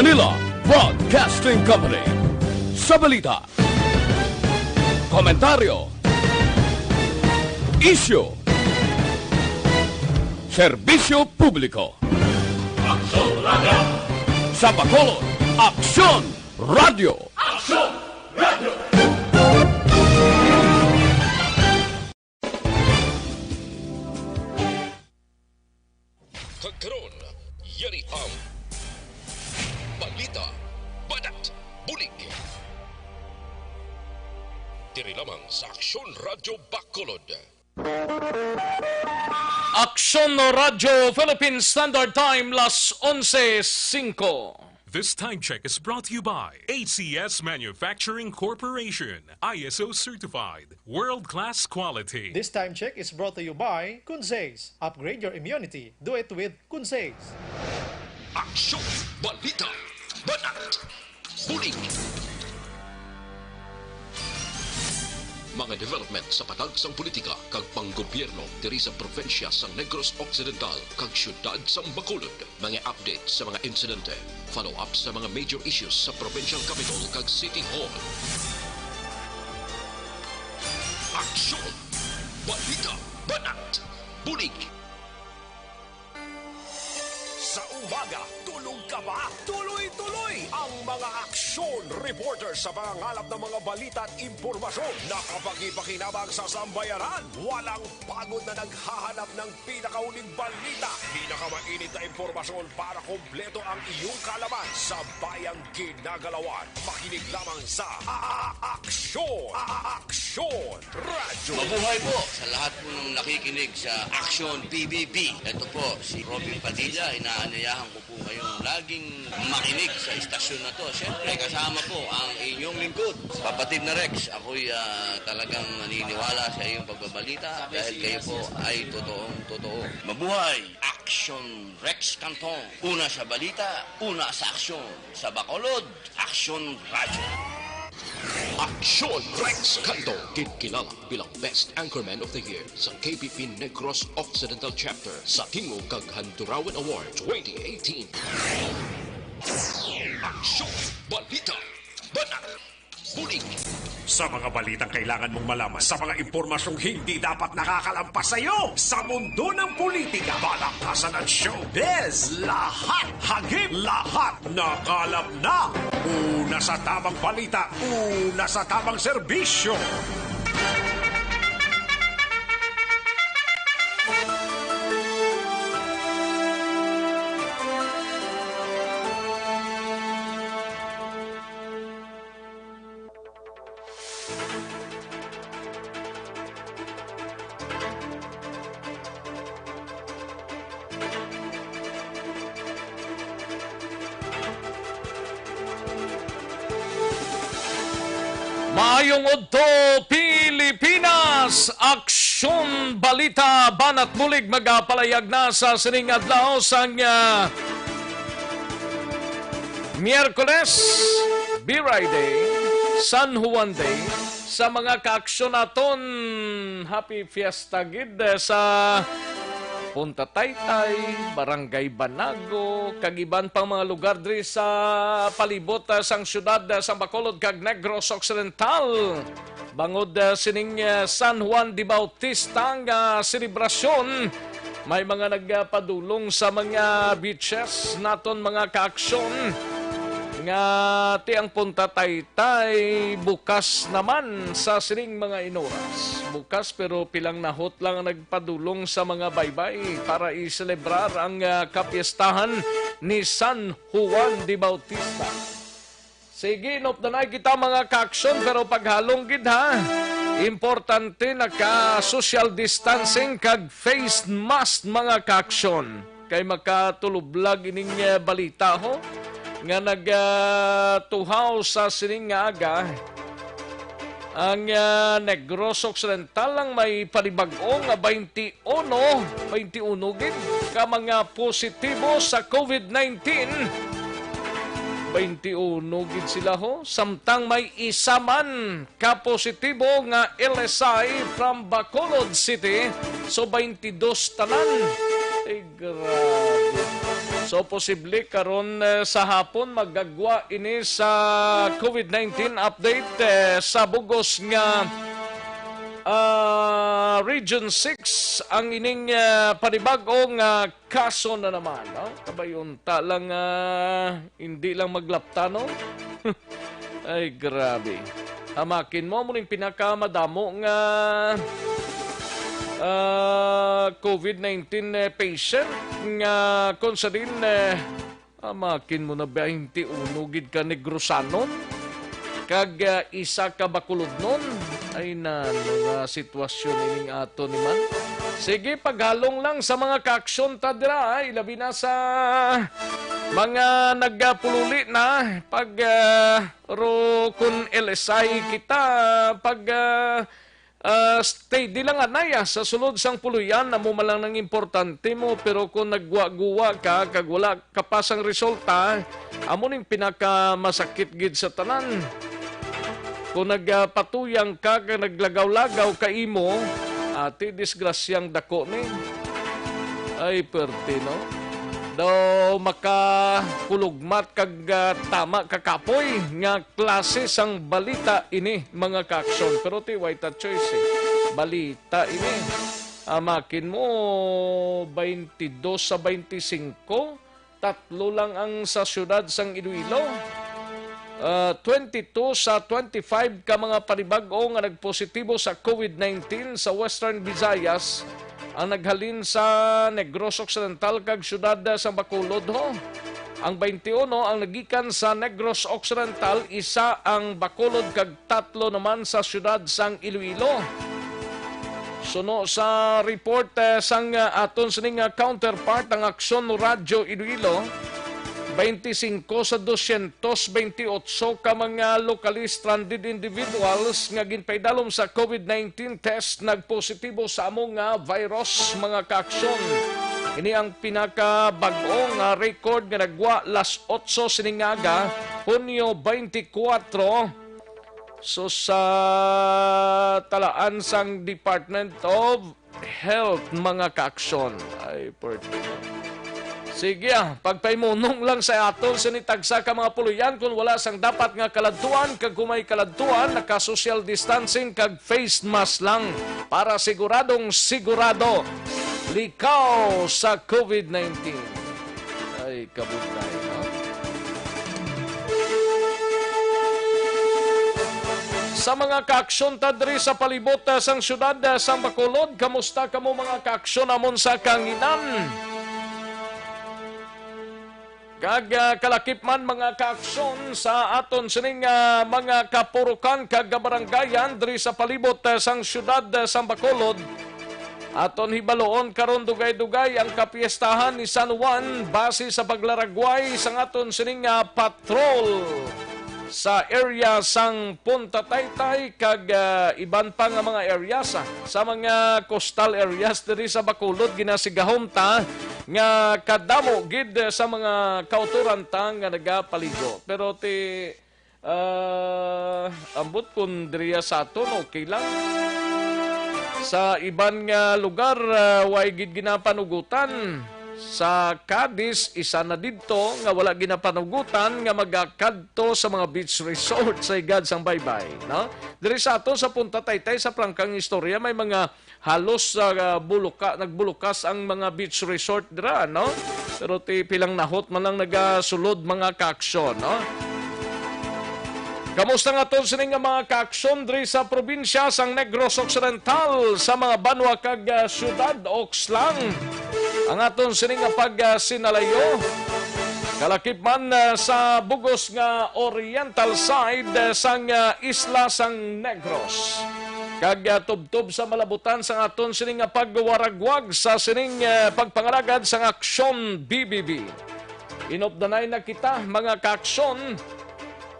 Manila Broadcasting Company. Sa balita, komentaryo, isyu, serbisyo publiko. Aksyon Radio! Sa Bacolod, Aksyon Radio! Aksyon Radio! Kagkaroon, yari ang balita, badat, bulig. Diri lamang sa Aksyon Radio Bacolod. Aksyon Radio Philippine Standard Time, las 11:05. This time check is brought to you by ACS Manufacturing Corporation, ISO certified, world-class quality. This time check is brought to you by Kunsays. Upgrade your immunity. Do it with Kunsays. Aksyon, balita, badat, bulig. Mga development sa patagsang politika kag panggobyerno diri sa probinsya sa Negros Occidental kag syudad sa Bacolod. Mga update sa mga insidente, follow up sa mga major issues sa provincial capital kag City Hall. Aksyon, balita, banat, bulig. Sa umaga, tulog ka ba? Tuloy-tuloy ang mga aksyon reporter sa pangangalap ng mga balita at impormasyon na kapag-ipakinabang sa sambayaran. Walang pagod na naghahanap ng pinakauling balita. Pinakamainit na impormasyon para kompleto ang iyong kalaman sa bayang ginagalawan. Makinig lamang sa Aksyon! Aksyon Radio! Mabuhay po sa lahat po ng nakikinig sa Aksyon PBB. Ito po si Robin Padilla. Inaanyayahan ko po kayong laging makinig sa istasyon na to. Siyempre, kasama po ang inyong lingkod. Kapatid na Rex, ako'y talagang naniniwala sa iyong pagbabalita dahil kayo po ay totoong-totoo. Mabuhay! Aksyon Rex Canton. Una sa balita, una sa aksyon. Sa Bacolod, Aksyon Radio. Aksyon Rex Canto, kinikilala bilang Best Anchorman of the Year sa KPP Negros Occidental Chapter sa Tingog kag Handurawan Award 2018. Aksyon, balita, banat, bulig. Sa mga balitang kailangan mong malaman, sa mga impormasyong hindi dapat nakakalampas sa iyo, sa mundo ng politika, balakasan at showbiz, lahat, hagip, lahat, nakalap na. Una sa tamang balita, una sa tamang serbisyo. Maayong Udto, Pilipinas! Aksyon, balita, banat bulig magapalayag na sa sining adlaw sang Miyerkules, Biray Day, San Juan Day. Sa mga kaaksyon naton, happy fiesta gid sa Punta Taytay, Barangay Banago, kagiban pang mga lugar diri sa palibot sang syudad sa Bacolod kag Negros Occidental. Bangod sining San Juan de Bautista nga selebrasyon, may mga nagpadulong sa mga beaches naton mga kaaksyon. Nga tiang Punta Taytay bukas naman sa sining mga inoras. Bukas pero pilang nahot lang nagpadulong sa mga baybay para iselebrar ang kapiestahan ni San Juan de Bautista. Sige, inopdanay kita mga kaaksyon pero paghalong gid ha. Importante naka-social distancing kag face mask mga kaaksyon. Kay makatulublag ining balita ho nga nagtuhaw sa sining nga aga ang Negros Occidental lang may panibag-o nga 21 gid ka mga positibo sa COVID-19. 21 gid sila ho, samtang may isa man ka positibo nga LSI from Bacolod City, so 22 tanan. Ay grabe. So So posible karon sa hapon magagwa ini sa COVID-19 update sa bugos nga Region 6 ang ining panibag-ong kaso na naman. No? Kabayunta lang hindi lang maglapta, no? Ay, grabe. Hamakin mo muling pinakamadamo nga COVID-19 patient nga kung sa din hamakin mo na 21 gid ka negrosanon kag isa ka bakulod nun ay na nga sitwasyon ining ato ni man. Sige, paghalong lang sa mga kaaksyon ta dira, ilabi na sa mga nagpululi na pag ro kun LSI kita pag stay di lang anaya sa sulod sang puluyan na mo malang ng importante mo pero kung nagguwa-guwa ka kag wala kapasang resulta amo ning pinaka masakit gid sa tanan. Kung nagpatuyang ka kag naglagaw-lagaw ka imo ati disgrasyang dako ni ay perti no daw makakulugmat kag tama kakapoy nga klase sang balita ini mga kaaksyon pero ti white choice balita ini amakin mo 22 sa 25 tatlo lang ang sa syudad sang Iloilo 22 sa 25 ka mga panibag-o nga nagpositibo sa COVID-19 sa Western Visayas ang naghalin sa Negros Occidental kag syudad sa Bacolod ho. Ang 21 ang nagikan sa Negros Occidental, isa ang Bacolod kag tatlo naman sa syudad sang Iloilo. Suno sa report sang aton sining counterpart ang Aksyon Radyo Iloilo, 25 sa 228 ka mga locally stranded individuals nga ginpaidalom sa COVID-19 test nagpositibo sa among virus mga kaaksyon. Ini ang pinakabag-ong record nga nagwa las 8 siningaga, Hunyo 24. So sa talaan sang Department of Health mga kaaksyon. Ay, pertinent. Sige, pagpaimunong lang sa aton sinitagsa ka mga puluyan kung wala sang dapat nga kaladtuan kag kumay kaladtuan naka-social distancing kag face mask lang para siguradong sigurado likaw sa COVID-19. Ay, kabutay, no? Sa mga kaaksyon tadri sa palibot sang syudad sang Bacolod, kamusta kamo mga kaaksyon amon sa kanginan? Kag kalakip man mga kaaksyon sa aton sining mga kapurukan kag baranggayan diri sa palibot sang syudad sang Bacolod. Aton hibaloon karon dugay-dugay ang kapiestahan ni San Juan base sa paglaragway sang aton sining patrol sa area sang Punta Taytay kag iban pa nga mga areas sa mga coastal areas diri sa Bacolod ginasigahom ta nga kadamo gid sa mga kauturan ta nga nagapaligo pero ti ambot kun diri sa aton okay lang sa iban nga lugar way gid ginapanugutan. Sa Cadiz, isa na dito nga wala ginapanugutan nga magakadto sa mga beach resort sa igad sang baybay. No? Diri sa ato sa Punta Taytay sa prangkang istorya may mga halos nagbulukas ang mga beach resort dira. No? Pero ti pilang nahot man lang nagasulod mga kaaksyon. No? Kamusta nga to sining mga kaaksyon diri sa probinsya sang Negros Occidental sa mga banwa kag syudad Oxlang. Ang aton sining pag-sinalayo, kalakip man sa bugos nga oriental side sang isla sang Negros. Kag tubtob sa malabutan sang aton sining pagwaragwag sa sining pagpangalagad sang Aksyon BBB. Inobdanay na kita mga kaaksyon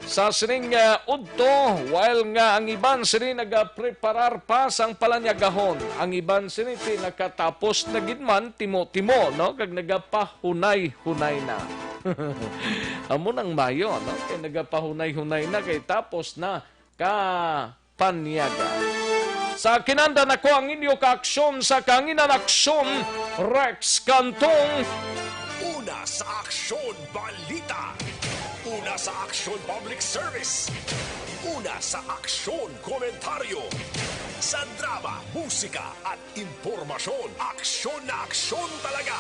sa sining udto while nga ang iban sini nagapreparar pa sang palanyagahon. Ang iban sini nakatapos na gidman timo-timo no kag nagapahunay-hunay na. Amo nang mayo no kay nagapahunay-hunay na kay tapos na ka panyaga. Sa kinanda nako ang inyo kaaksyon sa kanginan aksyon Rex Cantong. Una Una sa Aksyon Balita. Una sa Aksyon Public Service. Una sa Aksyon Komentaryo. Sa drama, musika at impormasyon, aksyon na aksyon talaga.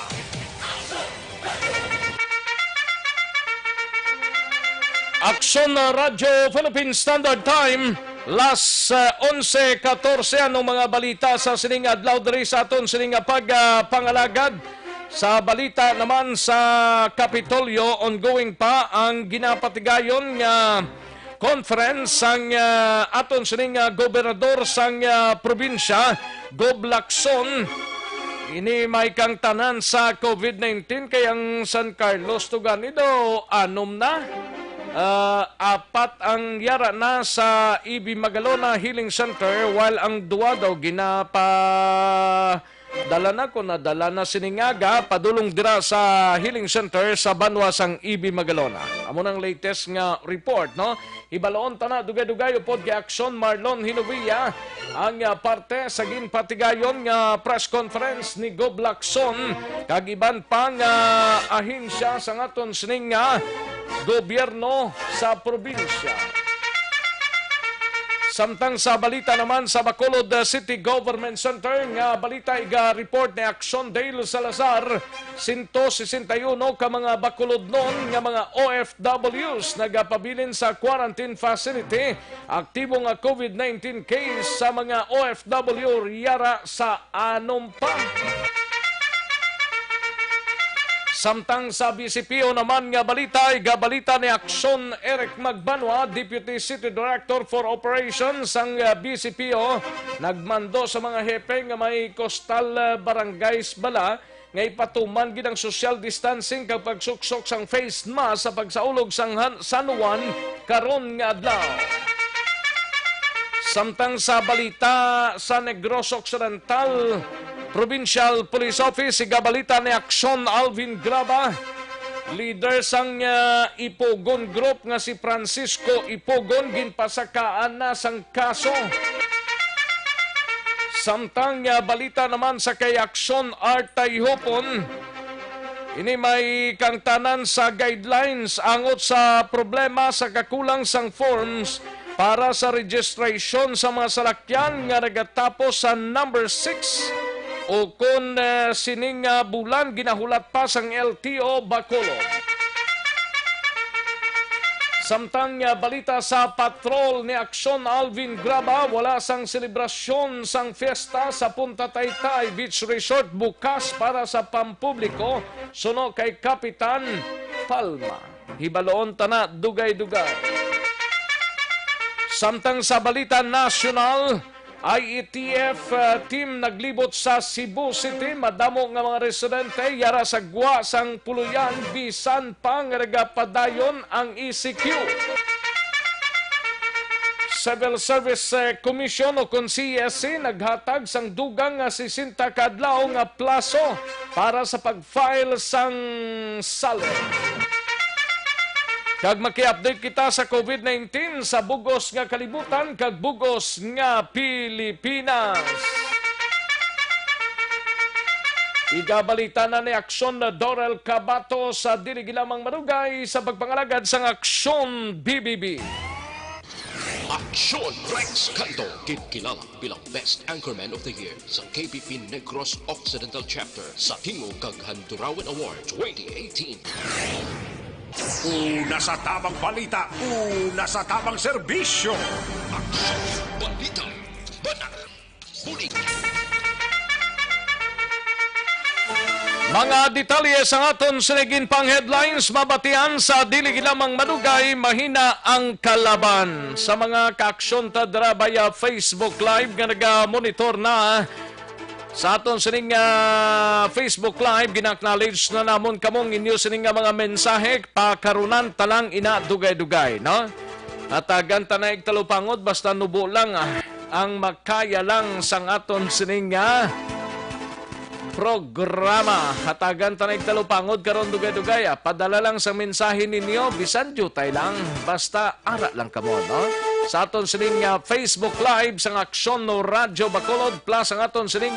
Aksyon na Radyo Philippine Standard Time, las 11:14 anong mga balita sa sining adlaw diri sa aton sining pagpangalagad. Sa balita naman sa Kapitolyo, ongoing pa ang ginapatigayon nga conference ang aton sining gobernador sang probinsya, Gob Lacson. Ini may kang tanan sa COVID-19 kayang San Carlos Tuganido anom na. Apat ang yara na sa EB Magalona Healing Center while ang duwa daw dala na siningaga padulong dira sa Healing Center sa Banwa sang EB Magalona. Amo nang latest nga report, no? Ibaloon ta na dugay-dugay upod kay Aksyon Marlon Hinovilla ang parte sa ginpatigayon nga press conference ni Gob Lacson kag iban pang ahensya sa ngaton sining gobyerno sa probinsya. Samtang sa balita naman sa Bacolod City Government Center, nga balita iga-report ni Action Dale Salazar, 161 ka mga Bacolod noon nga mga OFWs nagapabilin sa quarantine facility. Aktibo nga COVID-19 case sa mga OFW yara sa anom pa. Samtang sa BCPO naman nga balita, igabalita ni Aksyon Eric Magbanwa, Deputy City Director for Operations ang BCPO, nagmando sa mga hepe nga may coastal barangays bala nga ipatuman gid ang social distancing kapag suksok sang face mask sa pagsaulog sang San Juan karon nga adlaw. Samtang sa balita sa Negros Occidental, Provincial Police Office, igabalita ni Aksyon Alvin Graba, leader sang Ipogon Group nga si Francisco Ipogon, ginpasakaan na sang kaso. Samtang balita naman sa kay Aksyon Artay Hopon, ini may kangtanan sa guidelines angot sa problema sa kakulang sang forms para sa registration sa mga salakyan nga nagatapos sa number 6 o kung sining bulan ginahulat pa sang LTO Bacolod. Samtang balita sa patrol ni Aksyon Alvin Graba, wala sang selebrasyon sang fiesta sa Punta Taytay Beach Resort bukas para sa pampubliko suno kay Kapitan Palma. Hibaloon tana dugay-dugay. Samtang sa balita national, IETF team naglibot sa Cebu City, madamo nga mga residente yara sa gwa sang puluyan bisan pang regapadayon ang ECQ. Civil Service Commission o kung CSC naghatag sang dugang nga 60 kadlaw nga plaso para sa pag-file sang SALE. Kag maki-update kita sa COVID-19 sa bugos nga kalibutan kag bugos nga Pilipinas. Igabalita na ni Aksyon na Dorel Cabato sa dili gilamang marugay sa pagpangalagad sang Aksyon BBB. Aksyon Rex Canto, kilala bilang Best Anchorman of the Year sa KBP Negros Occidental Chapter sa Tingog kag Handurawan Award 2018. Una sa tamang balita, una sa tamang serbisyo. Aksyon Balita, Banat, Huli. Mga detalye sa aton sinigin pang headlines, mabatian sa dili lamang madugay, mahina ang kalaban. Sa mga kaaksyon tadra via Facebook Live nga naga-monitor na sa aton sining Facebook Live, gina-acknowledge na namon kamong inyo sining mga mensahe, pakarunan talang ina dugay-dugay, no? At ganta na igtalupangod, basta nubo lang ang makaya lang sang aton sining programa. Hatagan ta na igtalupangod karon dugay-dugay. Padala lang sa mensahe ninyo, bisan jutay lang, basta ara lang kamo, no? Sa aton sining Facebook Live sang Aksyon no Radyo Bacolod plus ang aton sining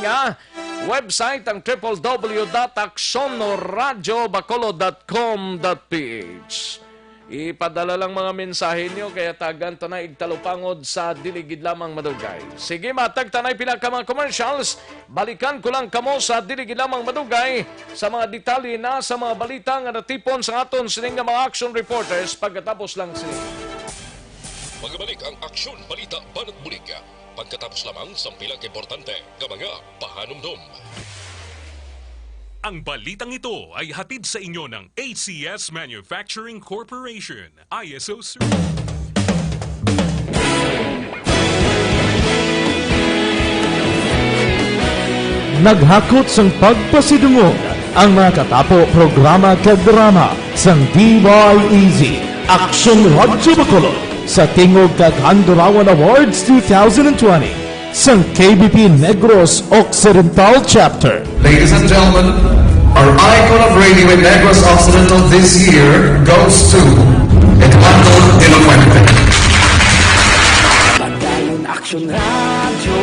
Website ang www.accionradiobacolod.com.ph. Ipadala lang mga mensahe nyo, kaya tagan tanay igtalupangod sa diligid lamang madugay. Sige, matag tanay pinaka mga commercials. Balikan ko lang kamo sa diligid lamang madugay sa mga detalye na sa mga balita nga natipon sa aton sining nga mga action reporters pagkatapos lang sila. Magbalik ang aksyon, balita, banat bulika. Pagkatapos lamang sa pilang importante nga mga pahanumdum. Ang balitang ito ay hatid sa inyo ng ACS Manufacturing Corporation, ISO Naghakot sang pagpasidungog ang mga katapo programa kag drama sang DYEZ Action Radyo Bacolod sa Tingog kag Handurawan Awards 2020 sang KBP Negros Occidental Chapter. Ladies and gentlemen, our icon of radio in Negros Occidental this year goes to Eduardo De La Fuente. Pagdayon Action Radio,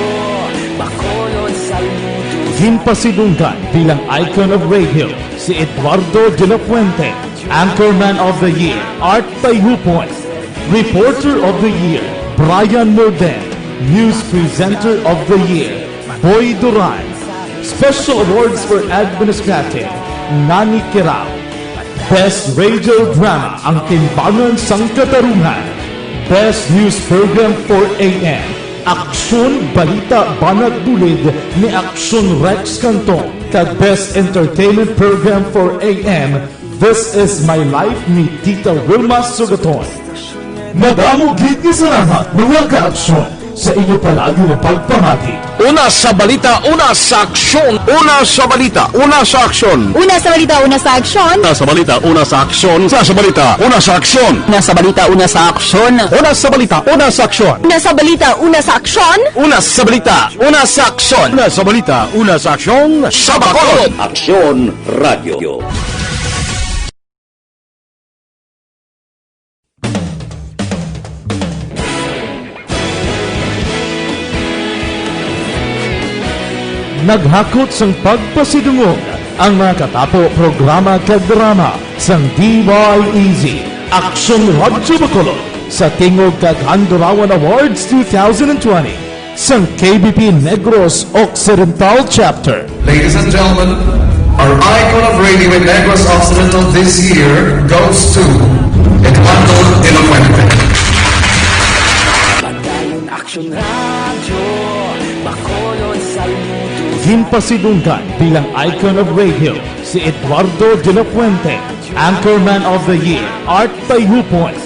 Bacolod saludo. Ginpasidunggan bilang icon of radio si Eduardo De La Fuente, Anchorman of the Year, Art Tayhupoy, Reporter of the Year, Brian Morden, News Presenter of the Year, Boy Duran. Special Awards for Administrative, Nani Kirao. Best Radio Drama, ang Timbangan sang Katarungan. Best News Program for AM, Aksyon Balita Banat Bulid ni Aksyon Rex Cantong. Kag Best Entertainment Program for AM, This Is My Life ni Tita Wilma Sugaton. Madamo gid ni salamat mga ka-aksyon sa inyo palagi na pagpamati. Una sa balita, una sa aksyon. Una sa balita, una sa aksyon. Una sa balita, una sa aksyon. Una sa balita, una sa aksyon. Una sa balita, una sa aksyon. Una sa balita, una sa aksyon. Una sa balita, una sa aksyon. Una sa balita, una sa aksyon. Una sa balita, una sa aksyon. Una sa balita, una sa aksyon. Sa Bacolod. Aksyon Radio. Naghakot sang pagpasidungog ang mga katapo programa kag drama sang DYEZ Action Radyo Bacolod sa Tingog kag Handurawan Awards 2020 sang KBP Negros Occidental Chapter. Ladies and gentlemen, our icon of radio in Negros Occidental this year goes to Eduardo De La Fuente. Pagdayon Action Radio, Bacolod saludo. Ginpasidunggan bilang icon of radio si Eduardo De La Fuente, Anchorman of the Year, Art Tayhupoy,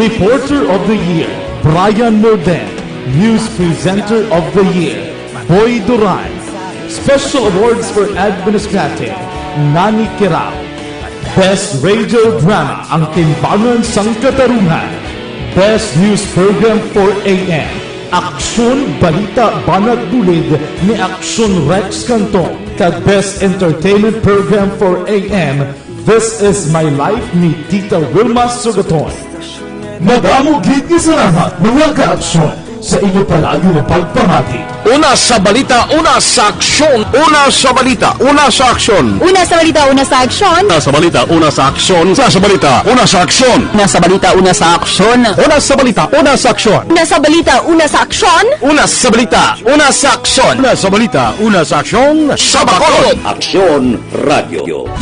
Reporter of the Year, Brian Morden, News Presenter of the Year, Boy Duran. Special Awards for Administrative, Nani Kirao. Best Radio Drama, ang Timbangan sang Katarungan. Best News Program for AM, Aksyon Balita Banat Bulid ni Aksyon Rex Cantong. Kag Best Entertainment Program for AM, This Is My Life ni Tita Wilma Sugaton. Madamo gid ni salamat mga ka-aksyon sa inyo palagi na pagpamati. Una sa balita, una sa aksyon. Una sa balita, una sa aksyon. Una sa balita, una sa aksyon. Una sa balita, una sa aksyon. Una sa balita, una sa aksyon. Una sa balita, una sa aksyon. Una sa balita, una sa aksyon. Una sa balita, una sa aksyon. Una sa balita, una sa aksyon. Una sa balita, una sa aksyon. Sa Bacolod. Aksyon Radio.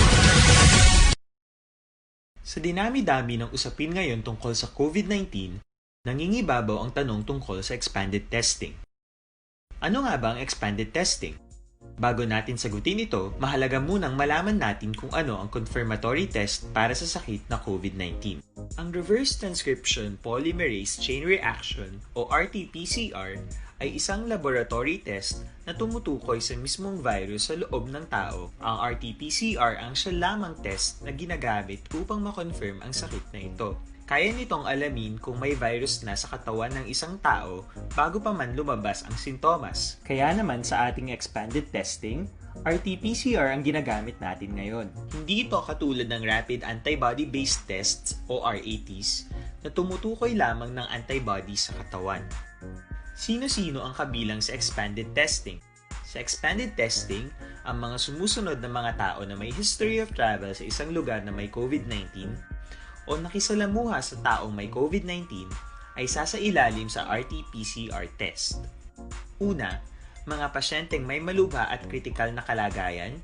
Sa dinami-dami ng usapin ngayon tungkol sa COVID-19, nangingibabaw ang tanong tungkol sa expanded testing. Ano nga ba ang expanded testing? Bago natin sagutin ito, mahalaga munang malaman natin kung ano ang confirmatory test para sa sakit na COVID-19. Ang reverse transcription polymerase chain reaction o RT-PCR ay isang laboratory test na tumutukoy sa mismong virus sa loob ng tao. Ang RT-PCR ang siya lamang test na ginagamit upang makonfirm ang sakit na ito. Kaya nitong alamin kung may virus na sa katawan ng isang tao bago pa man lumabas ang sintomas. Kaya naman sa ating expanded testing, RT-PCR ang ginagamit natin ngayon. Hindi ito katulad ng rapid antibody-based tests o RATs na tumutukoy lamang ng antibodies sa katawan. Sino-sino ang kabilang sa expanded testing? Sa expanded testing, ang mga sumusunod na mga tao na may history of travel sa isang lugar na may COVID-19 o nakisalamuha sa taong may COVID-19 ay sasailalim sa RT-PCR test. Una, mga pasyenteng may malubha at kritikal na kalagayan.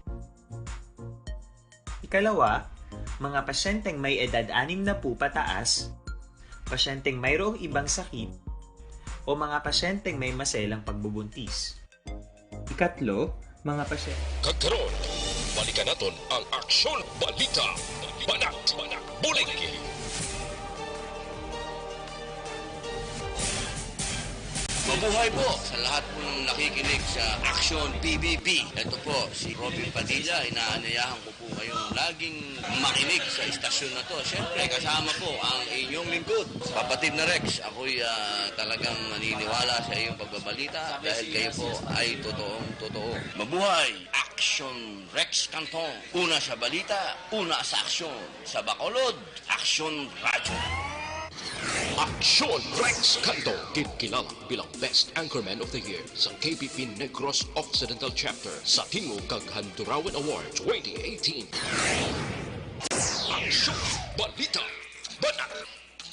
Ikalawa, mga pasyenteng may edad 60 pataas, pasyenteng mayroong ibang sakit, o mga pasyenteng may maselang pagbubuntis. Ikatlo, mga pasyente. Kagkaroon, balikan natin ang Aksyon Balita. Banat, bulig. Mabuhay po sa lahat po ng nakikinig sa Action PBB. Ito po, si Robin Padilla. Inaanyayahan ko po kayong laging makinig sa istasyon na to. Siyempre, kasama po ang inyong lingkod. Kapatid na Rex, ako'y talagang naniniwala sa iyong pagbabalita dahil kayo po ay totoong-totoo. Mabuhay! Action Rex Canton. Una sa balita, una sa aksyon. Sa Bacolod, Action Radio. Aksyon Rex Canto, kilala bilang Best Anchorman of the Year sa KBP Negros Occidental Chapter sa Tingog Kaghanturawan Award 2018. Aksyon Balita. Banat.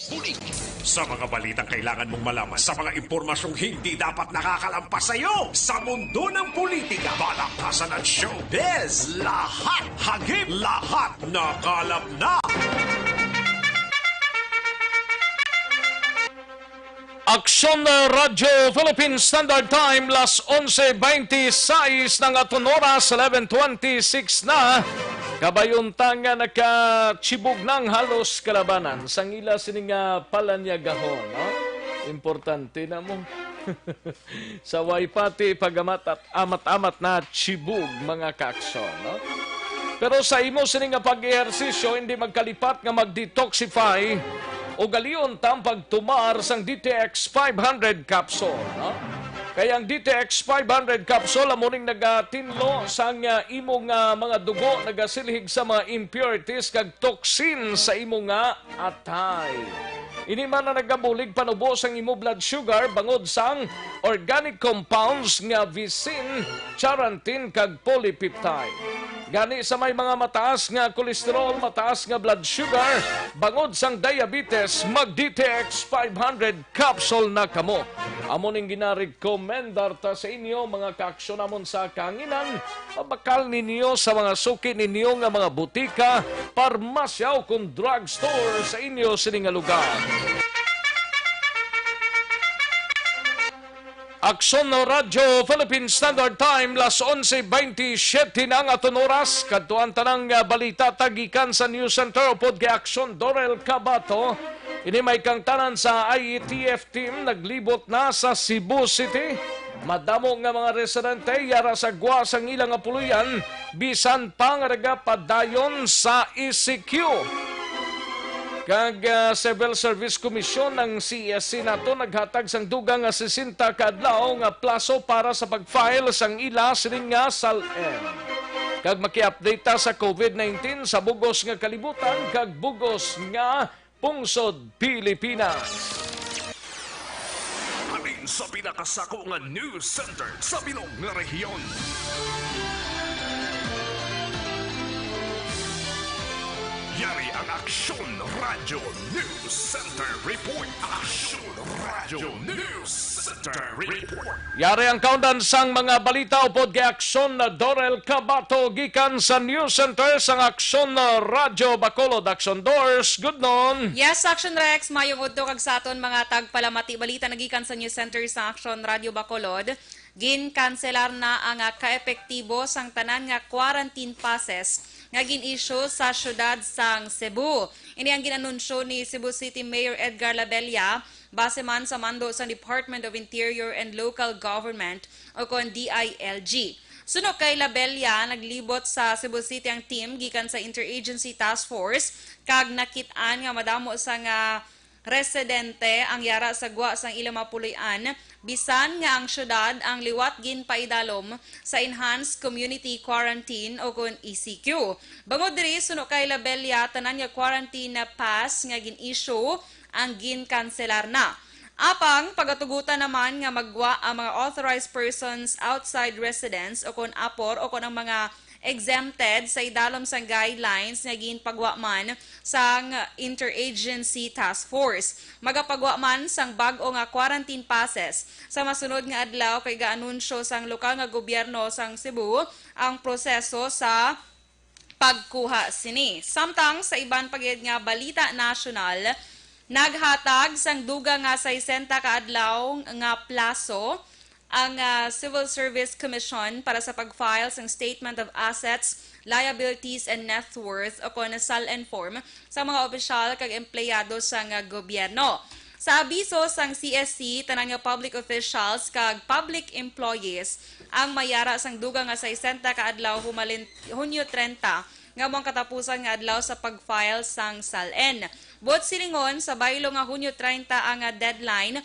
Bulig. Sa mga balitang kailangan mong malaman, sa mga impormasyong hindi dapat nakakalampas sa iyo, sa mundo ng politika, balakasan at showbiz, lahat hagip, lahat nakalap na. Aksyon Radyo Philippine Standard Time, las 11:26 ng aton oras, 11:26 na. Kabayuntang nga nakachibog ng halos kalabanan. Sang ila sining palanyagahon, no? Importante na mo. Sa waypati pagamat at amat-amat na chibog mga kaaksyon, no? Pero sa imo sining pag-ehersisyo, hindi magkalipat nga mag-detoxify o galiyon tam pagtumar sang DTX 500 capsule, no? Kaya ang DTX 500 capsule amuning nagatinlo sang imong mga dugo, nagasilhig sa mga impurities kag toxin sa imong atay. Ini man na nagabulig panubos ang imo blood sugar bangod sang organic compounds nga visin, charantin kag polypeptide. Gani sa may mga mataas nga kolesterol, mataas nga blood sugar, bangod sang diabetes, mag-DTX 500 capsule na kamo. Amuning ginarekomendar ta sa inyo mga kaaksyon namon sa kanginan, mabakal ninyo sa mga suki ninyo nga mga butika, parmasya o kung drugstore sa inyo sining lugar. Aksyon Radyo Philippine Standard Time, las 11:27 na ang aton oras. Kadtuan tanang balita tagikan sa News Center upod kay Aksyon Dorel Cabato. Ini may kang tanan sa IETF team naglibot na sa Cebu City. Madamo nga mga residente yara sa gwa sang ilang puluyan bisan pa nga padayon sa ECQ. Kag Civil Service Commission ng CSC nato naghatag sang dugang 60 kadlaw nga plaso para sa pag-file sang ila sining nga SALN. Kag maki-update ta sa COVID-19 sa bugos nga kalibutan kag bugos nga pungsod Pilipinas. Halin sa pinakasako nga news center sa bilog nga rehiyon. Yari ang Aksyon Radyo News Center Report. Aksyon Radyo News Center Report. Yari ang countdown sang mga balita upod kay Aksyon na Dorel Cabato gikan sa News Center sang Aksyon na Radyo Bacolod. Aksyon Doors, good noon. Yes, Aksyon Rex, mayong udto kag sa aton mga tagpalamati balita nagikan sa News Center sa Aksyon Radyo Bacolod. Gin-cancelar na ang kaepektibo sang tanan nga quarantine passes nga gin-issue sa syudad sang Cebu. Ini ang ginanunsyo ni Cebu City Mayor Edgar Labella base man sa mando sa Department of Interior and Local Government o kon DILG. Suno kay Labella, naglibot sa Cebu City ang team gikan sa Interagency Task Force kag nakit-an nga madamo sa nga residente ang yara sa gwa sang ilang mapuloy-an bisan nga ang syudad ang liwat gin paidalom sa Enhanced Community Quarantine o kon ECQ. Bangod diri suno kay Labella tanan nga quarantine na pass nga gin-issue ang gin-cancelar na. Apang pagatugutan naman nga magwa ang mga authorized persons outside residence o kon apor o kon ang mga exempted sa idalom sang guidelines nga ginpagwa man sang Interagency Task Force. Magapagwa man sang bag-o nga quarantine passes sa masunod nga adlaw kay gaanunsyo sang lokal nga gobyerno sang Cebu ang proseso sa pagkuha sini. Samtang sa iban pagyud nga balita nasyonal, naghatag sang duga nga 60 ka adlaw nga plaso ang Civil Service Commission para sa pag-file sang Statement of Assets, Liabilities and Net Worth o kon SALN-form sa mga opisyal kag empleyado sang gobyerno. Sa abiso sang CSC, tanang nga public officials kag public employees ang mayara sang duga nga 60 ka adlaw humalin Hunyo 30 nga mong katapusan nga adlaw sa pag-file sang SALN. Bot silingon sa baylo nga Hunyo 30 ang deadline,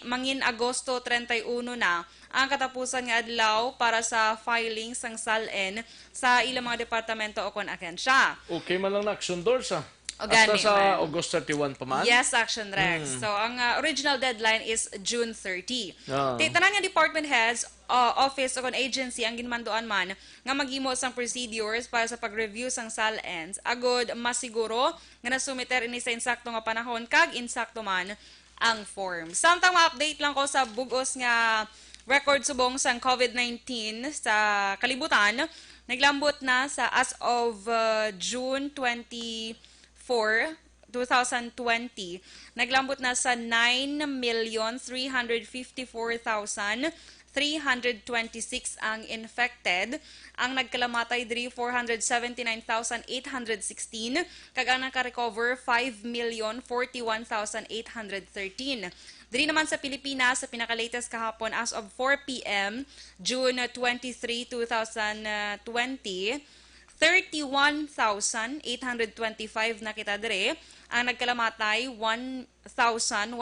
mangin Agosto 31 na ang katapusan nga adlaw para sa filing sang SALN sa ilang mga departamento o kon agensya. Okay man lang na action doors O Hasta gani, sa man. August 31 pa man? Yes, Action Rex. So, ang original deadline is June 30. Ah. Tanan nga department heads, office o kon agency ang ginmanduan man nga maghimo sang procedures para sa pag-review sang SALNs agod masiguro nga nasumiter ini sa insakto nga panahon kag insakto man ang form. Samtang ma-update lang ko sa bugos nga record subong sang COVID-19 sa kalibutan, naglambot na sa as of June 24, 2020, naglambot na sa 9,354,326 ang infected. Ang nagkalamatay diri 479,816 kag ang naka-recover 5,041,813. Diri naman sa Pilipinas sa pinaka-latest kahapon as of 4 p.m. June 23, 2020, 31,825 na kita dire. Ang nagkalamatay 1,186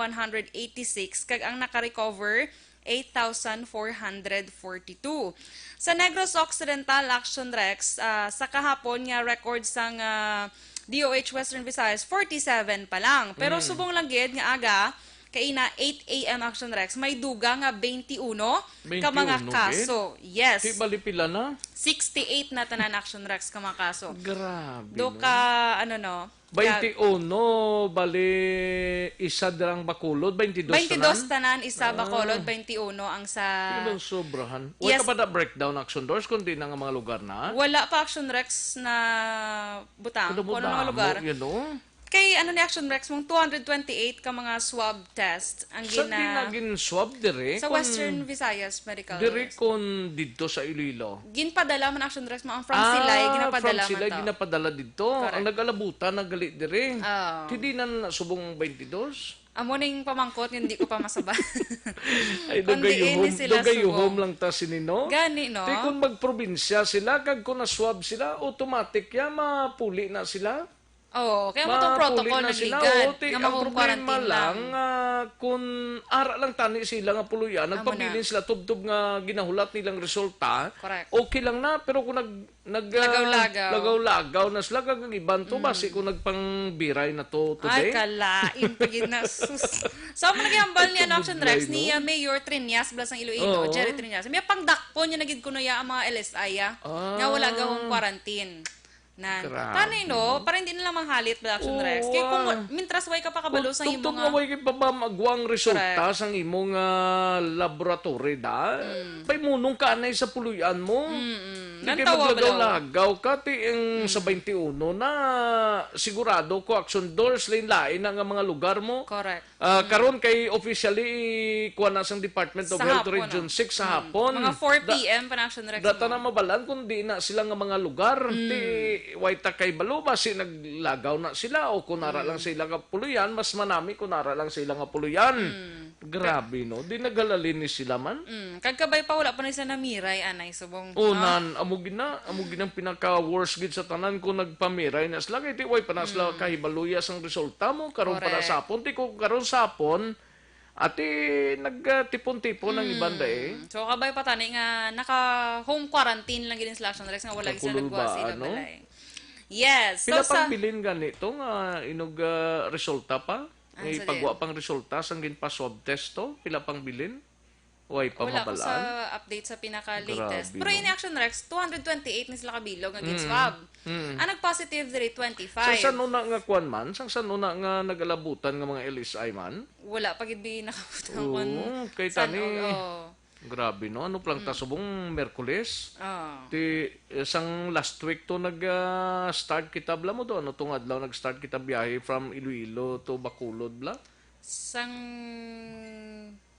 kag ang naka-recover 8,442. Sa Negros Occidental, Action Rex, sa kahapon nga record sang DOH Western Visayas 47 pa lang. Pero subong lang gid nga aga kay na 8 a.m. Action Rex, may duga nga 21 ka mga kaso. Yes. Di bali pila na? 68 na tanan Action Rex ka mga kaso. Grabe. Do ka, ano no? 21, bali isa dirang Bacolod, 22 tanan, isa Bacolod, 21 ang sa... Ilang sobrahan. Yes. Wala pa na breakdown Action Doors kundi na nga mga lugar na? Wala pa Action Rex na butang. Kung ano mga lugar. You know? Kay ano ni Action Rex, mong 228 ka mga swab test ang Sa ginagin swab dire? sa Western Visayas Medical. Dire kon dito sa Iloilo. Ginpadala man Action Rex mo ang from Silay, ginapadala from Silay, man to. ginapadala dito. Correct. Ang nag-alabutan, nagalit dire. Oh. Hindi na subong 22. Amo ning pamangkot, hindi ko pa masaba. Ay, dugayuhom lang ta sinino. Gani, no? Di kung magprobinsya sila, kag kung na-swab sila, automatic ya, mapuli na sila. Oo, kaya mo itong protocol na ng sila. ligan. O, Nga ang mag-home problema quarantine lang, kung ara lang tani sila nga puluyan, nagpabilin sila tubtub nga ginahulat nilang resulta, correct. okay lang na. Pero kung lagaw-lagaw na sila, kag iban to, basi kung nagpangbiray na to today. Ay, kalain. Pagin na sus. So, managihambal niya ng Action Rex ni Mayor Trinyas, Blas ng Iloilo, Jerry Trinyas. May pangdakpo niya nagid kuno ya ang mga LSI, nga wala gawong quarantine. Tanay no, para hindi nila manghalit ba Action Rex. Kaya kung mintras way ka pa kabalo sa imong nga way kay magwang resulta sang imong laboratory da. Pay munong ka anay sa puluyan mo. Hindi kay maglagaw-lagaw ka ti sa 21 na sigurado ko Action Doors lain-lain nga mga lugar mo. Correct. Karon kay officially kuha na sang Department of Health Region 6 sa hapon. Mga 4 p.m. pa na Action Rex. Data na mabalan kundi na sila nga mga lugar. Waita kay balo basi naglagaw na sila o kunara lang sila nga puluyan, mas manami kunara lang sila nga puluyan. Grabe no, di nagalalin ni sila man. Kagkabay pa wala pa na sila namiray anay subong. Unan amugin ang pinaka worst gid sa tanan ko nagpamiray na sila kay di way pa na sila kahibaluya sang resulta mo karon para sapon ti ko karon sapon. Ati nagtipon-tipon ng ibanda So kabay pa tani nga naka-home quarantine lang gid sila Action Rex nga wala gid sila nagbuhat sila balay. Yes. Pila pang bilin ganito nga inog resulta pa? May sa pagwa pang resulta sang ginpa swab test to, pila pang bilin. Way pa Wala ko mabalaan. sa update sa pinaka-latest. Grabe, Pero no? in Action Rex, 228 ni sila kabilog nga swab. Ang nag-positive diri 25. Sa sanuna nga kwan man, sang sanuna nga nagalabutan nga mga LSI man. Wala pa gid bi nakabutang Oo, kon. kay tani. Grabe no, ano plang tasubong Merkules. Ti sang last week to nag-start kita bla mo do, ano tong adlaw nag-start kita biyahe from Iloilo to Bacolod bla. Sang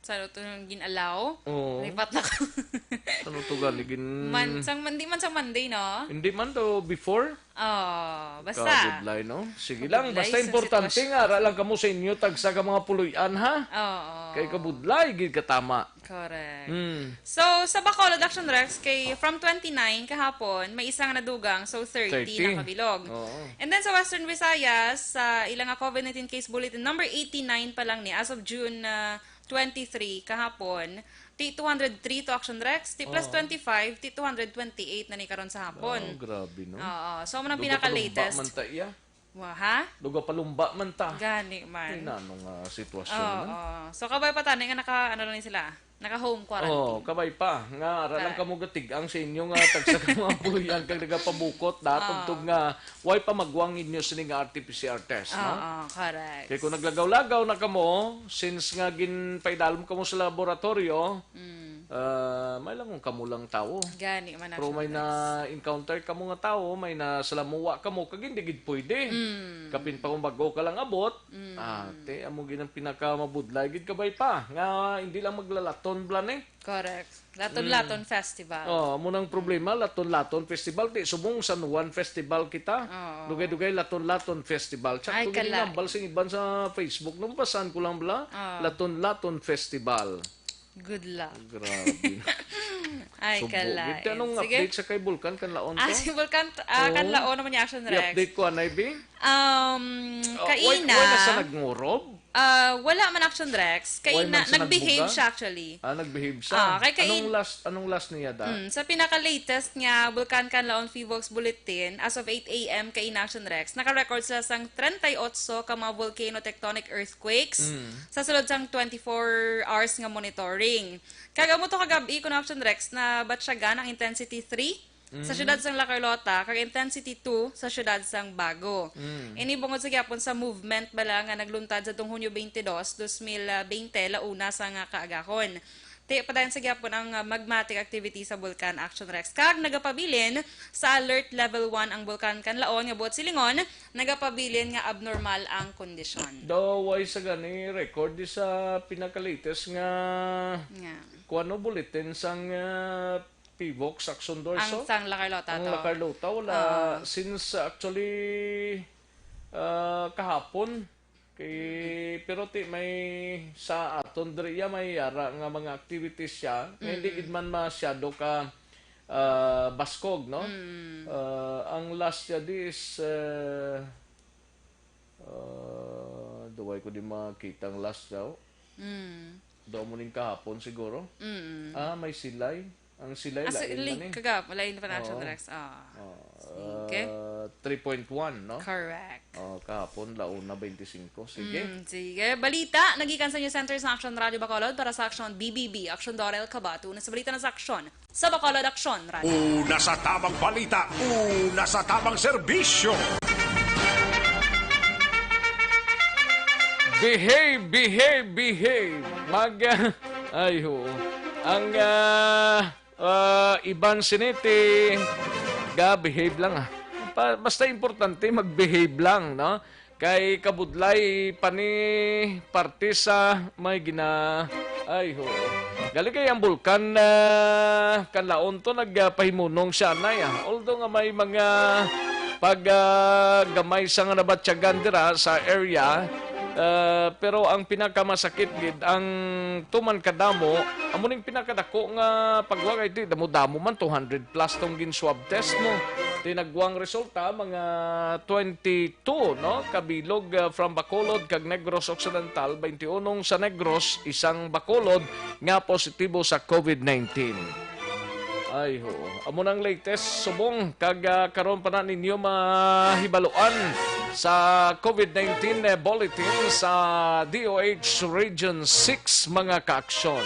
to ginalaw. Lipat na ko. Ano to galigin? Hindi man sang Monday, no? Hindi man to before. Basta. Kabudlay, no? Sige lang, basta importante nga, ara lang kamo sa inyo, tagsa ka mga puluyan, ha? Kay kabudlay, gid ka tama. Correct. So, sa Bacolod Action Rex, from 29 kahapon, may isang nadugang, so 30 na kabilog. And then sa Western Visayas, ilang COVID-19 case bulletin, number 89 pa lang ni, as of June 23 kahapon, T203 to Action Rex, T plus 25, T228 na ni karon sa hapon. Grabe, no? So, man ang pinaka-latest. Man ta iya. Ha? Luga palumba man ta. Gani man. Tinanong sitwasyon man. So, kabay pa tani nga ano rin sila? Naka-home quarantine. Kabay pa. Nga, ara lang kamo gatigang sa inyo nga tagsa ka mga buyan kag nagapabukot datong nga way pa magwang inyo sa nga RT-PCR test, no? Correct. Kaya kung naglagaw-lagaw na kamo, since nga ginpaidalom kamo sa laboratorio, may lang kamo lang tao. Gani man. Pero may na-encounter kamo nga tao, may na salamuwa kamo, kag hindi gid pwede. Kapin pa kung bago ka lang abot, ate, amo ginang pinakamabudlay gid kabay pa. Nga, hindi lang maglalaton blan eh. Correct. Laton-Laton Festival. Amo nang problema, Laton-Laton Festival. Di, subong San Juan Festival kita. Dugay-dugay Laton-Laton Festival. Tsak, Ay, tugin nambal sing iban sa Facebook. Nung basahan ko lang bala, Laton-Laton Festival. Good luck. Grabe. Ay, kalay. Gito, anong update sa kay Vulcan Kanlaon to? Si Vulcan Kanlaon naman yung Action Rex. I-update ko, Anay B? Kaina. Wala sa nagngorob? Wala man Action Rex. Kaina, nag-behave siya actually. Nag-behave siya? Kay Anong last niya da? Sa pinaka-latest nga Vulcan Kanlaon Fivox Bulletin, as of 8 a.m. kaina Action Rex, naka-record sa sang 38 ka mga volcano-tectonic earthquakes sa sulod sang 24 hours nga monitoring. Kagamo to kagabi ko na Action Rex na batsyagan ang intensity 3 sa syudad sang La Carlota, kag intensity 2 sa syudad sang Bago. Inibungod sa gyapon sa movement bala nga nagluntad sa Hunyo 22, 2020 launa sa nga kaagahon. Padayon sa gyapon ang magmatic activity sa Vulcan Action Rex. Kag nagapabilin sa alert level 1 ang Vulcan Kanlaon nga buot silingon, nagapabilin nga abnormal ang kondisyon. Way sa gani record di sa pinaka-latest nga kuano bulletin sang Pivox Action Dorso. Ang sang La Carlota to. Ang La Carlota wala since actually kahapon pero may sa aton diriya may yara nga mga activities siya hindi gid man masyado ka baskog, no? Ang last niya is duway ko di makita ang last daw. Daw mo ning kahapon siguro. May silay. Ang silay lain man eh. Lain pa na Action Rex. Sige. 3.1, no? Correct. Kahapon, launa 25. Sige. Sige. Balita, nagikan sa News Center sa Action Radio Bacolod para sa Action BBB, Action Dorel Cabato, na sa balita na sa Action. Sa Bacolod Action Radio. Una sa tamang balita, una sa tamang serbisyo. Behave. Ay ho. Ang Iban Sinete, behave lang basta importante mag-behave lang, no? Kay kabudlay pani parte sa may ay ho. Gali kay ang Vulcan Kanlaon to nagpahimunong siya na ya. Although nga may mga gamay sa nga nabatsyagan dira sa area, pero ang pinakamasakit gid ang tuman kadamo amuning pinakadako nga pagwagay di damo-damo man 200 plus tong gin swab test mo tinagwang resulta mga 22, no? Kabilog from Bacolod kag Negros Occidental, 21 sa Negros, isang Bacolod nga positibo sa COVID-19. Ay ho. Amo nang latest subong kag karon pa na ninyo mahibaluan sa COVID-19 bulletin sa DOH Region 6 mga kaaksyon.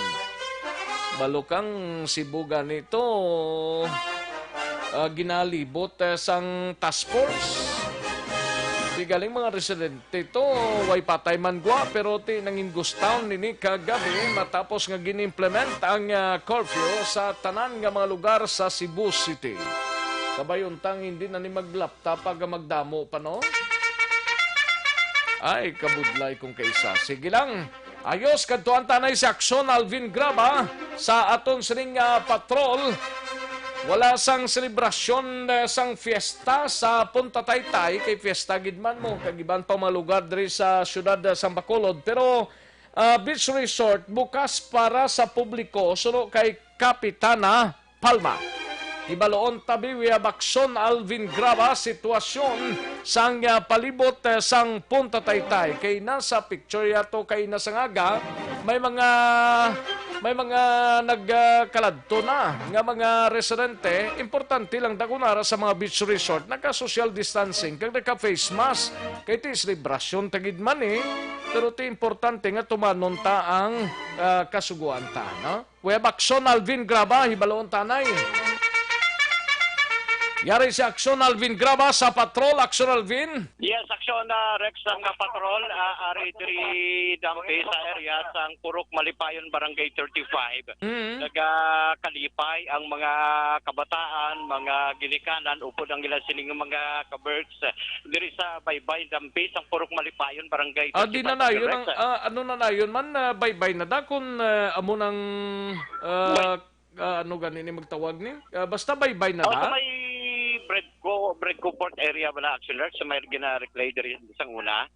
Balukang sibugan nito ginalibot sang task force. Di galing mga residente ito, way patay man gwa, pero ti nangin gustaw nini kagabi matapos nga ginimplement ang curfew sa tanan nga mga lugar sa Cebu City. Kabayuntang hindi na ni maglaptop pag magdamo pa no? Ay, kabudlay kung kaisa. Sige lang. Ayos, kadtuan tanay si Aksyon Alvin Graba sa aton sining patrol. Wala sang selebrasyon sang fiesta sa Punta Taytay kay fiesta gidman mo kagiban pa malugar diri sa syudad sa Bacolod, pero beach resort bukas para sa publiko suno kay Kapitana Palma. Ibaloon tabi wiya Aksyon Alvin Graba sitwasyon sang palibot sang Punta Taytay kay nasa picture yato kay nasangaga may mga nagkaladto na nga mga residente. Importante lang dagunara sa mga beach resort naka-social distancing kag naka-face mask kay ti celebration tagid man pero ti importante nga tumanon ta ang kasuguan ta no? Web Aksyon Alvin Graba hibaloon tanay. Yari si Aksyon Alvin Graba sa patrol. Aksyon Alvin? Yes, Aksyon Rex ang patrol. Ari diri dampi sa area sang Purok Malipayon, Barangay 35. Nagakalipay ang mga kabataan, mga ginikanan, upod ang ilan sining mga kaberks diri sa Baybay dampi sang Purok Malipayon, Barangay 35. Di na na yun ang, ano na na yun man, Baybay na da kung amo ng ano ganini magtawag ni? Basta Baybay na da? Bredco Port area wala actually sa may gina-reclay diri sang una.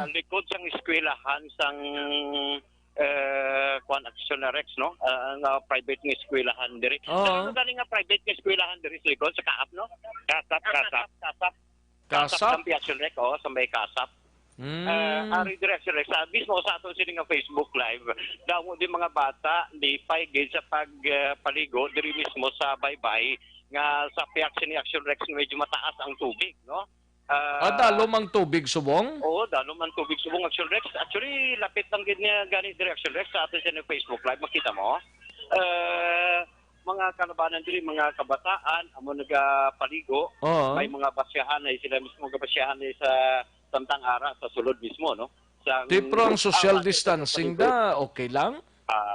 Likod sang eskwelahan sang kuan Aksyon Rex no, nga private nga eskwelahan diri. Ano galing nga private nga eskwelahan diri sa likod sa Kaap no? Kasap ang Aksyon Rex sa may Kasap. Ari Direction Rex, mismo sa aton sila nga Facebook Live, daw mo din mga bata, lipay gid sa pagpaligo diri mismo sa Baybay nga sa piyak ni Aksyon Rex medyo mataas ang tubig, no? Dalom ang tubig subong? Oo, dalom ang tubig subong Aksyon Rex. Actually, lapit lang gid niya gani Direction Rex sa aton sa Facebook Live, makita mo. Mga kalabanan diri, mga kabataan, amo nagapaligo, may mga basyahan ay sila mismo gabasyahan sa Santang Ara sa sulod mismo, no? Tipro ang social distancing da, okay lang?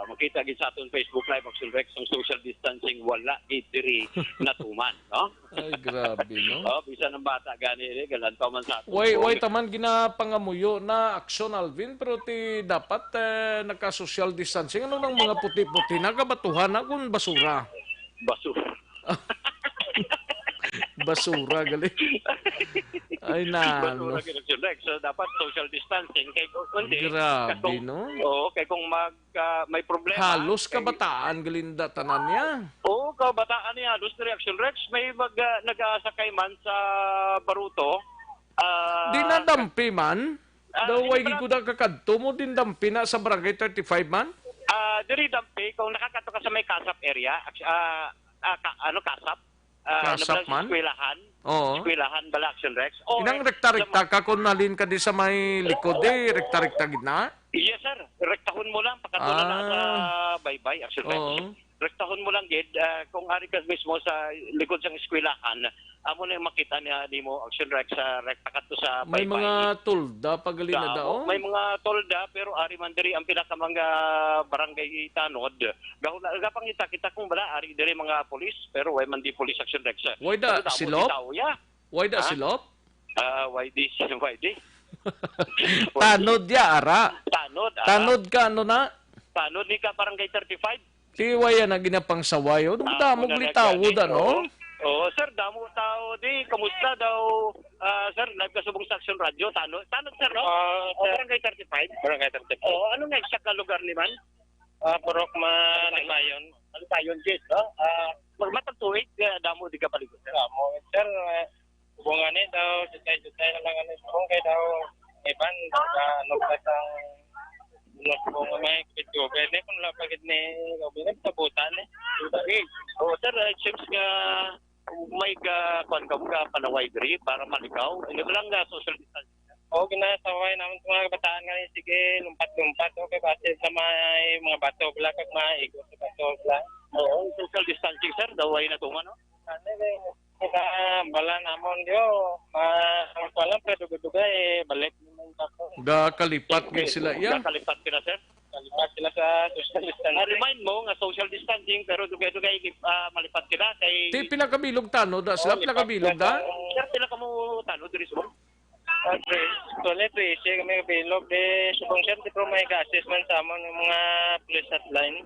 Makita gid sa aton Facebook Live Aksyon Rex ang social distancing wala gid diri natuman, no? Ay grabe no. Bisan ang bata gani galantaw man sa aton. Way taman ginapangamuyo na Aksyon Alvin, pero ti dapat naka-social distancing. Ano nang mga puti-puti nagabatuhan na kung basura? Basura gali. Ay na. Basura gid Aksyon Rex. So dapat social distancing kay kundi. Grabe no. Kay kung may problema. Halos kabataan galinda tanan niya. Kabataan niya halos diri Aksyon Rex may nag-asakay man sa Baruto. Di na dampi man. Daw way gikuda kakadto mo din dampi na sa Barangay 35 man. Diri dampi kung nakakato ka sa may Kasap area, Kasap. Kasap man? Eskwelahan. Oo. Eskwelahan bala Aksyon Rex. Inang rekta-rekta ka kung nalin ka di sa may likod rekta-rekta gitna? Yes sir, rektahon mo lang pakatulad na sa Baybay Aksyon Rex. Rektahon mo lang gid kung ari ka mismo sa likod sang eskwelahan, amo na makita niya nimo Aksyon Rex sa rekta kadto sa Baybay. May mga tolda pagali na daw. May mga tolda pero ari man diri ang pinaka mga barangay tanod. Gapang kita kung bala ari diri mga pulis pero way man di pulis Aksyon Rex. Way da silop? Way da silop? YD. Tanod ya ara. Tanod ka ano na? Tanod ni ka barangay 35. Tiwaya na ginapang sawayo. Damog litawo da no? Sir, damo tao di. Kamusta daw? Sir, live ka subong sa Aksyon Radio. Tanod sir, no? Barangay 35? Barangay 35. Ano nga exact na lugar ni man? Purok Malipayon. Malipayon, yes, no? Magmatag tuwig, damo di ka paligot. Damo, sir. Hubungan daw, jutay na lang subong kay daw iban, nagkatang kung may kito, pwede kung lapagid ni Robin, tabutan eh. Sir, it seems nga may kuan ka mga panaway diri para malikaw. Hindi mo lang social distance. Oo, ginasaway naman sa mga kabataan nga rin. Sige, lumpat-lumpat. Okay, kasi sa mga bato bala, kag maigo sa bato bala. Oo, social distancing, sir. Daway na tunga, no? Kita bala namon yo. Walang preduga-duga balik naman ako. Gakalipat kayo sila yan. Gakalipat sila, sir. Kalipat sila sa social distancing. Remind mo nga social distancing pero dugay-dugay malipat sila kay Ti pinakabilog tano da sila pinakabilog da. Sir, pila ka mo tano diri subong? Actually, kami bilog de subong siyempre pero may assessment sa amon ng mga police hotline.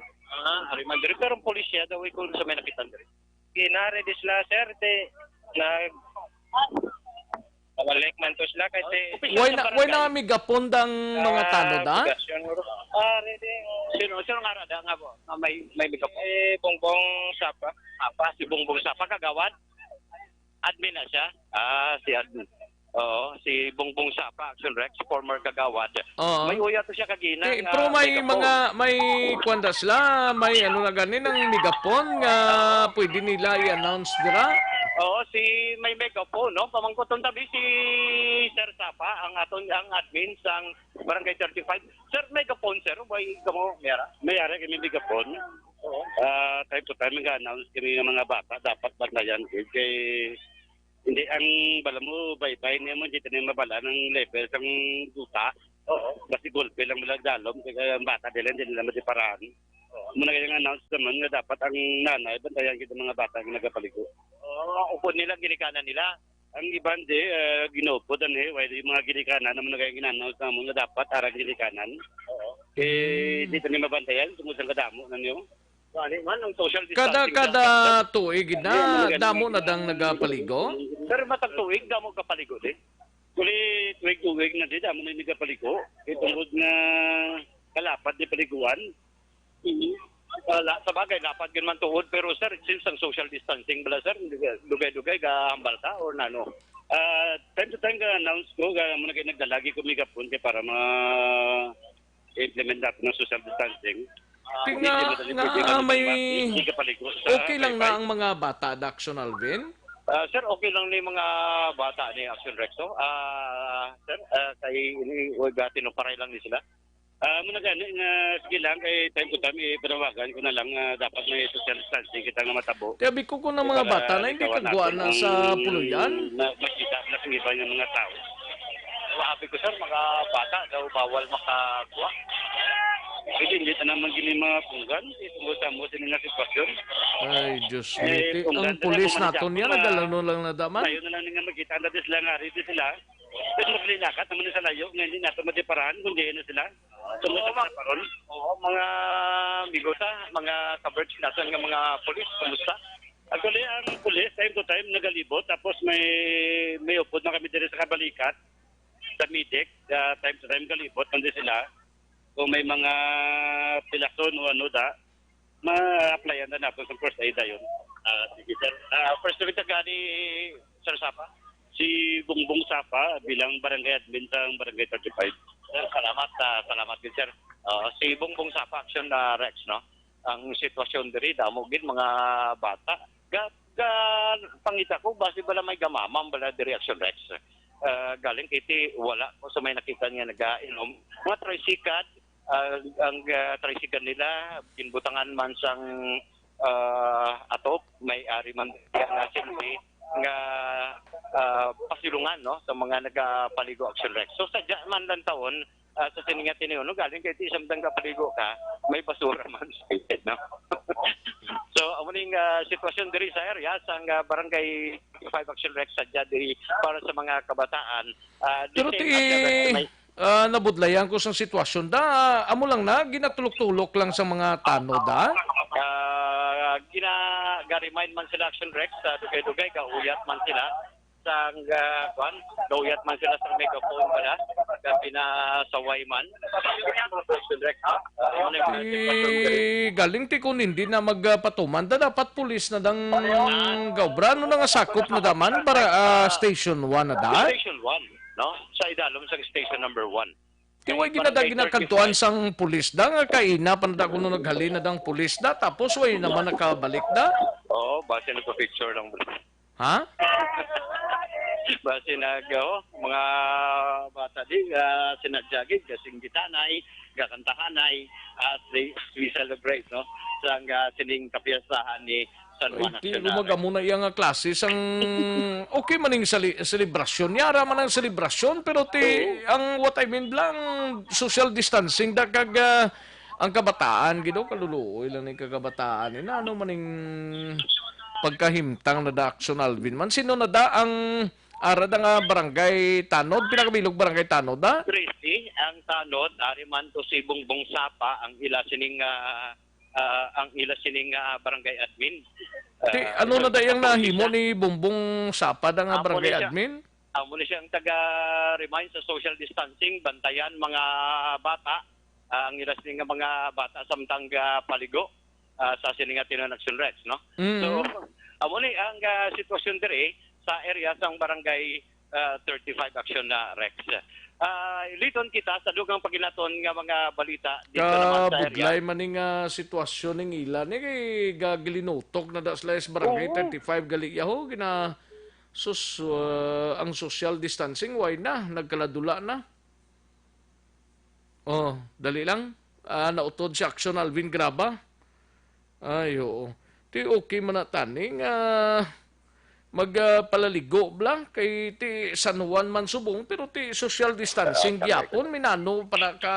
Remind diri pero pulisya daw ko sa may nakita diri. Ginare di sila sir de nag balik man to sila kasi Way na migapondang mga tano da. Sino nga rada nga po? May mikap. Bongbong Sapa. Si Bongbong Sapa kagawad? Admin na siya? Si admin. Oo, si Bongbong Sapa, Action Rex, former kagawad. May uya to siya kagina. Pero may kwanda sila, may ano na ganin ang megapon nga pwede nila i-announce dira. Oo, may megaphone, no? Pamangkoton tabi si Sir Sapa, ang admin sang Barangay 35. Sir, megaphone, sir. May kamo, Mayara? Mayara kami megaphone. Oo. Time to time, nga-announce kami ng mga bata. Dapat bantayan. Kaya hindi ang bala mo, bay-bay niya mo, dito na mabala ng level sang duta. Oo. Kasi gulpe lang mula dalom. Kaya ang bata nila, hindi nila matiparaan. Muna kayang announce naman nga dapat ang nanay, bantayan kita mga bata ang nagapaligo. Upod nila, ginikanan nila. Ang iban di, ginupod, yung mga ginikanan naman na kayang ginannounce naman na dapat arang ginikanan. Dito niya mabantayan, sumusang kadamo na niyo. Man, ang social distancing. Kada tuig na, damo na dang nagapaligo? Pero matag tuig, damo kapaligo di. Kuli tuig na di, damo na nagapaligo. Itungod na kalapat di paliguan. Sa bagay, dapat ganun man tuhod. Pero sir, since ang social distancing bala sir, dugay-dugay gahambal ta or nano? Time to time ga-announce ko, muna kayo nagdalagi ko megapon para ma-implement natin ng social distancing. Okay lang na ang mga bata da Action Alvin? Sir, okay lang ni mga bata ni Action Rexo. Sir, kay tinuparay lang ni sila. Muna gani, sige lang, kay time to time, panawagan ko na lang, dapat may social distancing kita nga matabo. Tiyabi ko ng mga bata na hindi kagwa na sa puluyan. Magkita na sa iba ng mga tao. Sabi ko sir, mga bata daw bawal makagwa. Kasi hindi na naman gini mga punggan, itunggo sa mo din nga sitwasyon. Ay, Diyos miti. Ang pulis naton yan, nagalano lang na daman. Tayo na lang nga magkita na sila nga, rito sila. Pero maglinakat naman sa layo, nga hindi natin matiparahan, kundi na sila. Oo, mga bigosa, mga coverage natin nga mga polis, kumusta? Actually, ang polis, time to time, nagalibot, tapos may upod na kami dito sa kabalikat, sa MIDEC, time to time galibot, nandun sila. Kung may mga pilason o ano ma-applyan na natin sa first aid yun. Sige sir. First ulit ni Sir Sapa? Si Bongbong Sapa bilang barangay admin sa Barangay 35. Sir, salamat din sir. Si Bongbong Sapa, Action Rex, no? Ang sitwasyon diri, damogin mga bata. Pangita ko, basi bala may gamamang bala diri Action Rex. Galing kiti wala ko sa may nakita niya nag-inom. Mga tricycle, ang tricycle nila, kinbutangan man sang atop, may ari man na simple nga pasilungan no sa mga nagapaligo Action Rex. So sadya man lang taon sa siningat niyo no galing kay isang paligo ka may basura man sa ited no. So amuning sitwasyon diri sa area sa Barangay 5 Action Rex sadya diri para sa mga kabataan. Pero nabudlayan ko sa sitwasyon da amo lang na ginatulok-tulok lang sa mga tano da. Gina-remind man sila Action Rex sa dugay-dugay kauyat man sila sang kauyat man sila sa megaphone pala pinasaway man Action Rex galing ti kun hindi na magpatuman da dapat pulis na dang gawbrano na nga sakop na daman para station 1 na da station 1 no sa idalom sa station number 1. Tiway ginakantuan sang pulis da nga kaina panda kuno naghalin na dang pulis da tapos way naman nakabalik da. Oo, base nagpa-picture lang. Ha? Basi mga bata di sinadyagid kasing gitanay, gakantahanay as we celebrate no sa sining kapiyasahan ni San Juan Iti Nacional. lumaga muna yung klase sang okay maning selebrasyon yara man ang selebrasyon pero ang what I mean lang social distancing da kag ang kabataan gido kaluluoy lang ni kagabataan ina ano maning pagkahimtang na da action Alvin man sino na da ang arad nga barangay Tanod pinakabilog barangay Tanod da Christy ang Tanod ari man to si Bongbong Sapa ang ila sining barangay admin. Ano na da yung nahimo ni Bongbong Sapa da nga barangay admin? Amo ni siyang taga-remind sa social distancing, bantayan mga bata, ang ilas nga mga bata samtang paligo sa sininga Tinan Action Rex, no? So, amo ni ang sitwasyon dire sa area sang barangay 35 Action na Rex. Liton kita sa dugang paginaton nga mga balita dito naman sa area. Budlay maning sitwasyon ning ilan ni kay gagilinutok na da sila sa barangay 35 gali yaho gina ang social distancing why na nagkaladula na. Oh, dali lang. Nautod si Action Alvin Graba. Ay, oo. Ti okay man na taning magpalaligo bla kay ti San Juan man subong pero ti social distancing gyapon minano para ka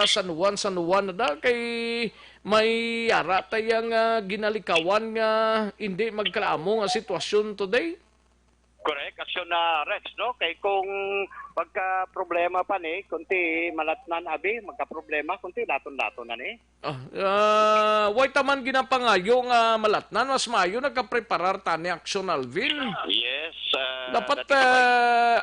San Juan na da kay may yara tayang ginalikawan nga hindi magkalamo nga sitwasyon today. Correct, Action na Rex, no? Kay kung pagka problema pa ni, kunti malatnan abi, magka-problema, kunti laton-laton na ni. Way taman ginapangayo nga malatnan, mas mayo nagka-preparar tani Action Alvin. Yes. Dapat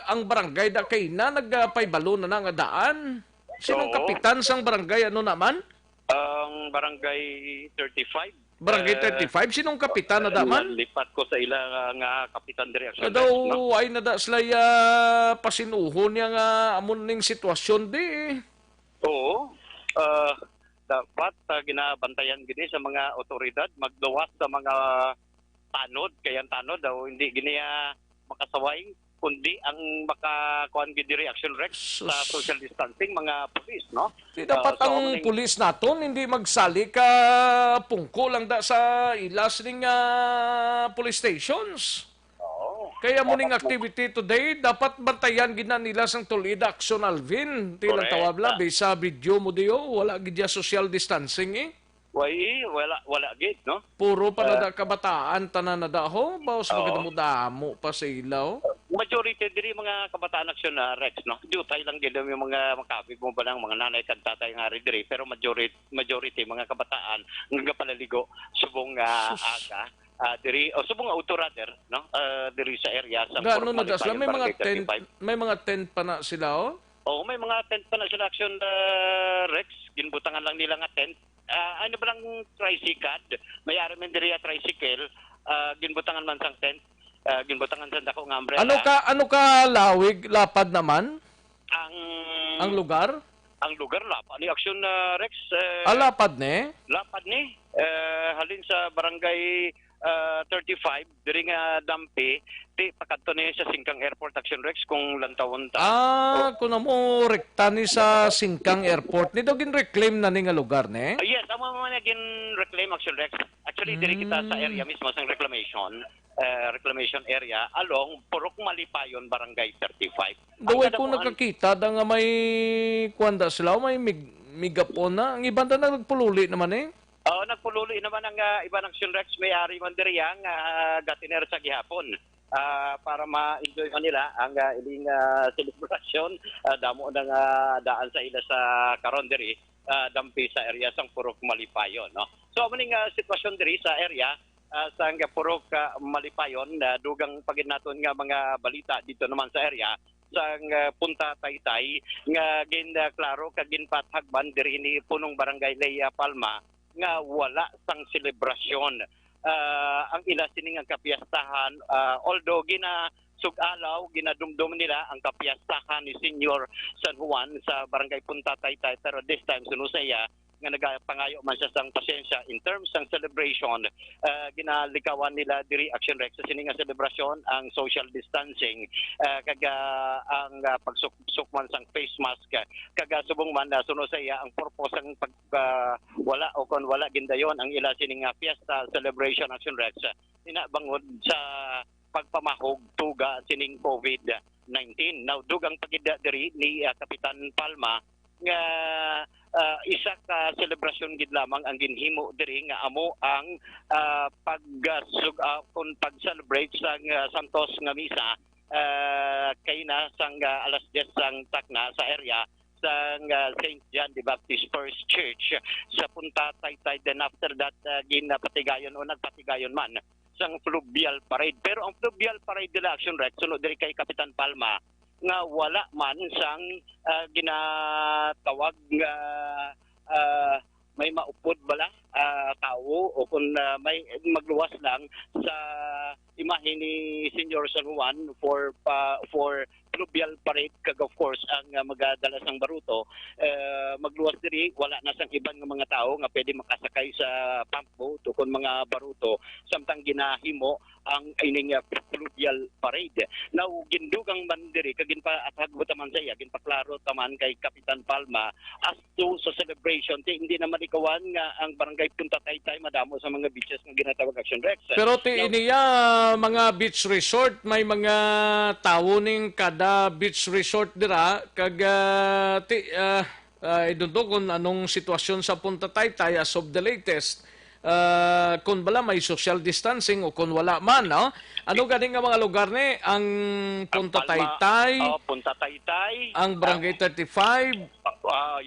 ang barangay da kay na nagpaybalo na nga daan. Sinong kapitan sang barangay ano naman? Ang barangay 35. Barangay 35, sinong kapitan na daman? Lipat ko sa ila nga kapitan dire Action. Daw ay nada sila pasinuhon niya nga amon ning sitwasyon di. Oo. Dapat ginabantayan gini sa mga otoridad magluwas sa mga tanod kay ang tanod daw hindi gini makasaway kundi ang makakuan gid Action Rex sa social distancing mga pulis, no? Di dapat ang pulis naton hindi magsali ka pungko lang da sa ilas ning police stations. Kaya muning activity today dapat bantayan gid nila sang tulida Action Alvin. Di lang tawabla sa video mo diyo wala gid social distancing eh. Wala gid, no? Puro pa na kabataan tanan na daho bawas magdamo pa sa ilaw. Majority diri mga kabataan Action na Rex, no? Jutay lang gid yung mga makapig mo ba lang mga nanay kag tatay nga diri pero majority mga kabataan nga palaligo subong aga diri subong auto rather, no? Diri sa area sa Gano na dasla may mga tent pa na sila Oh, may mga tent pa na sila Action Rex, ginbutangan lang nila nga tent. Ano ba lang tricycle? Mayari man diri tricycle, ginbutangan man sang tent. Ginbutangan sa dako nga umbrella. Ano ka lawig lapad naman? Ang lugar? Ang lugar lapad ni Action Rex. Lapad ni? Lapad ni. Halin sa barangay 35 diri nga Dampi ti pakadto ni sa Singkang Airport Action Rex kung lantawon ta. Kuno mo rekta ni sa Singkang Airport ni daw gin-reclaim na ni nga lugar ni? Yes, amo man gin-reclaim Action Rex. Actually diri kita sa area mismo sang reclamation area along Purok Malipayon Barangay 35. Daway ko nakakita da nga may kuanda sila may migapon na ang iban na nagpululi naman eh. Nagpululi naman ang ibang Action Rex may-ari man diri ang gatiner sa gihapon. Para ma-enjoy nila ang iling celebration damo nang daan sa ila sa karon diri Dampi sa area sang Purok Malipayon, no. So maning sitwasyon diri sa area sa Purok Malipayon dugang paginaton nga mga balita dito naman sa area sang Punta Taytay nga klaro kag ginpathagban diri ni punong barangay Leia Palma nga wala sang selebrasyon. Ang ila sining ang kapiyastahan although sugalaw ginadumdum nila ang kapiyastahan ni Senior San Juan sa barangay Punta Taytay pero this time sunusaya nga nagapangayo man siya sang pasensya in terms ng celebration, ginalikawan nila diri Action Rex sa sini nga selebrasyon ang social distancing, kaga ang pagsukman sang face mask, kaga subong man suno sa iya ang purpose ang pag wala o kon wala gindayon ang ila sini nga fiesta celebration Action Rex inabangod sa pagpamahog tuga sining COVID-19. Now dugang pagida diri ni Kapitan Palma nga isa ka selebrasyon gid lamang ang ginhimo diri nga amo ang pag-celebrate sang Santos nga misa kay na sang alas 10 sang takna sa area sang St. John the Baptist First Church sa Punta Taytay. Then after that ginapatigayon o nagpatigayon man sang fluvial parade. Pero ang fluvial parade nila Action Rex sunod diri kay Kapitan Palma nga wala man sang ginatawag nga may maupod bala tao o kung may magluwas lang sa imahe ni Senior San Juan for fluvial parade kag of course ang magadala sang baruto magluwas diri wala na sang iban nga mga tao nga pwede makasakay sa pump boat o kung mga baruto samtang ginahimo ang ining fluvial parade. Now gindugang man diri kag ginpaatagbo taman sa iya ginpaklaro taman kay Kapitan Palma as to sa celebration hindi na malikawan nga ang barangay Punta Taytay madamo sa mga beaches nga ginatawag Action Rex. Pero iniya mga beach resort may mga tawo ning kada beach resort dira kag I don't know kung anong sitwasyon sa Punta Taytay as of the latest. Kung bala may social distancing o kung wala man, no? Ano ganing nga mga lugar ni ang Punta Taytay, Punta Taytay, ang Barangay 35,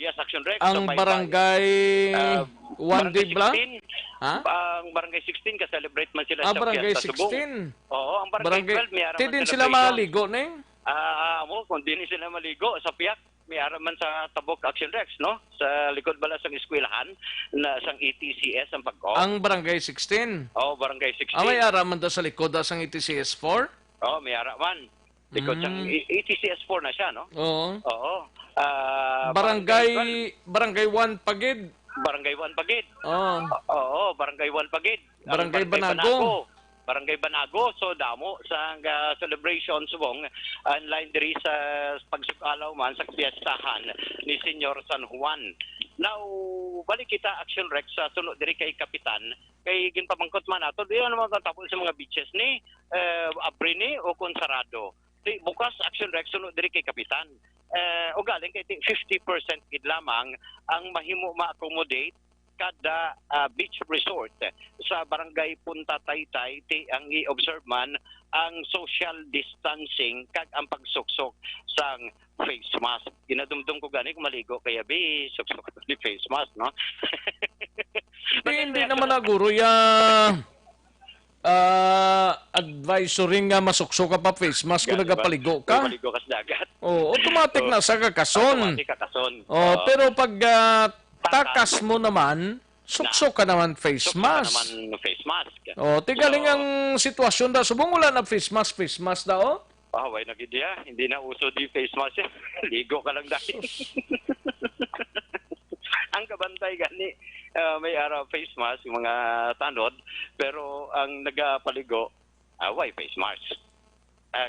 yes, Action Rex, ang Barangay Wandi Bla, ang Barangay 16 ka celebrate man sila sa Barangay Fiesta Subong. 16. Oo, ang Barangay 12 may araman din sila maligo ni. Kung din sila maligo sa piyak may araman sa Tabok Action Rex, no? Sa likod bala sang eskwelahan na sang ETCS ang pag-o. Ang Barangay 16. Barangay 16. May araman daw sa likod sang ETCS 4? May araman. Likod sang ETCS 4 na siya, no? Oo. Barangay 1 Pagid. Barangay 1 Pagid. Barangay 1 Pagid. Barangay Banago. Barangay Banago. So damo sa celebration subong online diri sa pagsukalaw man sa fiestahan ni Senior San Juan. Now balik kita Action Rex sa sunod diri kay Kapitan kay ginpamangkot man ato di naman matapos sa mga beaches ni abri ni o konsarado. Di bukas Action Rex sunod diri kay Kapitan. O galing kay 50% gid lamang ang mahimo ma-accommodate kada beach resort sa Barangay Punta Taytay ang i-observe man ang social distancing kag ang pagsuksok sang face mask. Ginadumdum ko gani kung maligo kaya suksok ni face mask, no? Hindi naman na guro advisory nga masukso ka pa face mask kung nagapaligo ka. Maligo ka sa dagat. Automatic na sa kakason. Pero pag takas mo naman, sukso ka naman face mask. Tigaling ang sitwasyon daw. Subong wala na face mask daw. Way na gid hindi na uso di face mask. Ligo ka lang dahil. Ang kabantay gani may araw face mask yung mga tanod pero ang nagapaligo way face mask.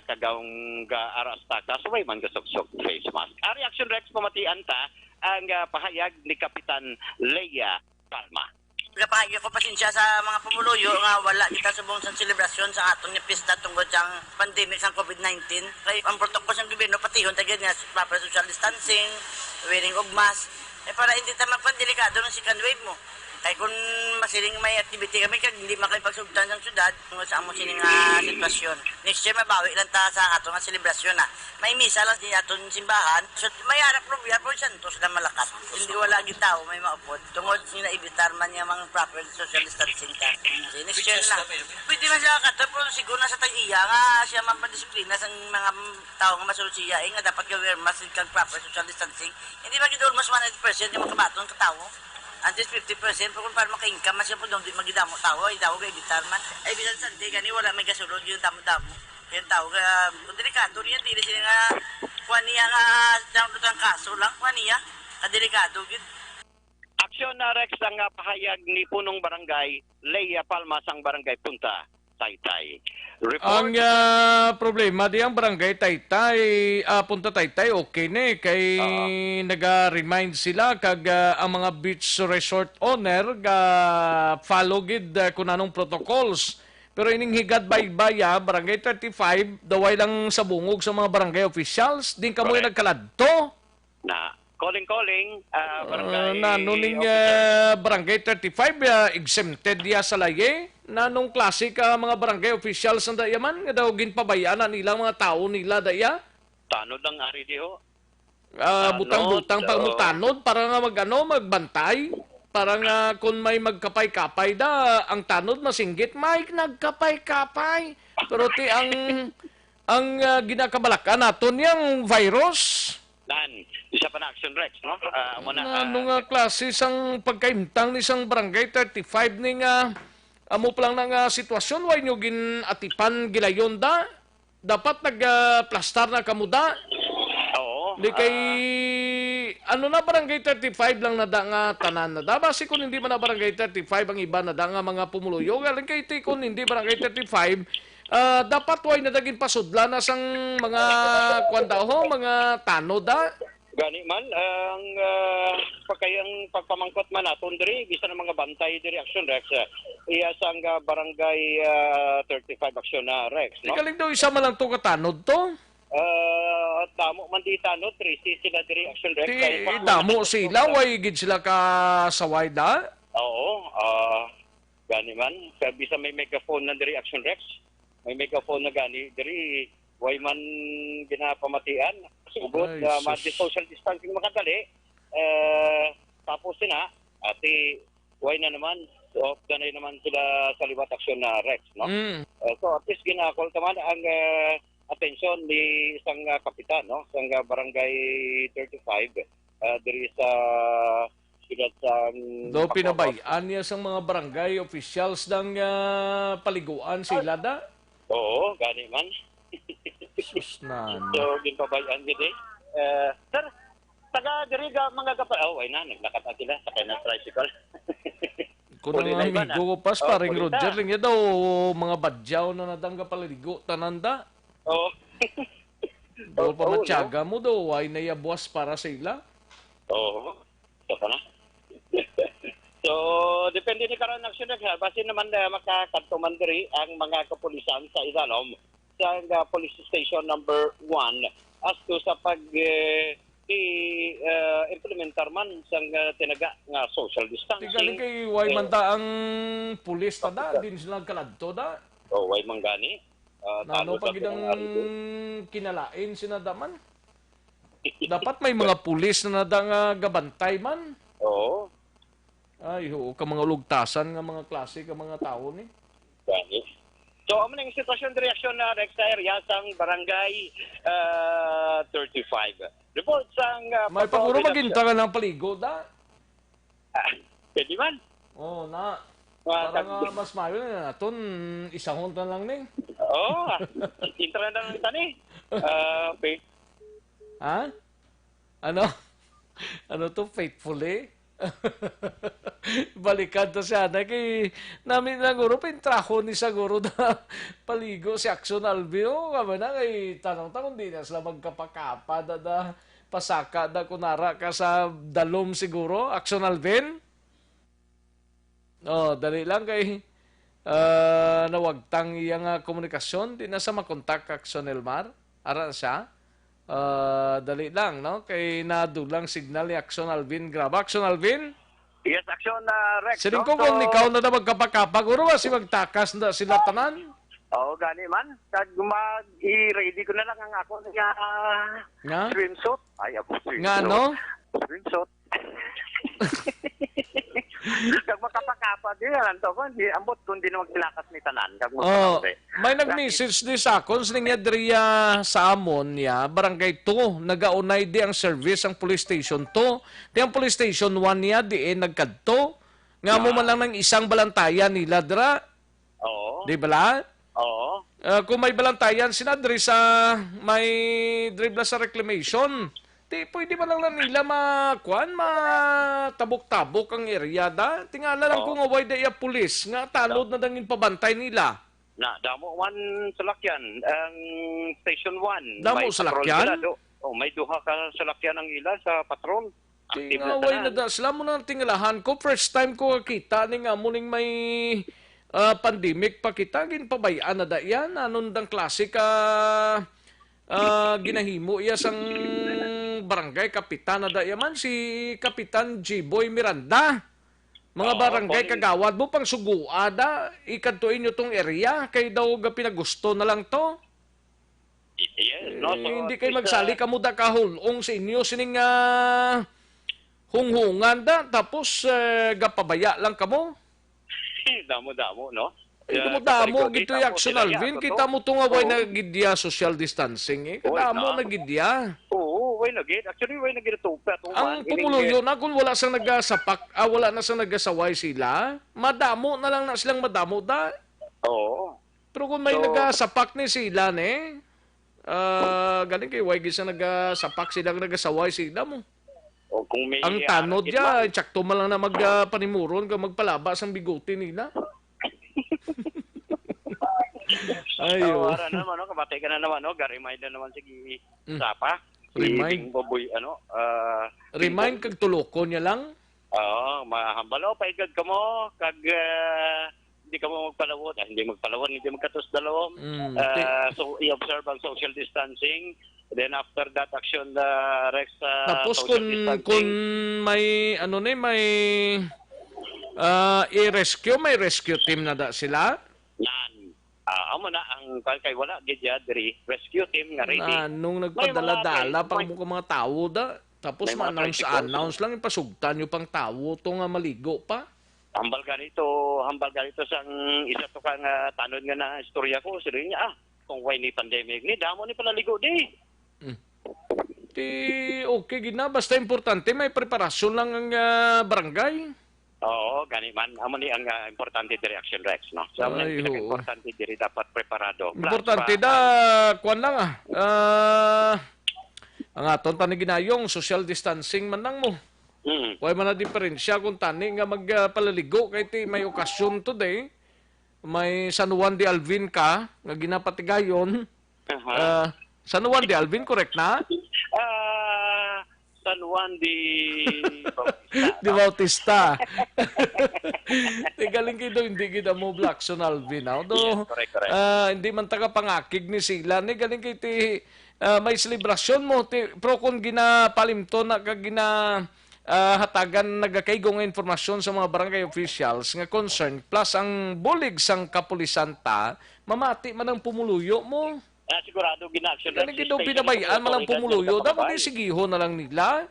Kagawang aras takas way man gasok face mask. Reaction Rex pamatian ta ang pahayag ni Kapitan Leia Palma. Pagpahayag ko pasensya sa mga pumuluyo nga wala kita subong sa selebrasyon sa atong pista tungkol sa pandemic sa COVID-19. Kay ang protokolo sa gobyerno patihon tagid nga proper social distancing, wearing og mask. Para hindi ta magpandelikado ng second wave mo. Kaya kung masiling may activity kami, hindi makapagsugtan ng syudad kung sa among sining sitwasyon. Next year, mabawi lang ta sa atong selebrasyon na. May misa lang din atong simbahan. So, may harap problem po Santos na malakas. Hindi wala gitaw, may maupod. Tungod nila ibitar man yung mga proper social distancing ka. Next year lang. Pwede man siya kato, pero siguro na sa tag-iya nga siya mampadisiplina sa mga tao nga masulod siya. Nga dapat gawin mas kang proper social distancing. Hindi ba gito almost 100% yung mga kabatong katao? Antes 50% pero kung para maka-income man siya po doon, magidamo tao, ay tao kay bitar man. Ay bisan sante, gani wala may kasulod yung damo-damo. Yung tao, kung delikado niya, hindi sila nga, kuha niya nga, ang kaso lang, kuha niya, kadelikado, aksyon na Rex ang pahayag ni punong barangay Leia Palma sang barangay Punta Taytay. Ang problema di ang barangay Taytay, Punta Taytay, okay na kay naga-remind sila kag ang mga beach resort owner follow gid kung anong protocols. Pero ining higad baybaya, barangay 35, daway lang sa bungog sa mga barangay officials, din kamoy nagkaladto. Na calling barangay nuning barangay 35 exempted ya sa laye. Nanong klase ka mga barangay officials ang dayaman nga daw ginpabayaan nila mga tao nila daya. Tanod lang ari di ho. Butang-butang pagmutanod para nga magbantay. Para nga kung may magkapay-kapay da, ang tanod masinggit, may nagkapay-kapay. Pero ti ang ginakabalakan naton yung virus. Isa pa na action Rex, no? Ano nga klase isang pagkaimtang ni isang barangay 35 ni nga amo pa lang nga sitwasyon, way nyo ginatipan gilayon da? Dapat nagplastar na kamuda? Oo. Di kay ano na barangay 35 lang na da nga tanan na da. Basi kung hindi man na barangay 35 ang iba na da nga mga pumuluyo. Galing kay kung hindi barangay 35, dapat way nadagin pasudla na sang mga kwandaho, mga tano da. Gani man ang pagkayang pagpamangkot man naton diri bisa ng mga bantay diri action Rex iya sang barangay 35 action na Rex, no? Galing daw isa man lang to katanod to. Damo man di tanod 3 sila diri action Rex. Damo sila way gid sila ka saway da. Oo, gani man bisa may megaphone na diri action Rex. May megaphone na gani diri way man ginapamatian. Subot social distancing makadali tapos sina ati way na naman ganay naman sila sa liwat aksyon na Rex, no? So at least ginakol naman ang atensyon ni isang kapitan, no? Isang barangay 35 diri sa sila sa do pinabayaan niya sang mga barangay officials ng paliguan sila da. Oo, gani man. Sus na. So, ginpabayaan gid sir, taga diri mga ay na naglakad na sila sa kanang tricycle. Kung ang amigo ko pas, paring Roger, rin daw mga badyaw na nadangga palaligo, tananda. Oo. Daw pa matyaga mo daw, ay nayabwas para sa ila. Oo. So, na. So, depende ni karon action na basin naman makakadto man diri ang mga kapulisan sa Idalom sa police station number 1 as to sa pag implementar man sang tinaga nga social distancing. Galing kay way man ta ang pulis ta da, din sila kaladto da. Way man gani. Nano pag idang kinalain sinadaman. Dapat may mga pulis na nadang gabantay man. Oo. Ay, ka mga lugtasan nga mga klase ka mga tao ni. Gani. So, amo ning sitwasyon reaksyon na Rex sa area sang barangay 35. Report sang may paguro maginta ka ng paligo da. Pwede man. Oo na. Para nga mas mayo na naton isang na lang ning. Oo. Intra na lang tani. Ha? Ano? Ano to faithfully? Balikan to siya na kay namin lang guro pintraho ni sa guro na paligo si Action Albio kami na kay tanong-tanong di na sila magkapakapa da pasaka da kunara ka sa dalom siguro Action Alvin. Dali lang kay nawagtang iyang komunikasyon di na sa makontak Action Elmar ara siya. Dali lang, no? Kay nadulang signal ni Action Alvin. Graba, Action Alvin? Yes, Action Rex. Siling ko kung ikaw na magkapakapag, uro kasi magtakas na sila tanan? Oo, gani man. I-ready ko na lang ang ako nga? Swimsuit. Ay, ako swimsuit. Nga, no? Swimsuit. Kag makapakapa di yan to ko di ambot kundi na magtilakas ni tanan kag may nag-message di sa akon sining adriya sa amon ya barangay 2 nagaunay di ang service ang police station 2 di ang police station 1 niya di nagkadto nga mo man lang ng isang balantayan nila dra. Oo. Di bala? Oo. Kung may balantayan sinadri sa may dribla sa reclamation Di, pwede ba lang na nila matabok-tabok ang area da? Tingala lang kung away da iya pulis, nga talod na dangin pabantay nila. Na, damo man salakyan, ang Station 1. Damo salakyan? May duha ka salakyan ang ila sa patrol. Tingaway na da. Sila mo nang tingalahan ko. First time ko kita ni nga muling may pandemic pa kita. Ginpabayaan na da yan. Anong dang klase ka ginahimo iya sang barangay kapitan na da yaman si Kapitan G-Boy Miranda. Mga barangay kagawad mo pang suguada. Ikantuin nyo tong area. Kay daw pinagusto na lang to. Yes, no? So, hindi kayo magsali ka mo da kahulong sa inyo sining hunghungan da tapos gapabaya lang ka mo. Damo-damo, no? Damo gito yung action Alvin. Kita mo itong away na gidya social distancing Kadamo na gidya. Oo, way na gid. Actually, way na gid tupa. Ang pumuluyo na kung wala sang nagasapak, wala na sang nagasaway sila, madamo na lang na silang madamo da. Oo. Pero kung may nagasapak ni sila galing kay way gisa nagasapak silang nagasaway sila mo. O kung may ang tanod ya, tsakto man lang na magpanimuron ka magpalabas ang bigote nila. Ayo. Ara naman no, kabatay ka na naman no, ga-remind na naman sige Sapa. Remind Boboy remind kag tulokon niya lang. Oo, mahambalo pa igad ka mo kag hindi ka mo magpalawod, hindi magkatos dalawom. So i-observe ang social distancing. Then after that action Rex tapos kung may may i-rescue, may rescue team na da sila. Amo na ang kay wala gidya diri rescue team nga ready. Nung nagpadala-dala pang mga tawo da. Tapos ma-announce lang ipasugtan yung pang tawo to nga maligo pa. Hambal ganito sang isa to kang tanod nga na istorya ko sila niya kung why ni pandemic ni damo ni palaligo di. Okay gina basta importante may preparasyon lang ang barangay. Oo, gani man. Amo ni ang importante diri action Rex, no? So, ang importante diri dapat preparado. Importante kuan lang ang aton tani ginayong social distancing man lang mo. Way man na diferensya kung tani nga magpalaligo kay ti may okasyon today. May San Juan de Alvin ka nga ginapatigayon. San Juan de Alvin, correct na? San Juan de Di Bautista. Galing kayo hindi kita mo Black Son Alvin. Correct. Hindi man taga pangakig ni sila. Galing kayo may celebration mo. Pero kung ginapalimto na hatagan nagakaigo nga informasyon sa mga barangay officials nga concern plus ang bulig sang kapulisan ta, mamati man ang pumuluyo mo. Sigurado gina-action. Galing kayo binabayaan man ang pumuluyo. Dapat isigiho na lang nila.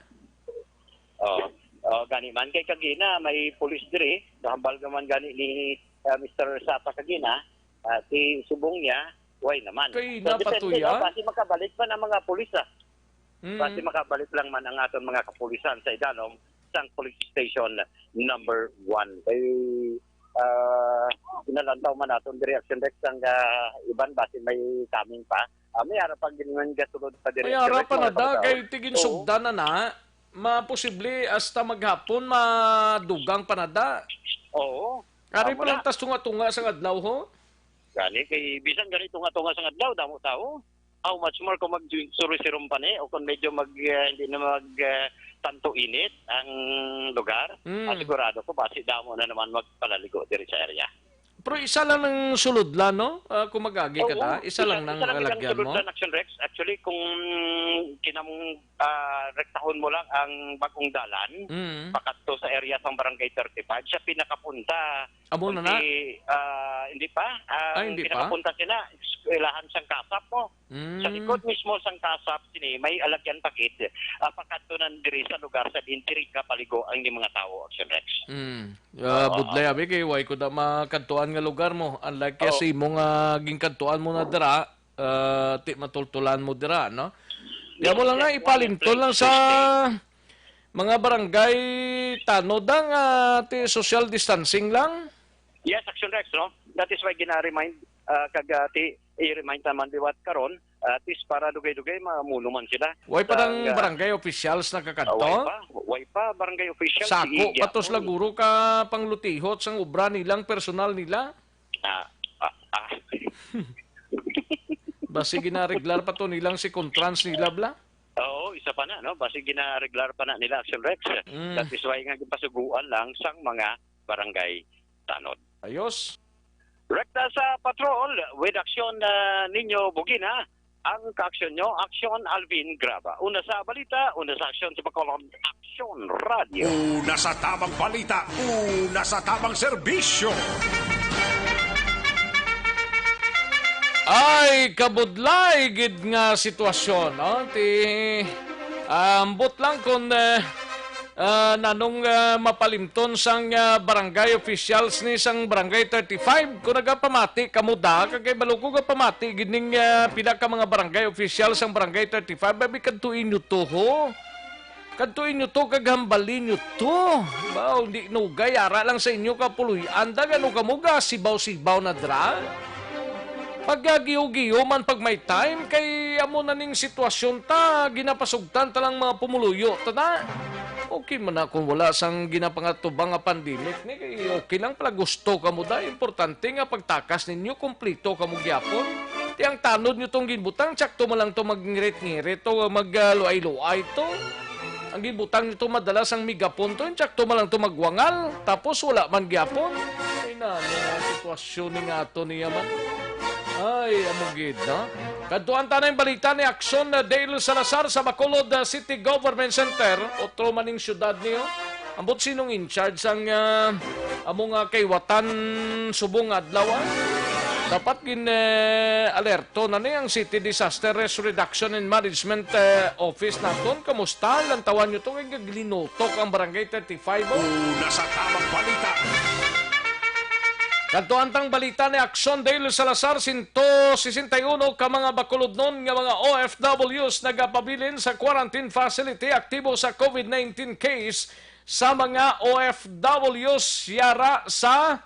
Gani man kay kagina may pulis diri hambal gaman gani ni Mr. Sapa kagina ti subong niya way naman kay napatuya kasi makabalik pa ng mga pulis kasi makabalik lang man ang aton mga kapulisan sa Idanom sang police station number 1 kay inalantaw man aton reaction Rex ang iban base may coming pa may harapan ginaman gasulod pa diri may harapan na kay tigin sugdan na maposible hasta maghapon madugang panada. Oo. Ari pa lang tas tunga-tunga sa adlaw ho. Gani kay bisan gani tunga-tunga sa adlaw damo tao. How much more kung mag-suru-sirum pa ni o kung medyo hindi na tanto init ang lugar. Sigurado ko basi damo na naman magpalaligo diri sa area. Pero isa lang ng suludlan, no? Kung mag-agi ka na, isa lang ng lalagyan mo. Action Rex. Actually, kung rektahon mo lang ang bagong dalan, pakadto sa area ng Barangay 35, siya pinakapunta. Amo na na? Hindi pa. Hindi pinakapunta sila, eskwelahan sang kasap mo. Sa likod mismo sang kasap, may alagyan pakit. Pakadto ng diri sa lugar sa dintiri ka paligo ang mga tao, Action Rex. Budlay, abi, kay way ko na makantuan nga lugar mo. Unlike kasi mo nga ginkantuan mo na dira, ti matultulan mo dira, no? Kaya mo lang nga ipalintol lang sa mga barangay tanodang ti social distancing lang. Yes, Action Rex, no? That is why gina-remind i-remind naman liwat karon At least para dugay-dugay mamuno man sila. Way pa ng barangay officials na kakadto? Way pa barangay officials. Sako, patos laguro ka panglutihot sang ubra nilang personal nila? Basi ginareglar pa to nilang si Contrans nila bla? Oo, isa pa na, no? Basi ginareglar pa na nila Action Rex. That is why nga pasuguan lang sang mga barangay tanod. Ayos. Rekta sa patrol with action ninyo Bugina. Ang ka-action nyo, Action Alvin Graba. Una sa balita, una sa action sa Bacolod Action Radio. Una sa tamang balita, una sa tamang serbisyo. Ay, kabudlay gid nga sitwasyon. No? Ambot lang kung nanong mapalimton sang barangay officials ni sang barangay 35 kung nagapamati kamuda kagay baluko ga pamati gining pila ka mga barangay officials sang barangay 35 babi kadtuin nyo to ho kadtuin nyo to kaghambalin nyo to ba hindi nugay ara lang sa inyo kapuluyan dagano kamuga sibaw-sibaw na dra paggiyo-giyo man pag may time kay amo na ning sitwasyon ta ginapasugtan ta lang mga pumuluyo ta na. Okay man na kung wala sang ginapangatubang nga pandemic ni kay okay lang pala gusto ka mo da importante nga pagtakas ninyo kompleto ka mo gyapon ti ang tanod nyo tong ginbutang tsakto mo lang to magngirit-ngirit to magluay-luay to ang ginbutang nyo to madalas ang migapon to tsakto mo lang to magwangal tapos wala man gyapon ay na sitwasyon ni nga to niya man ay amugid na kaduan ta na yung balita ni Action Dale Salazar sa Bacolod City Government Center otro maning syudad niyo ambot sinong in charge ang among kaywatan subong adlaw dapat alerto na ni ang City Disaster Risk Reduction and Management Office naton kamusta lantawan nyo to kay glinotok ang barangay 35 una sa tamang balita. Kadto antang balita ni Action Dale Salazar 161 ka mga Bacolodnon nga mga OFWs nagapabilin sa quarantine facility aktibo sa COVID-19 case sa mga OFWs yara sa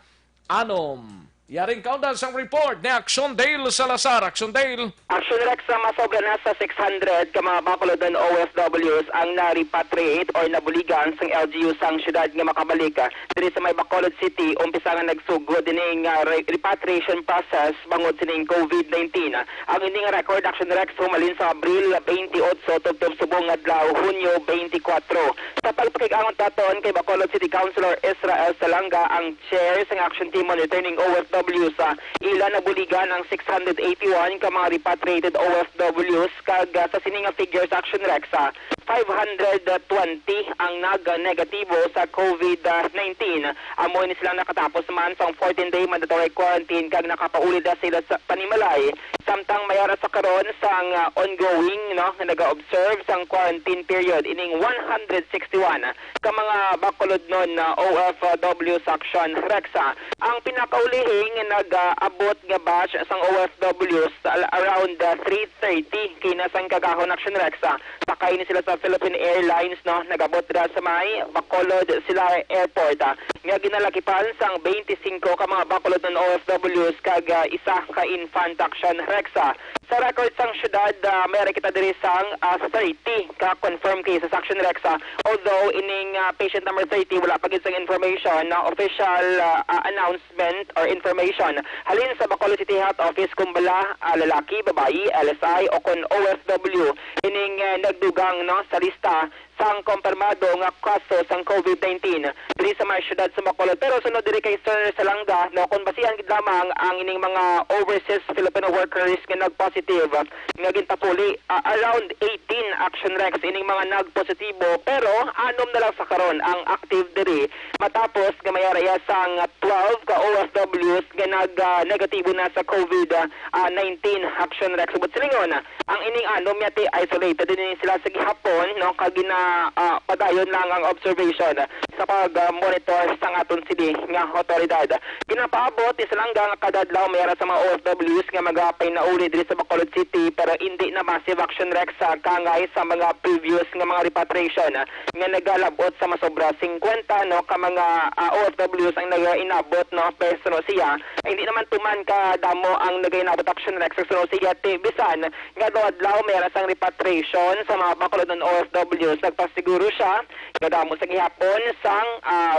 Anom. Yaring kaundan sang report ni Action Dale Salazar. Action Dale. Action Rex sa masobra na sa 600 ka mga Bacolodon OFWs ang na-repatriate or nabuligan sang LGU sang syudad nga makabalik. Diri sa may Bacolod City, umpisa nga nagsugod dining repatriation process bangod sining COVID-19. Ang ining record Action Rex humalin sa Abril 28 tubtob subong adlaw Hunyo 24. Sa pagpakigangon taton kay Bacolod City Councilor Israel Salanga ang chair sang action team on returning OFWs sa ilan nabuligan ang 681 ka mga repatriated OFWs kag sa sininga figures Action Rex 520 ang nag-negatibo sa COVID-19. Amo ni sila nakatapos man sa 14-day mandatory quarantine kag nakapauli na sila sa panimalay. Samtang mayara sa karon sang ongoing no naga-observe sang quarantine period ining 161 ka mga Bacolodnon OFW Action Rex. Ang pinakaulihing nag-abot nga batch sang OFWs around 3:30 kinasang kagahon Action Rex. Sakay ni sila sa Philippine Airlines no nagabot ra sa may Bacolod sila Airport. Nga ginalakipan sang 25 ka mga Bacolod ng OFWs kag isa ka infant Action Rex. Sa record sang syudad may kita diri sang 30 ka confirmed cases Action Rex. Although ining patient number 30 wala pa gid sang information na official announcement or information halin sa Bacolod City Health Office kumbala lalaki, babayi, LSI o kon OFW ining nagdugang no sa lista sang kompirmado nga kaso sang COVID-19 diri sa mga syudad sa Bacolod. Pero sunod diri kay Sir Salanga no kung basihan gid lamang ang ining mga overseas Filipino workers nga nag-positive nga gintapuli around 18 Action Rex ining mga nag-positibo pero anom na lang sa karon ang active diri matapos nga mayara sang 12 ka OFWs nga nag-negatibo na sa COVID-19 Action Rex. But silingon ang ining miyati isolated din sila sa gihapon no kagina padayon lang ang observation sa pag-monitor sa aton city nga otoridad. Ginapaabot sila nga kadadlaw mayara sa mga OFWs nga magapay na uli diri sa Bacolod City pero hindi na massive action rex sa kangay sa mga previous nga mga repatriation nga nagalabot sa masobra 50 no ka mga OFWs ang nagainabot no pero siya hindi naman tuman ka damo ang nagainabot action rex so siya bisan nga adlaw mayroon sang repatriation sa mga Bacolod OFWs. Nagpasiguro siya nga damo sa gihapon sang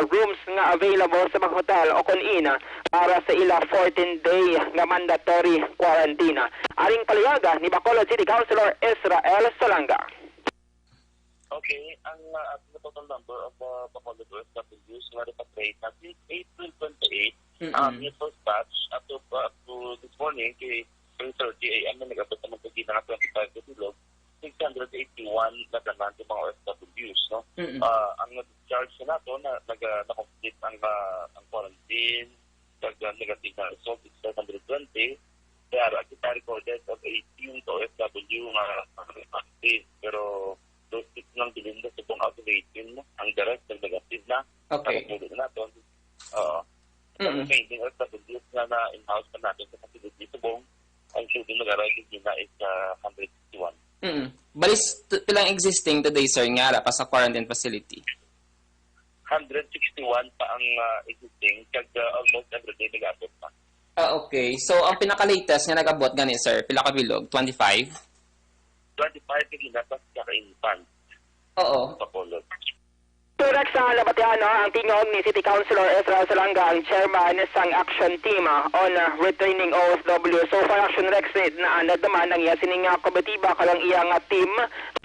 rooms nga available sa mga hotel o kun-in para sa ila 14-day nga mandatory quarantine. Aring paliyaga ni Bacolod City Councilor Israel Salanga. Okay, ang total number of Bacolod OFWs nga repatriate na since April 28, yung first batch up to this morning kay 3:30 AM na nag-abot naman sa gina ng 25 katilog, 681 na naman yung mga OFWs, no? Ang nag-charge na nato na na-complete ang quarantine, negative na result is 720, kaya kita recorded of 18 OFW nga active, pero those 6 lang bilhin na sa buong out of 18, no? Ang the rest ng negative na, nakapulot na nato. Maintaining OFWs na in-house na natin sa facility sa buong ang shooting mag-arrive na is 161. Balis pilang existing today, sir, nga pa sa quarantine facility? 161 pa ang existing, kag almost everyday nag-abot pa. Okay. So, ang pinaka-latest nga nag-abot gani, sir, pila ka bilog? 25? 25 kaginatas kaka-infant. Oo. Bacolod. Turak sa Labatiano, ang tingog ni City Councilor Ezra Salanga, ang chairman sang action team on returning OFW. So far, action rex na nadaman ang iya sining kabatiba kalang iya nga team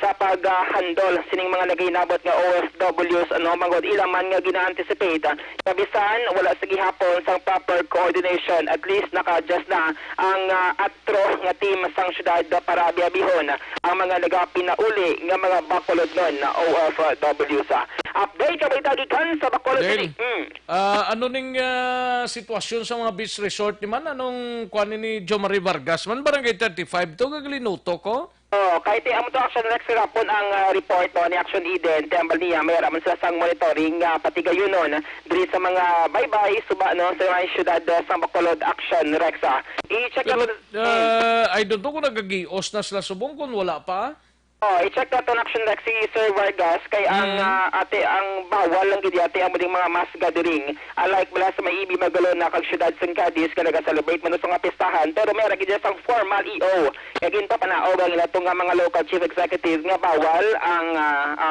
sa pag-handle sining mga nagainabot nga OFWs mangod ilang man nga gina-anticipate. Kabisan, wala sa gihapon sang proper coordination. At least naka-adjust na ang atro nga team sang syudad para biyabihon ang mga nagapinauli nga mga Bacolod nun na OFWs. Update ka ba gikan sa Bacolod City? Ano ning sitwasyon sa mga beach resort ni man? Anong kuan ni Jo Marie Vargas man barangay 35 to gaglinuto ko? Kahit amo to action rex rapon ang report ni Action Eden tambal niya mayroon sila sang monitoring pati gayon nun diri sa mga baybay suba no sa mga syudad sa Bacolod action rex. I-check I don't know kung nagagios na sila subong kung wala pa. I-check nato ng action rex si Sir Vargas kay ang ang bawal lang gid ate ang mga mass gathering. Unlike bala sa maibi magalon na kag syudad sa Cadiz ka naga-celebrate man sa mga pistahan pero meron gid sang formal EO. Kaya ginto panaog ang ilatong nga mga local chief executive nga bawal ang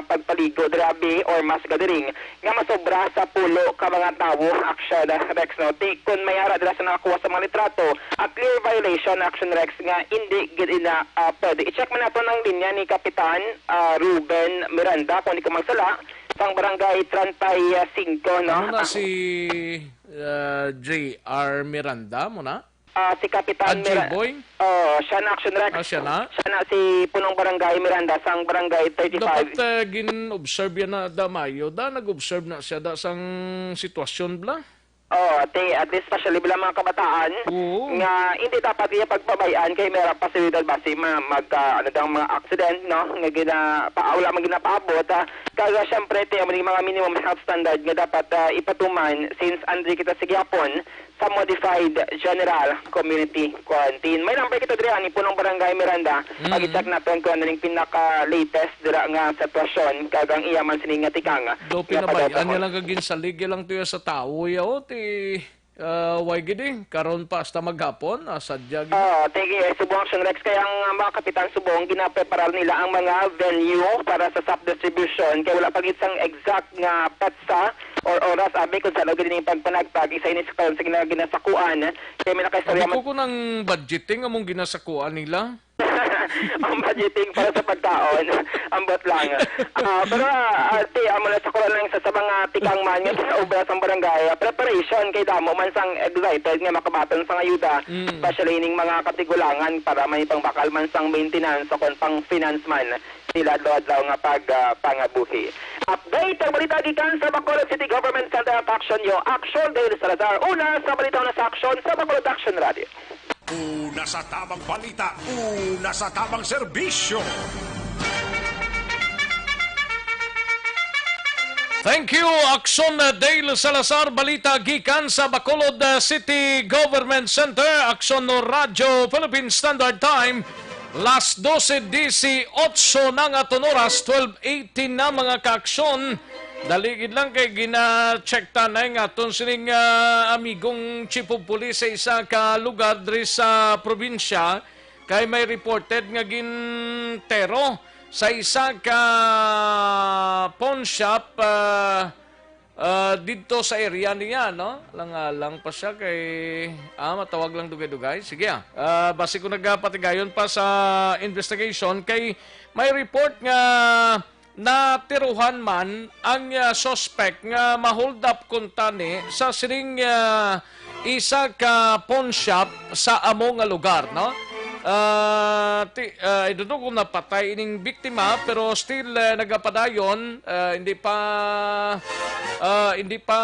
pagpaligo grabe or mass gathering nga masobra sa pulo ka mga tawo action rex no. Kung may ara dira sa nakakuha sa mga litrato a clear violation action rex nga hindi gid ina pwede. I-check man nato ng linya ni Kapitan Ruben Miranda kung di ko magsala sang barangay 35 no. Ano na si J.R. Miranda mo na? Si Kapitan Miranda. Siya na action rex. Siya na? Siya na si punong barangay Miranda sang barangay 35. Dapat gin-observe yan na damayo. Nag-observe na siya sang sitwasyon bla? At least especially bilang mga kabataan nga hindi dapat iya pagpabayaan kay meron pasilidad basi mga accident no nga paawla man ginapaabot kaya syempre mga minimum health standard nga dapat ipatuman since andri kita sa gihapon sa modified general community quarantine. May number kita diri ani punong barangay Miranda. Pag-check naton kung ano ning pinaka-latest dira nga sitwasyon kagang iya man sining nga tikang. Do pinabayaan niya lang kagin salig lang tuya sa tao yaw ti why gidi karon pa hasta maghapon sadya gidi. Tigi subong action rex kaya ang mga kapitan subong ginapreparar nila ang mga venue para sa SAP distribution kaya wala pagit sang exact nga petsa or oras abi kung saan gini pagpanagpag isa ini sa ginasakuan kaya may nakaistorya man ko nang budgeting among ginasakuan nila. Ang budgeting para sa pagkaon ambot lang pero amo na sa lang sa mga tikang man nga sa obra sa barangay preparation kay damo man sang excited nga makabaton sa ayuda especially ning mga katigulangan para may pangbakal man sang maintenance o kon pang finance man sila adlaw nga pangabuhi. Update ang balita gikan sa Bacolod City Government Center of Action Action Dale Salazar una sa balita na sa action sa Bacolod Action Radio. Una sa tamang balita, una sa tamang serbisyo. Thank you, Akson Dale Salazar, balita gikan sa Bacolod City Government Center, Akson Radyo Philippine Standard Time, las 12:18 na nga oras, 12:18 na mga kaaksyon. Daligid lang kay gina-check tanay nga aton sining amigong chief of police sa isa ka lugar diri sa probinsya kay may reported nga gintero sa isa ka pawn shop dito sa area niya, no? Lang pa siya kay matawag lang dugay-dugay. Sige basi ko nagpatigayon pa sa investigation kay may report nga natiruhan man ang suspect nga ma-hold up kuntani sa sining isa ka pawn shop sa amo nga lugar, no? I don't know kung napatay ining biktima pero still nagapadayon, hindi pa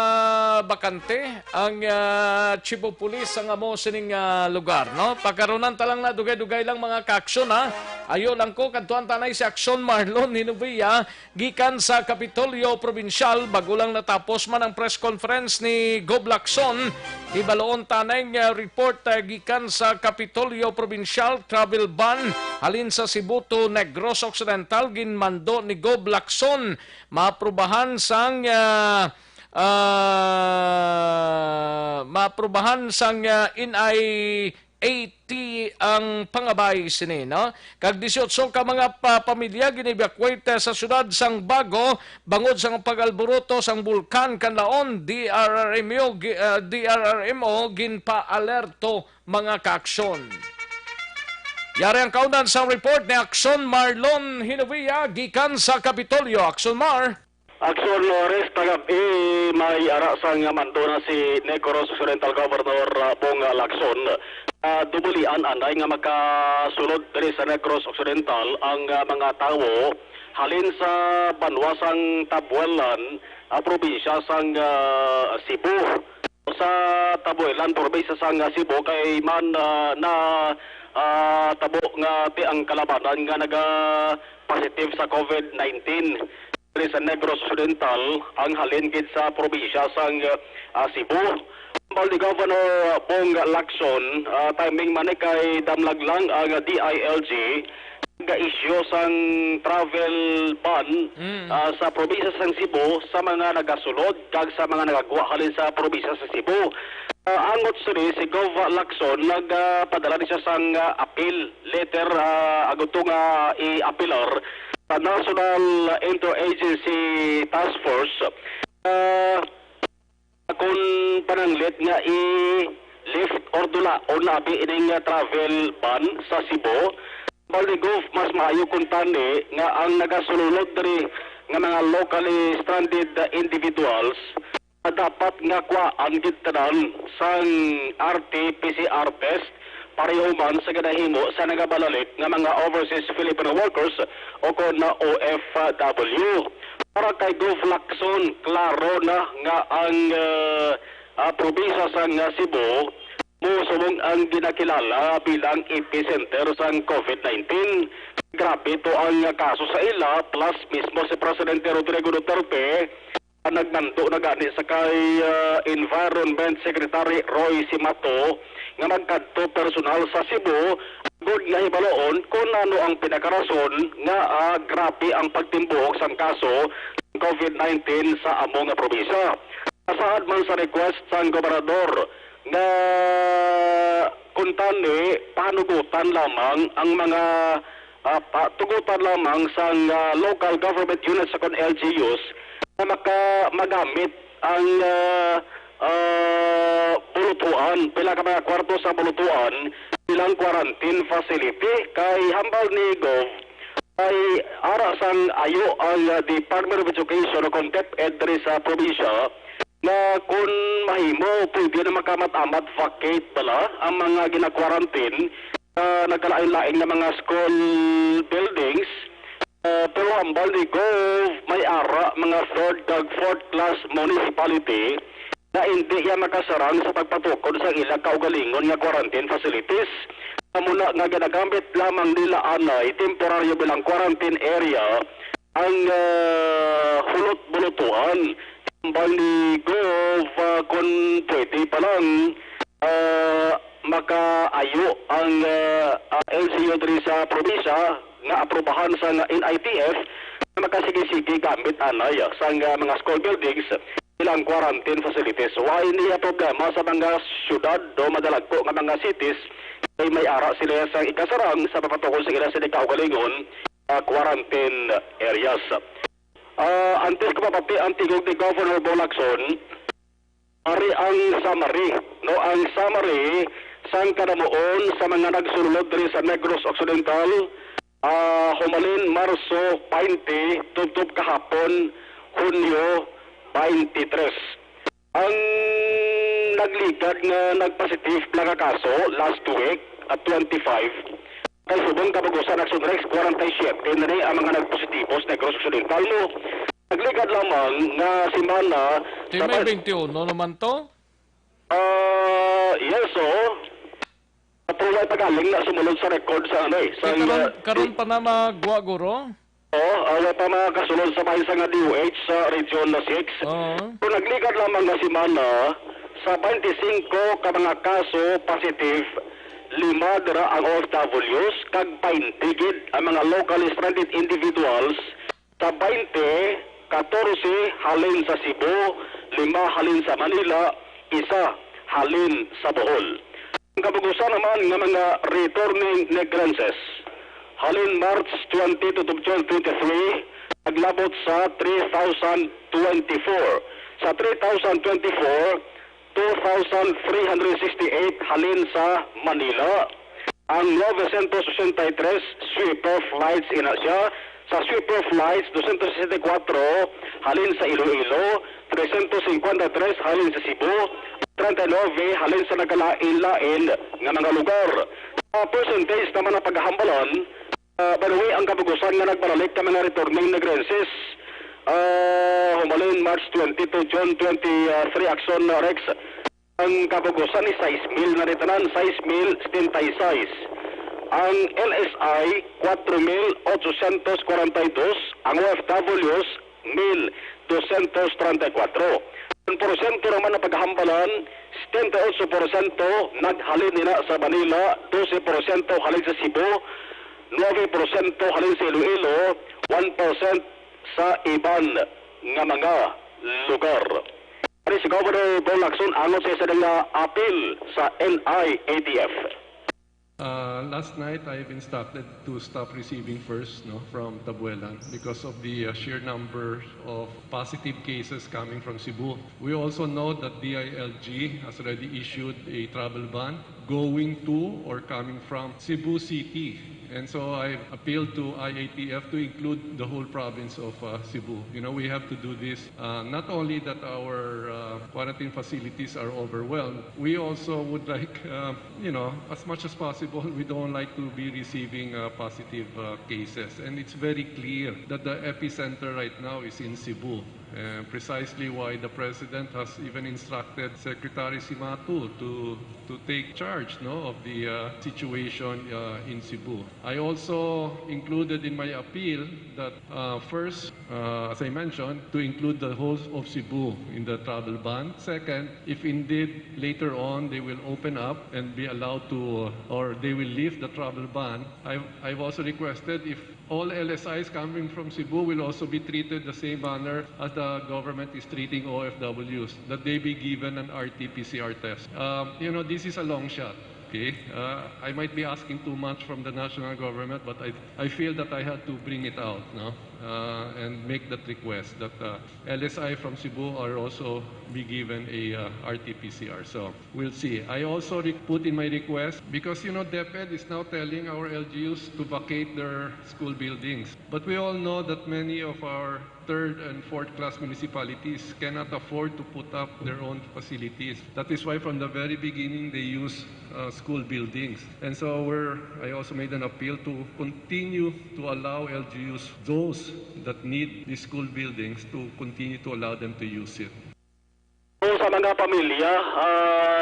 bakante ang chief of police ang amo sining lugar, no? Pagkaronan talang na dugay-dugay lang mga kaaksyon, ha. Ayo lang ko kadtuan tanay si Akson Marlon Hinubiya gikan sa Kapitolyo Provincial bago lang natapos man ang press conference ni Gob Lacson. Ibaloon tanay report gikan sa Kapitolyo Provincial travel ban halin sa Cebu to Negros Occidental ginmando ni Gob Lacson maaprubahan sang inay 80 ang pangabay sini, no? Kag 18 ka mga pamilya gine-evacuate sa syudad sang Bago bangod sang pag-alboruto sang bulkan kanlaon. DRRMO ginpa-alerto mga kaaksyon. Yari ang kaunan sang report ni Akson Marlon Hinubiya gikan sa Kapitolyo. Akson Mar. Akson Lores, tagabi may ara sang mando na si Negros Occidental Governor Bong Lacson. Dubulian anay nga makasulod diri sa Negros Occidental ang mga tawo halin sa banwasang Tabuelan, probinsya sang Cebu. Sa Tabuelan, probinsya sang Cebu kay man na tabo nga ti ang kalabanan nga naga positive sa COVID-19. Sa Negros Occidental ang halin gid sa probinsya sang Cebu. Ni Governor Bong Lacson timing man kay damlag lang ang DILG ga-issue sang travel ban sa probinsya sang Cebu sa mga nagasulod kag sa mga nagakuha halin sa probinsya sa Cebu. Angot suri si Gov Lacson nagpadala siya sang appeal letter aguto nga i-appealar sa National Interagency Task Force kung pananglit nga i-lift or dula o nabi ining travel ban sa Cebu. Baldigov mas maayo kung tani nga ang nagasulunod dari nga mga locally stranded individuals dapat nga kuhaan gitanan sang RT-PCR test pareho man sa ganahimo sa nagabalalit nga mga overseas Filipino workers o kon na OFW. Para kay Gov Lacson, klaro na nga ang probinsya sa Cebu musumong ang ginakilala bilang epicenter sa COVID-19. Grabe to ang kaso sa ila plus mismo si Presidente Rodrigo Duterte nagmando na gani sa kay Environment Secretary Roy Simato nga magkadto personal sa Cebu good nga ibaloon kung ano ang pinakarason nga grabe ang pagtimbuok sang kaso COVID-19 sa among probinsya. Kasaad man sa request sang gobernador nga kuntani panugutan lamang ang mga tugutan lamang sang local government units sa LGUs na magamit ang bulutuan, pila ka mga kwarto sa bulutuan bilang quarantine facility kay hambal ni Gov ay ara sang ayo ang Department of Education o DepEd diri sa probinsya na kung mahimo pwede na makamat-amat vacate bala ang mga gina-quarantine nagkalain-laing na mga school buildings. Pero hambal ni Gov may ara mga third class municipality na hindi niya makasarang sa pagpatukod sa ilang kaugalingon nga quarantine facilities. Muna nga ginagamit lamang nila anay temporaryo bilang quarantine area ang hulot-bulutuan. Bang ni Gov kung pwede pa lang makaayo ang LGU diri sa probinsya nga aprobahan sa NITF na makasigi-sige gamit anay sa mga school buildings ilang quarantine facilities. Why niya problema sa mga syudad o madalagko nga mga cities ay may ara sila sa ikasarang sa papatukol sa ilang sa kaugalingon quarantine areas. Antes ko mapati ang tigog ni Governor Bolacson, ari ang summary. No, ang summary sang kanamuon sa mga nagsulod diri sa Negros Occidental, humalin Marso 20, tubtob kahapon, Hunyo 23. Ang naglikad nga nagpositive na kaso last week at 25, kay subong kabagusan Action Rex 47 na rin ang mga nagpositivos Negros Occidental mo. Naglikad lamang nga simana Di may 21 naman to? Yes, pero ay pagaling na sumunod sa record sa ano sa karon pa na magwa-guro? Wala pa makasunod sa bahay sa nga DOH sa Region 6. Pero naglikad lamang na simana sa 25 ka mga kaso positive, 5 dira ang OFWs, kag 20 gid ang mga locally stranded individuals. Sa 20, 14 halin sa Cebu, 5 halin sa Manila, 1 halin sa Bohol. Ang kabugusan naman ng mga returning migrantes, halin March 20 to June 23, naglabot sa 3,024. Sa 3,024, 2,368 halin sa Manila. Ang 963 sweeper flights ina siya. Sa sweeper flights, 264 halin sa Iloilo, 353 halin sa Cebu, 39 halin sa nagkalain-lain nga mga lugar. Sa percentage naman na paghahambalan, by the way, ang kabugusan nga nagbaralik ka mga returning migrantes, humalin March 20 to June 23 Action Rex, ang kabugusan ni 6,000 na ritanan, 6,076. Ang LSI, 4,842. Ang OFWs, 1,234. Ang porsyento naman na paghambalan, 78% naghalin nila sa Manila, 12% halin sa Cebu, 9% halin sa Iloilo, 1% sa iban nga mga lugar. Si Governor Bolacson angon sa isa nga apil sa NIATF. Last night, I've instructed to stop receiving first from Tabuelan because of the sheer number of positive cases coming from Cebu. We also know that DILG has already issued a travel ban going to or coming from Cebu City. And so I appealed to IATF to include the whole province of Cebu. We have to do this not only that our quarantine facilities are overwhelmed, we also would like, as much as possible, we don't like to be receiving positive cases. And it's very clear that the epicenter right now is in Cebu. Precisely why the President has even instructed Secretary Simatu to take charge of the situation in Cebu. I also included in my appeal that first, as I mentioned, to include the whole of Cebu in the travel ban. Second, if indeed later on they will open up and be allowed to, or they will lift the travel ban, I've also requested if all LSIs coming from Cebu will also be treated the same manner as the government is treating OFWs, that they be given an RT-PCR test. This is a long shot. Okay, I might be asking too much from the national government, but I feel that I had to bring it out, and make that request that LSI from Cebu are also be given a RT-PCR. So we'll see. I also put in my request because DepEd is now telling our LGUs to vacate their school buildings, but we all know that many of our third and fourth class municipalities cannot afford to put up their own facilities. That is why from the very beginning they use school buildings. And so I also made an appeal to continue to allow LGUs, those that need these school buildings, to continue to allow them to use it. Sa mga nga pamilya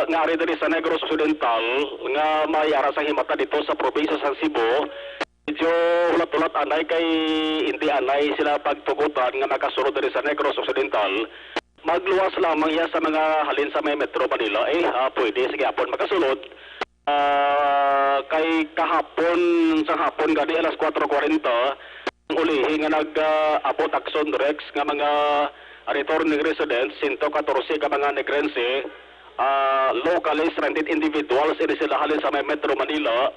nga ari diri sa Negros Occidental nga may ara sa himata dito sa probinsya sa Cebu. Medyo ulat-ulat anay kay hindi anay sila pagtugutan nga makasulod diri sa Negros Occidental. Magluwas lamang iya sa mga halin sa may Metro Manila. Pwede sige hapon makasulod. Kay kahapon sa hapon gani alas 4:40 ulihi nga nag-abot action Rex nga mga returning residents 114 ka mga negrense locally stranded individuals ini sila halin sa may Metro Manila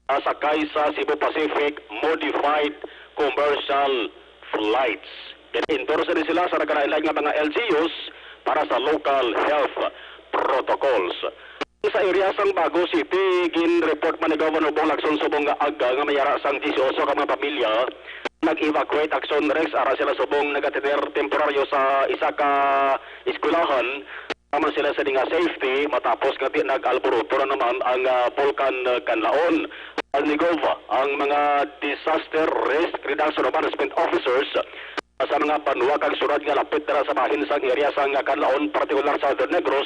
sakay sa Cebu Pacific modified commercial flights. Endorse din sila sa nagkarailan nga mga LGUs para sa local health protocols. Sa area sang Bago City, gin-report man ni Governor Bong Lacson subong nga aga nga mayara sang 18 ka mga pamilya nag-evacuate action Rex ara sila subong nagatiter temporaryo sa isa ka eskwelahan naman sila sa nga safety matapos nga nag-alboroto na naman ang Volcan Canlaon. Ni Gova, ang mga disaster risk reduction management officers sa mga panuwag surat nga lapit na sa bahin sa area sa Canlaon, partikular sa Southern Negros,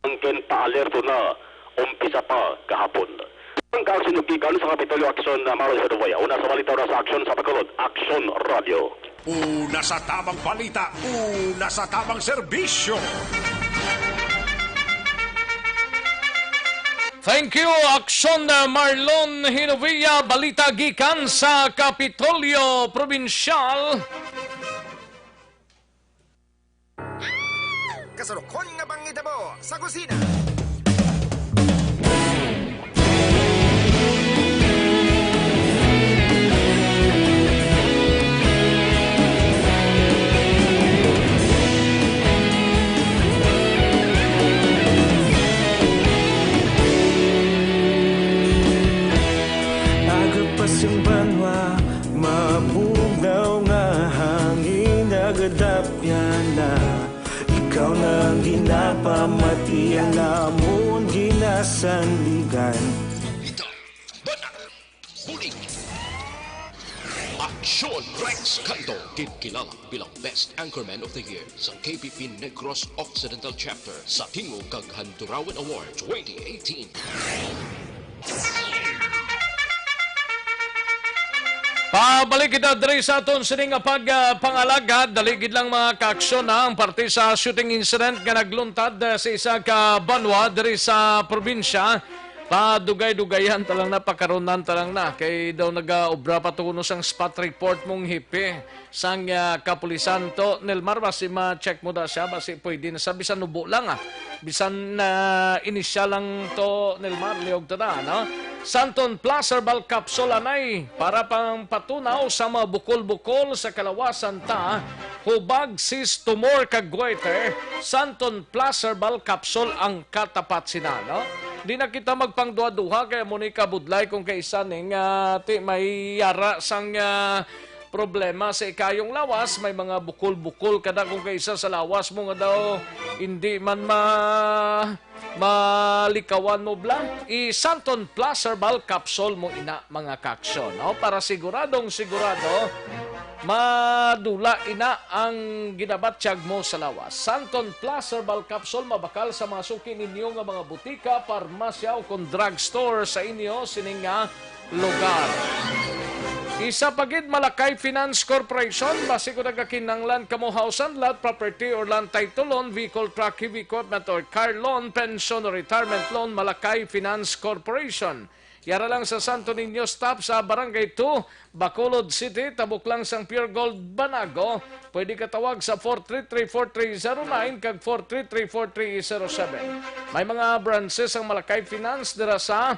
ang pa-alerto na umpisa pa kahapon. Ang kaagsinugikan sa Kapitolyo Action na Maros Hedovaya, una sa balita na sa Action sa Bacolod, Action Radio. Una sa tamang balita, una sa tamang serbisyo. Thank you, Action Marlon Hinovia, balita gikan sa Kapitolyo Provincial. Kasalukon nga bang itabo sa kusina. Agapasang banwa, mabugaw nga hangin agadapyan na. Ikaw nang ginapamati ang namon ginasanligan. Action Rex Canto, kilala bilang Best Anchorman of the Year sa KBP Negros Occidental Chapter sa Tingog kag Handurawan Award 2018. Pabalik kita diri sa aton sining pagpangalagad, daligid lang mga kaaksyon na ang parte sa shooting incident nga nagluntad sa isa ka banwa diri sa probinsya. Padugay-dugayan talang na, pakaronan talang na. Kay daw nag-obra pa tukuno sang spot report mong hipi sang kapulisan to. Nilmar, basi ma-check mo da siya, basi pwede na sa bisan nubo lang bisan inisyal lang to, Nilmar, liog to da, no? Santon Placer Bal Capsule anay para pang patunaw sa mga bukol-bukol sa kalawasan ta, hubag sis tumor kag goiter, Santon Placer Bal Capsule ang katapat sina, no? Di na kita magpangduha-duha kaya Monica Budlay kung kaysa ning may yara sang problema sa ikayong lawas, may mga bukol-bukol kada kung kaysa sa lawas mo nga daw hindi man malikawan mo blang. I-Santon Plus Herbal Capsule mo ina mga kaksyon, no? Para siguradong sigurado madula ina ang ginabatsyag mo sa lawas. Santon Plus Herbal Capsule mabakal sa masukin ninyo nga mga butika, parmasya o kung drugstore sa inyo sining nga lugar. Isa pagid Malakay Finance Corporation, basi ko nagakinanglan kamo house and lot, property or land title loan, vehicle, truck, heavy equipment or car loan, pension or retirement loan, Malakay Finance Corporation. Yara lang sa Santo Niño stop sa Barangay 2, Bacolod City, tabok lang sang Pure Gold Banago. Pwede ka tawag sa 433-4309 kag 433-4307. May mga branches ang Malakay Finance dira sa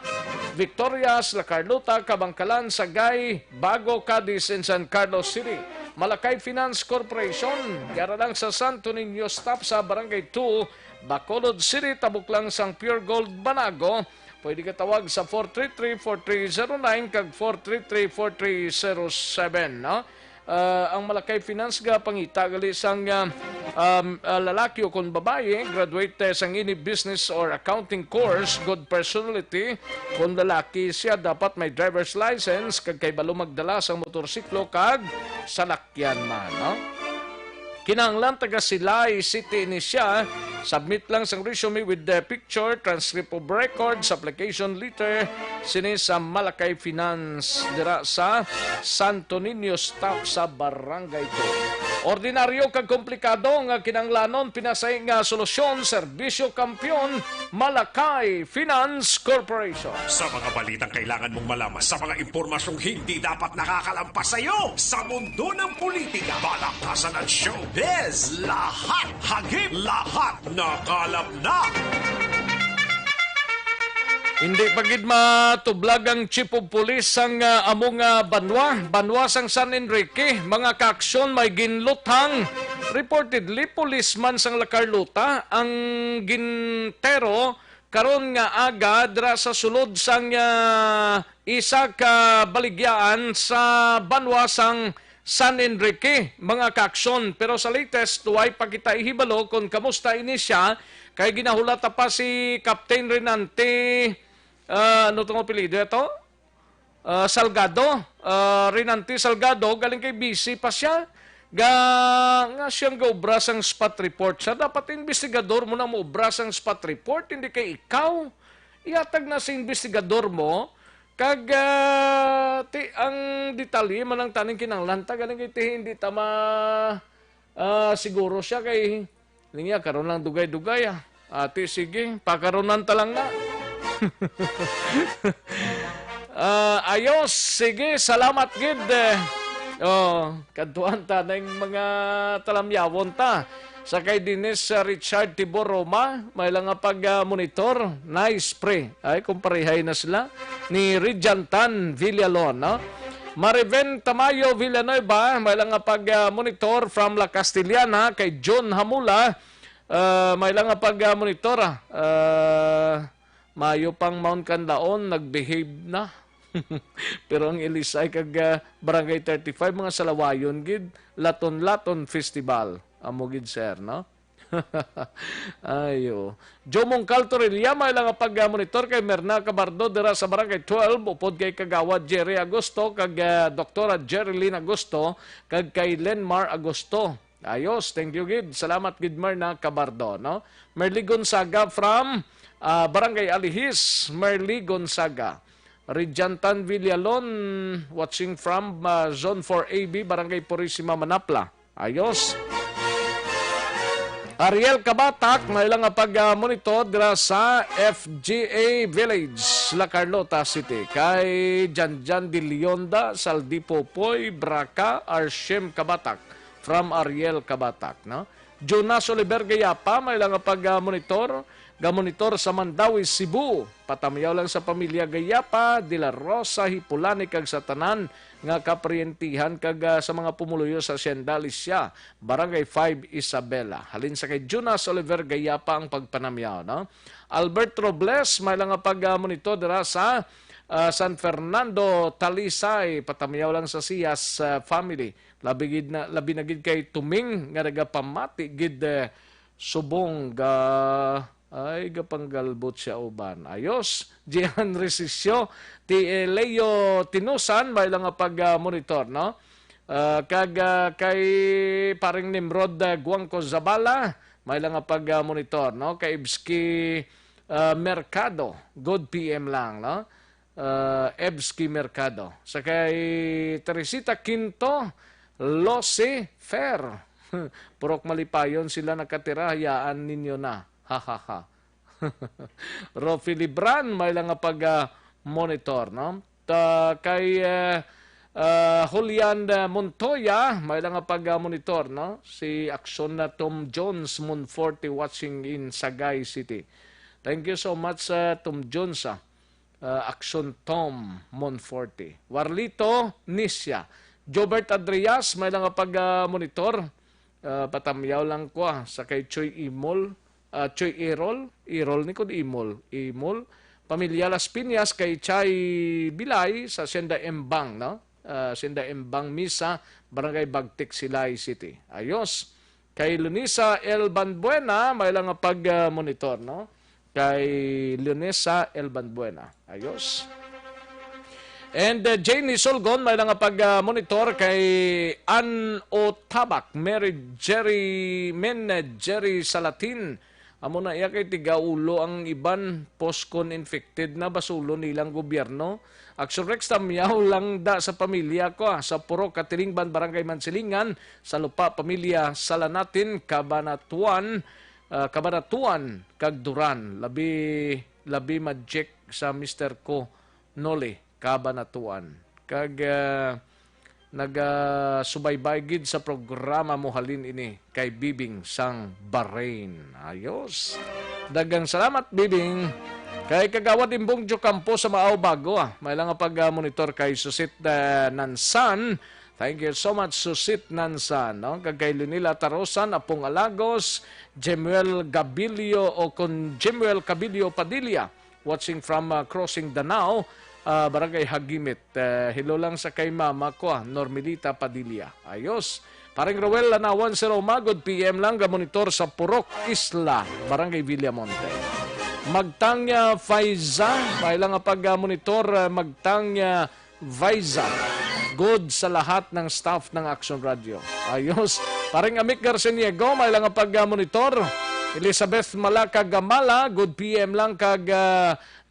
Victorias, La Carlota, Kabangkalan, Sagay, Bago, Cadiz, and San Carlos City. Malakay Finance Corporation, yara lang sa Santo Niño stop sa Barangay 2, Bacolod City, tabok lang sang Pure Gold Banago. Pwede ka tawag sa 433-4309 kag 433-4307, no? Ang Malakay Finance ga pangita gali sang lalaki o kung babae, graduate sang any business or accounting course, good personality. Kung lalaki siya, dapat may driver's license kag kay balo magdala sang motorsiklo kag salakyan man, no? Kinahanglan taga Silay City ni siya. Submit lang sang resume with the picture, transcript of records, application letter sini sa Malakay Finance dira sa Santo Niño staff sa barangay to. Ordinaryo kag komplikado nga kinanglanon pinasay nga solusyon, serbisyo kampiyon, Malakay Finance Corporation. Sa mga balitang kailangan mong malaman, sa mga impormasyong hindi dapat nakakalampas sa iyo, sa mundo ng politika, balakasan at showbiz, lahat hagip, lahat nakalap na. Hindi pagid matublag ang chief of police ang among banwa sang San Enrique. Mga kaaksyon may ginluthang. Reportedly, policeman sang Lacarlota ang gintero karon nga aga dira sa sulod sang isa ka baligyaan sa banwa sang San Enrique. Mga kaaksyon. Pero sa latest, tuway pa kita ihibalo kung kamusta ini siya. Kay ginahulata pa si Captain Renante ano itong apelido ito? Salgado. Renante Salgado. Galing kay BC pa siya. Nga siyang gaubras ang spot report siya. Dapat investigador mo na maubras ang spot report. Hindi kay ikaw. Iatag na sa investigador mo. Kag ang detalye man ang taning kinanglanta. Galing kay hindi tama siguro siya kay niya karon lang dugay-dugay. Ati sige. Pakaronan talang na. Ayos, sige, salamat gid. Kadtuan ta ng mga talamyawon ta. Sakay dinis Richard Tibor Roma, may lang nga pag-monitor, nice pre. Ay, kumparehay na sila ni Rijantan Villalon, no? Mariven Tamayo Villanueva, may lang nga pag-monitor from La Castellana kay John Hamula. May lang nga pag-monitor, Mayo pang Mount Canlaon, nagbehave na. Pero ang Elisay kag Barangay 35, mga salawayon gid, Laton-Laton Festival. Amo gid sir, no? Ayo. Jomong Caltorilla, may lang pag-monitor kay Merna Cabardo dira sa Barangay 12, upod kay Kagawad Jerry Agosto, kag Doktora Jerilyn Agosto, kag kay Lenmar Agosto. Ayos, thank you gid. Salamat gid Merna Cabardo, no? Merly Gonzaga from Barangay Alihis, Merly Gonzaga. Rijantan Villalon, watching from Zone 4AB, Barangay Purisima, Manapla. Ayos. Ariel Kabatak, may lang pag-monitor dira sa FGA Village, La Carlota City. Kay Janjan de Leonda, Saldi Popoy, Braca, Arshim Kabatak. From Ariel Kabatak, no? Jonas Oliver Gayapa, may lang pag-monitor. Gamonitor sa Mandawi, Cebu. Patamayaw lang sa pamilya Gayapa, De La Rosa, Hipulani, kag sa tanan nga kaprientihan kag sa mga pumuluyo sa Hacienda Alicia, Barangay 5, Isabela. Halin sa kay Jonas Oliver Gayapa ang pagpanamyaw, no? Albert Robles, may lang pag-monitor dira sa San Fernando, Talisay. Patamayaw lang sa Siyas family. Labi na gid kay Tuming nga nagapamati gid subong ay gapanggalbot siya uban. Ayos. Gian Resisyo, Leo Tinusan, may lang pag-monitor, no? Kag kay paring Nimrod Guangco Zabala, may lang pag-monitor, no? Kay Ebski Mercado, good PM lang, no? Ebski Mercado. Sa kay Teresita Quinto, Lose Fair. Purok Malipayon sila nakatira, hayaan ninyo na. Ha ha ha. Rofi Libran, may lang pag-monitor, no? Kay Julian Montoya, may lang pag-monitor, no? Si Action na Tom Jones, Monforte, watching in Sagay City. Thank you so much, Tom Jones, Action Tom Monforte. Warlito Nisya. Jobert Adrias, may lang pag-monitor. Patamyaw lang ko, sa kay Choy Imol. Choy Irol ni ko Imol. Pamilya Las Piñas kay Chay Bilay sa Hacienda Embang, no? Hacienda Embang Misa, Barangay Bagtik, Silay City. Ayos. Kay Lunisa El Banbuena, may lang pag-monitor, no? Kay Lunisa El Banbuena. Ayos. And Janie Solgon, may lang pag-monitor kay Ann Otabak, Mary Jerry Salatin. Amo na iya kay tigaulo ang iban poskon infected na basulo nilang gobyerno. Action Rex tamyaw lang da sa pamilya ko sa Purok Katilingban, Barangay Mansilingan, sa lupa pamilya Salanatin, Cabanatuan, Kagduran. Labi majek sa Mr. ko Nole Cabanatuan. Nagasubaybay gid sa programa mo halin ini kay Bibing sang Bahrain. Ayos. Dagang salamat Bibing. Kay Kagawad Imbong Jocampo sa Maaw Bago. May lang pag-monitor kay Susit Nansan. Thank you so much Susit Nansan. No? Kay Lunila Tarosan, Apong Alagos, Jemuel Gabilio Padilla. Watching from Crossing Danao. Barangay Hagimit. Hello lang sa kay mama ko, Normilita Padilla. Ayos. Paring Rowel Lanawan si Roma, good PM lang, monitor sa Purok Isla, Barangay Villamonte. Magtangya Faiza, may lang pag-monitor, Magtangya Faiza. Good sa lahat ng staff ng Action Radio. Ayos. Paring Amik Garciniego, may lang pag-monitor. Elizabeth Malaka Gamala, good PM lang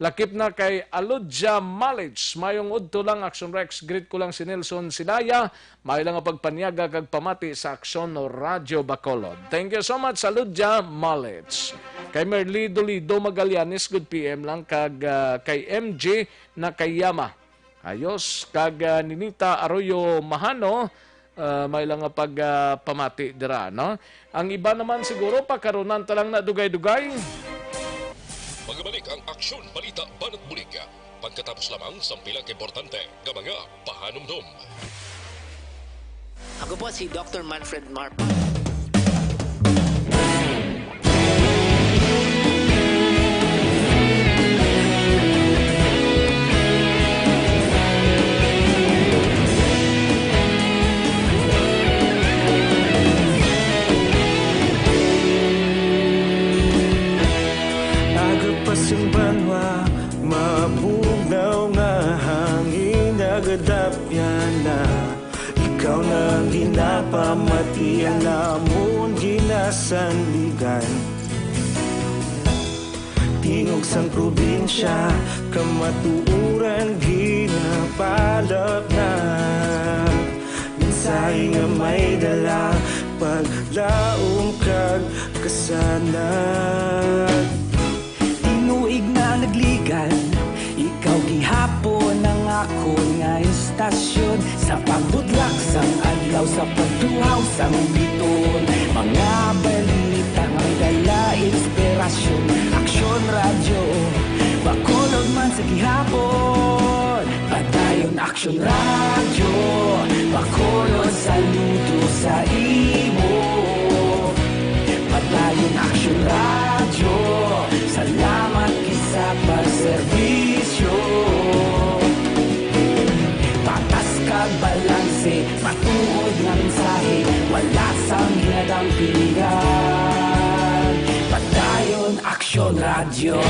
lakip na kay Aludja Malich. Mayong udto lang Action Rex, greet ko lang si Nelson Silaya. May lang pagpanyaga kag pamati sa Action Radio Bacolod. Thank you so much Aludja Malich. Kay Merly Dolido Magallanes, good PM lang kay MJ Nakayama. Ayos kag Ninita Arroyo Mahano. May lang pamati dira, no? Ang iba naman siguro pagkaronan talang na dugay-dugay. Magbalik ang Aksyon Balita Banat Bulig. Pagkatapos lamang sa pilang importante ng mga pahanumdum. Ako po si Dr. Manfred Marp. Pasang banwa, mabugnaw nga hangin nagadapyan na. Ikaw na ginapamatian namon ginasandigan. Tingog sang probinsya, kamatuuran ginapalap na. Minsay nga may dala, paglaong kag kasanag. Tinuig na nagligan, ikaw gihapon ang ako nga istasyon. Sa pagbudlak sang adlaw, sa pagtuhaw sang biton. Mga balita nga dala inspirasyon. Aksyon Radio, Bacolod man sa gihapon. Padayon Aksyon Radio, Bacolod saludo sa imo. Padayon Aksyon Radio, salamat kisa pagserbisyo. Patas kag balanse, matuod nga mensahe, wala sang ginadampingan. Padayon Aksyon Radio.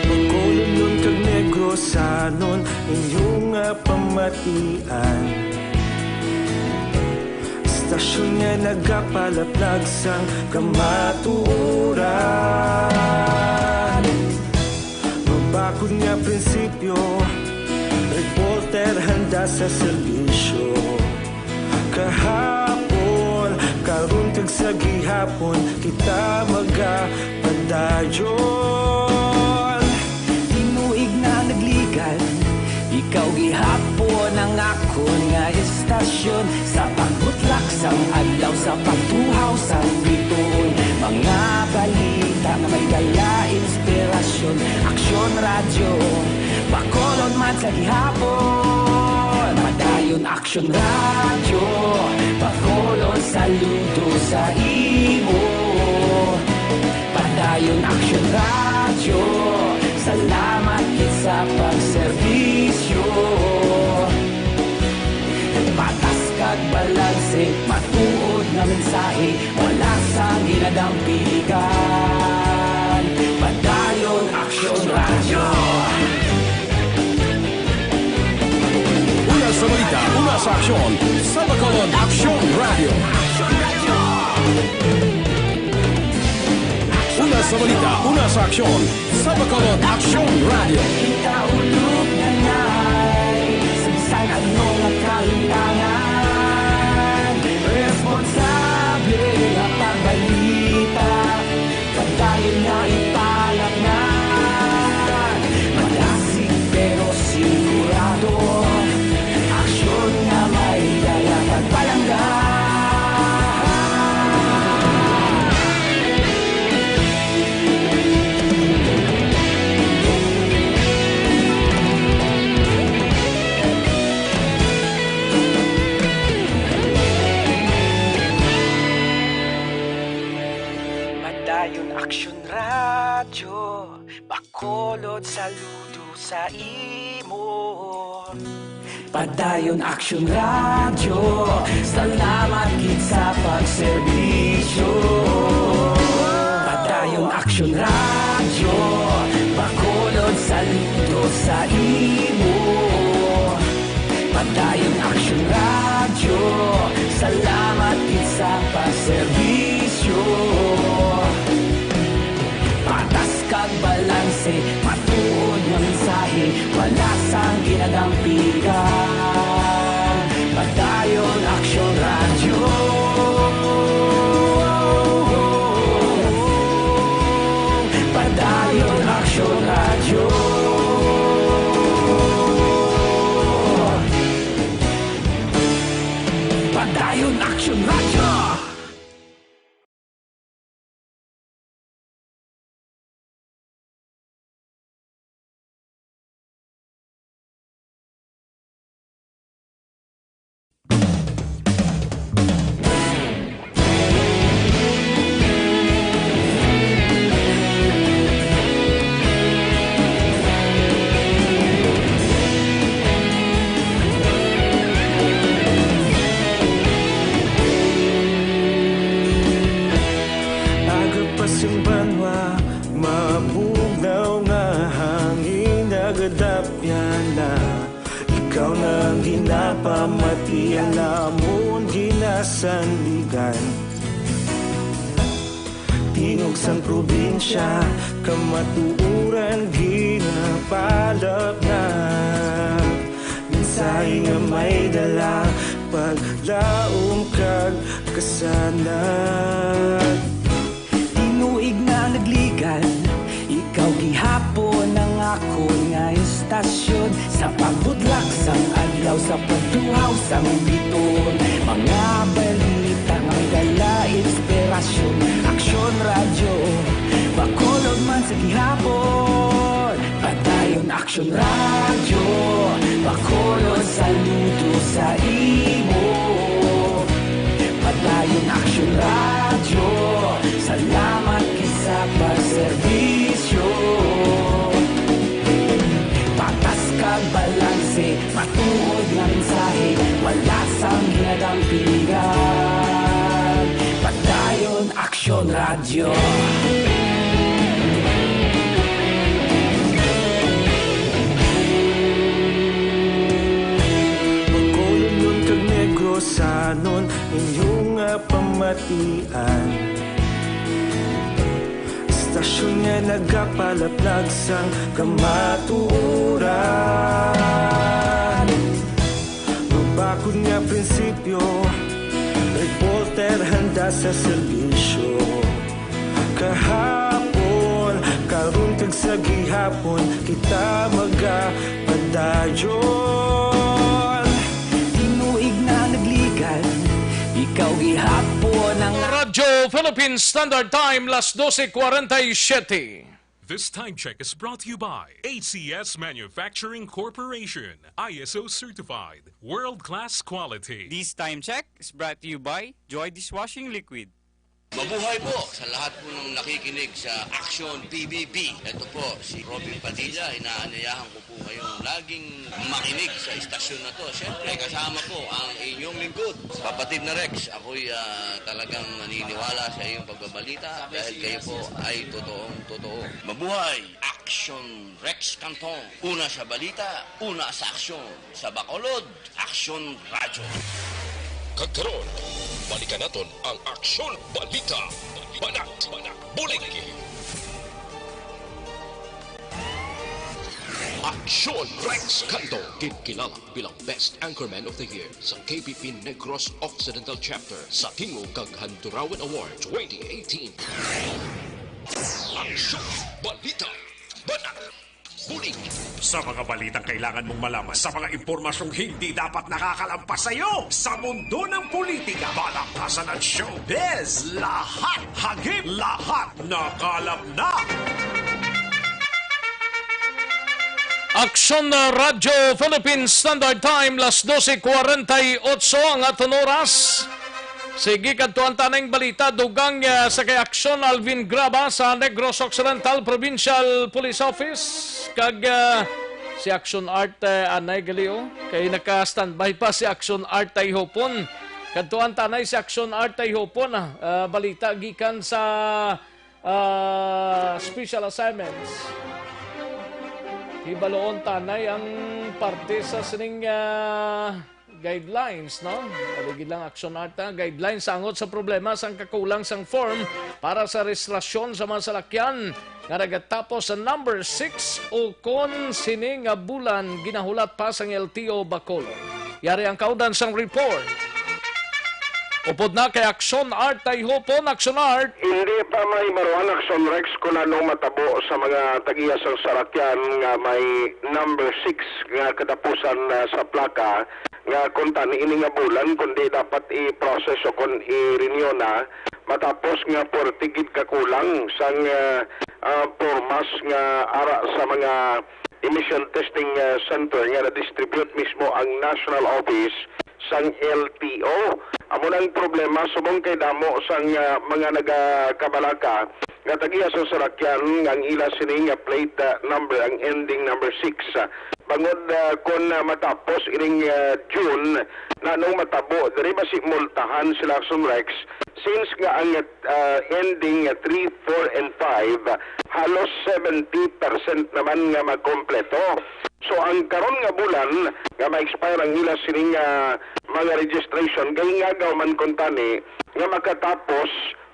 Bacolod nun kag Negros sanon inyong pamatian. Stasyon nga nagapalaplag sang kamatuoran. Mabakod nga prinsipyo, reporter handa sa serbisyo. Kahapon, karon kag sa gihapon, kita magapadayon. Tinuig na nagligan, ikaw gihapon ang ako nga istasyon. Sa pagbutlak sang adlaw, sa pagtuhaw sang biton. Mga balita na may dala inspirasyon. Aksyon Radio, Bacolod man sa gihapon. Padayon Aksyon Radio, Bacolod saludo sa imo. Padayon Aksyon Radio, salamat sa pagserbisyo. Patas kag balanse, matuod nga mensahe, wala sang ginadampigan. Padayon Aksyon Radio. Una sa balita, una sa aksyon, sa Bacolod Aksyon Radio. Una sa balita, una sa aksyon, sa Bacolod Aksyon Radio. Ikaulog na na'y sabisan anong nagkalintangan. Responsable na pagbalita, pagdayon na ipalat na. Malasig pero sigurado, aksyon na may dala pagpalanggan. Padayon Aksyon Radio, Bacolod saludo sa imo. Padayon Aksyon Radio, salamat gid sa pagserbisyo. Padayon Aksyon Radio, Bacolod saludo sa imo. Padayon Aksyon Radio, salamat gid sa pagserbisyo. Patas kag balanse, matuod nga mensahe, wala sang ginadampigan. Padayon Aksyon Radio. Padayon Aksyon Radio. Padayon Aksyon Radio. Agapasing banwa, mabugnaw nga hangin nagadapyan na. Ikaw nang ginapamatian namon ginasandigan. Tingog sang probinsya, kamatuuran ginapalap na. Mensahe nga may dala, paglaom kag kasanag. Tinuig na nagligan, ikaw gihapon ang ako nga istasyon. Sa pagbudlak sang adlaw, sa pagduhaw sang biton. Mga balita nga dala inspirasyon. Aksyon Radio, Bacolod man sa gihapon. Padayon Aksyon Radio, Bacolod saludo sa imo. Padayon Aksyon Radio, salamat kisa pagserbisyo. Patas kag balanse, matuod nga mensahe, wala sang ginadampigan. Padayon Aksyon Radio. Bacolod nun kag Negrosanon, inyong pamatian. Istasyon nga nagapalaplag sang kamatuuran. Mabakod nga prinsipyo, reporter handa sa serbisyo. Kahapon, karon kag sa gihapon, kita magapadayon. Tinuig na nagligan, ikaw gihapon ang Radyo Philippine Standard Time, las 12:47. This time check is brought to you by ACS Manufacturing Corporation, ISO certified, world-class quality. This time check is brought to you by Joy Dishwashing Liquid. Mabuhay po sa lahat po ng nakikinig sa Action PBB. Ito po si Robin Padilla. Inaanyayahan ko po kayong laging makinig sa istasyon na to. Siyempre, kasama po ang inyong lingkod. Kapatid na Rex, ako'y talagang naniniwala sa iyong pagbabalita dahil kayo po ay totoong-totoo. Mabuhay! Action Rex Canton. Una sa balita, una sa aksyon. Sa Bacolod, Action Radyo. Kagkaroon, balikan natin ang Aksyon Balita. Banat, bulig. Aksyon Rex Canto, kilala bilang Best Anchorman of the Year sa KPP Negros Occidental Chapter sa Tingog Kaghanturawan Award 2018. Aksyon Balita. Banat, bulig. Sa mga balitang kailangan mong malaman, sa mga impormasyong hindi dapat nakakalampas sa iyo, sa mundo ng politika, balakasan at showbiz, lahat hagip, lahat nakalap na. Aksyon na Radyo Philippines Standard Time, las 12:48 ang aton oras. Sige kadtuan tanang balita dugang sa kay Aksyon Alvin Graba sa Negros Occidental Provincial Police Office kag si Aksyon Art Anay Galio kay naka-standby pa si Aksyon Art Tayhopon. Kadtuan tanay si Aksyon Art Tayhopon balita gikan sa special assignments. Hibaloon tanay ang parte sa sining guidelines, no? Aligid lang Aksyon Art, guidelines sangot sa problema sang kakulang sang form para sa registrasyon sa mga salakyan nga nagatapos sa number 6 o kon sining bulan ginahulat pa sang LTO Bacolod. Yari ang kaudan sang report. Upod na kay Aksyon Art Tayhopon. Aksyon Art. Hindi pa may maruan Aksyon Rex kung anong matabo sa mga tagiya sang salakyan nga may number 6 nga kadapusan sa plaka nga kung tani ini nga bulan kundi dapat i-process o kung i-renew na matapos nga por tigid kakulang sang pormas nga ara sa mga emission testing center nga na-distribute mismo ang National Office sang LTO. Amo nang problema subong kay damo sang mga nagakabalaka nga tagiya sa salakyan ang ila sining plate number ang ending number 6 bangod kon matapos ining June na nung matabo diri basi multahan sila Aksyon Rex since nga ang ending 3, 4 and 5 halos 70% naman nga magkompleto. So ang karon nga bulan nga ma-expire ang ila sining mga registration kay nga gaw man kontani nga makatapos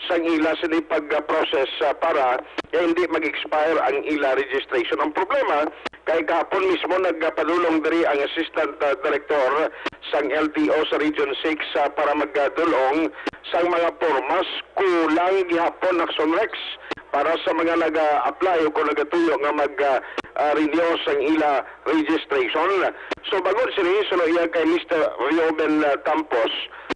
sa ila sila pag-process para hindi mag-expire ang ila registration. Ang problema kay kahapon mismo nagpadulong diri ang Assistant Director sang LTO sa Region 6 para magdulong sang mga pormas kulang gihapon Aksyon Rex para sa mga nag-apply o kung nagatuyo nga mag-renew sang ila registration. So bagod sila sulo iya kay Mr. Rioben Campos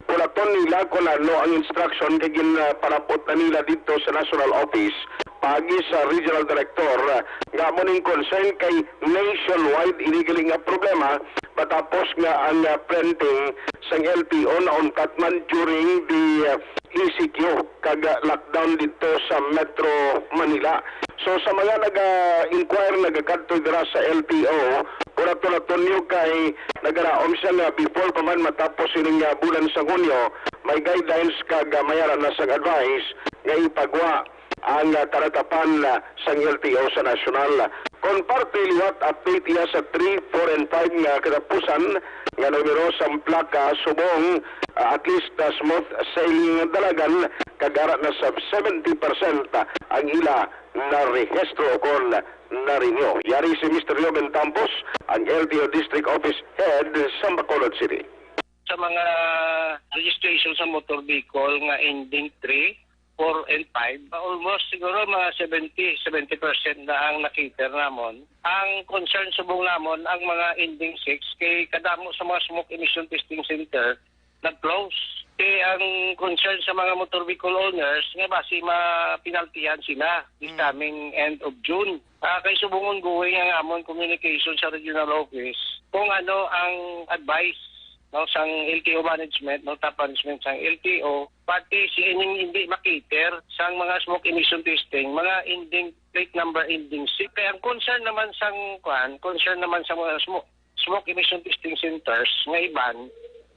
ulaton nila kung ano ang instruction kay ginparapot na nila dito sa National Office pagi sa Regional Director nga muning concern kay nationwide inigaling nga problema matapos nga ang printing sang LTO na untat man during the ECQ kag lockdown dito sa Metro Manila. So sa mga nag-inquire nagakadto dira sa LTO kuraton niyo kay nagaraom siya nga before pa man matapos ining bulan sa Hunyo may guidelines kag mayaran na sang advice nga ipagwa ang karatapan sang LTO sa nasyonal. Kung parte liwat update iya sa 3, 4 and 5 nga katapusan nga numero sang plaka subong at least smooth sailing dalagan kagara na sa 70% ang ila na rehistro kon na-renew. Yari si Mr. Rioben Campos, ang LTO District Office Head sa Bacolod City. Sa mga registration sa motor vehicle nga ending 3, 4 and 5, almost siguro mga 70% na ang nakita namon. Ang concern subong namon ang mga ending 6 kay kadamo sa mga smoke emission testing center nag-close. Kay ang concern sa mga motor vehicle owners nga basi mapinaltihan sila this coming end of June. Kay subong ongoing ang amon communication sa regional office kung ano ang advice no, sang LTO management, no, top management sang LTO, pati si ining hindi makiter sang mga smoke emission testing, mga ending plate number ending 6. Kaya ang concern naman sa mga smoke emission testing centers nga iban,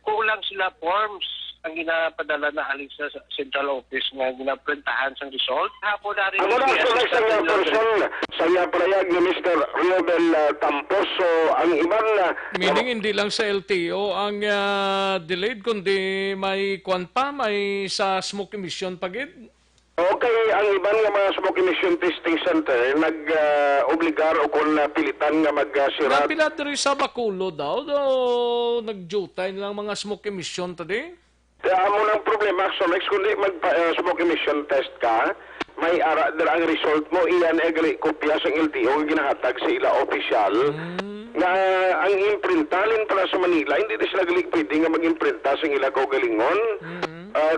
kulang sila forms ang ginapadala na halin sa central office nga ginaprintahan sang result. Hapon na rin. Ako na sa person sa palayag ni Mr. Riobel Campos. So, ang ibang meaning hindi lang sa LTO ang delayed, kundi may may sa smoke emission pagid. Okay, ang ibang nga mga smoke emission testing center nag-obligar o kung pilitan nga mag-sirat. Napilat rin sa Bacolod daw, nag-jutay nilang mga smoke emission tadi. Kaya mo ng problema, Solex, kundi mag-smoke emission test ka, may ara ang result mo, iyan gali kopya sa LTO, ginahatag sa ila opisyal, nga ang imprintalin para sa Manila, hindi na sila gali pwede nga mag-imprinta sa ila kaugalingon.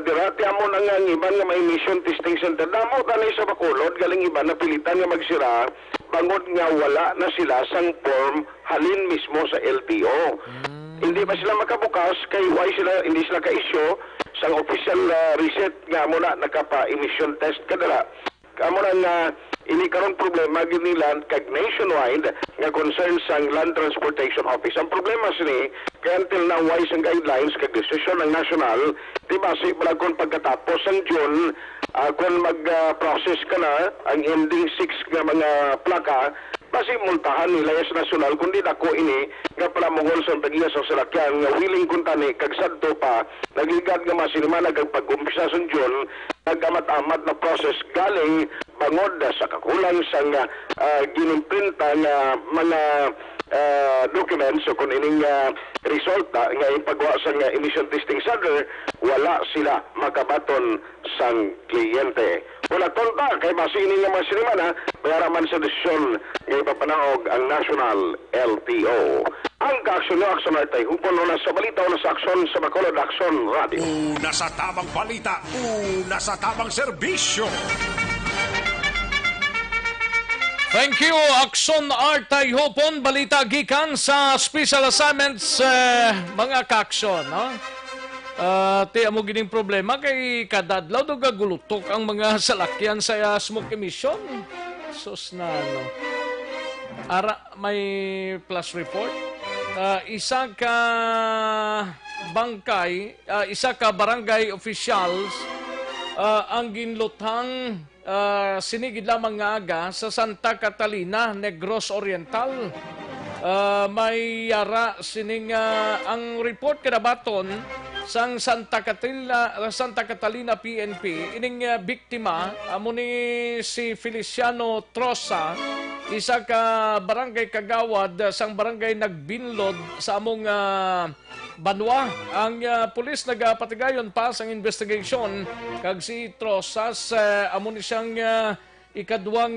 Dirati mo na nga ang iban nga may emission testing center. Damo tanay sa Bacolod, galing iban na pilitan nga magsira, bangod nga wala na sila sang form halin mismo sa LTO. Hindi ba sila makabukas kay why sila hindi sila ka-issue sa official reset nga muna nakapa-emission test kadala. Amo nga ini karon problema gyud nila kag nationwide nga concern sang Land Transportation Office. Ang problema sini kay until now why sang guidelines kag decision ng national di base pala kon pagkatapos ang June kung mag-process ka na ang ending 6 nga mga plaka basi multahan nila sa nasyonal kundi dako ini nga pala mongol sa tagiya sa salakyan nga willing kuntani kag sadto pa nagligad nga masinima nagpag-umpisa sa June nagamat-amat na process galing bangod sa kakulang sang ginimprinta nga mga documents so kung ining resulta nga ipagawa sa emission testing center wala sila makabaton sang kliyente. Wala tonta kay masini nga masinima na bayaraman sa desisyon nga ipapanaog ang National LTO. Ang kaaksyon ng Aksyon Artay, hupon na sa balita o sa aksyon sa Bacolod Aksyon Radio. Una sa tamang balita, una sa tamang serbisyo. Thank you, Aksyon Artay hupon, balita gikan sa special assignments mga kaaksyon, no? Ti amo gining problema kay kadadlaw do gagulutok ang mga salakyan sa smoke emission. Sus na no. Ara may plus report. Isa ka barangay officials ang ginluthang sinigid lamang nga aga sa Santa Catalina, Negros Oriental. May yara sining ang report kadabaton sang Santa Catalina PNP ining biktima amo ni si Feliciano Trosa, isa ka barangay kagawad sang barangay nagbinlod sa among Banwa. Ang pulis nagapatigayon pa sang investigation kag si Trosas amo ni siyang ikaduwang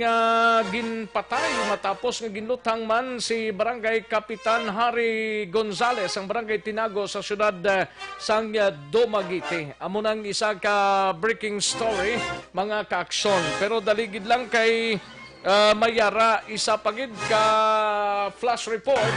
ginpatay matapos nga ginlutang man si Barangay Kapitan Harry Gonzales ang Barangay Tinago sa siyudad sang Dumaguete. Amo nang isa ka breaking story mga kaaksyon. Pero daligid lang kay mayara isa pagid ka flash report.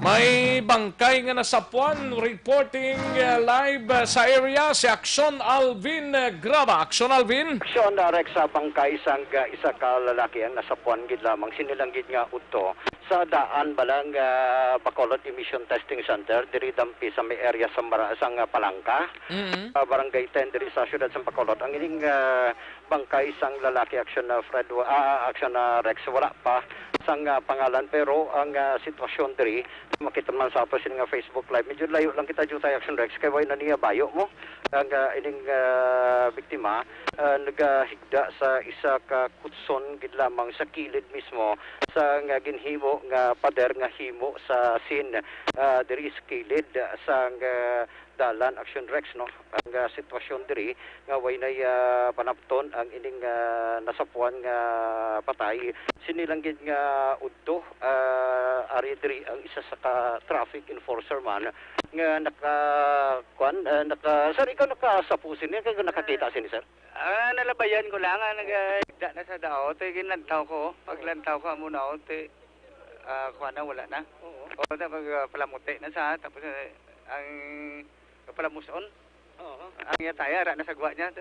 May bangkay nga nasapuan, reporting live sa area si Aksyon Alvin Graba. Aksyon Alvin? Aksyon Rex sa bangkay sang isa ka lalaki ang nasapuan gid lamang sinilanggit nga udto sa daan balang Bacolod Emission Testing Center diri dampi sa may area sang Palangka. Barangay 10 diri sa siyudad sa Bacolod. Ang ining bangkay sang lalaki Aksyon Aksyon Rex wala pa sang pangalan pero ang sitwasyon diri makita man sa ato nga Facebook live medyo layo lang kita jutay Action Rex kay way na niya bayo mo ang ining biktima nagahigda sa isa ka kutson gid lamang sa kilid mismo sa nga ginhimo nga pader nga himo sa scene diri sa kilid sa dalan Action Rex no ang sitwasyon diri nga way nay panapton ang ining nasapuan nga patay sinilanggit nga udto ari diri ang isa sa traffic enforcer man nga sir ikaw nakasapusin niya kaya nakakita sini sir nalabayan ko lang nagda na sa dao te ginlantaw ko paglantaw ko muna te kuha na, wala na. Oo. O, tapos palamuti na sa, tapos ang palamuson. Oo. Ang yataya, ra na sa gwa niya.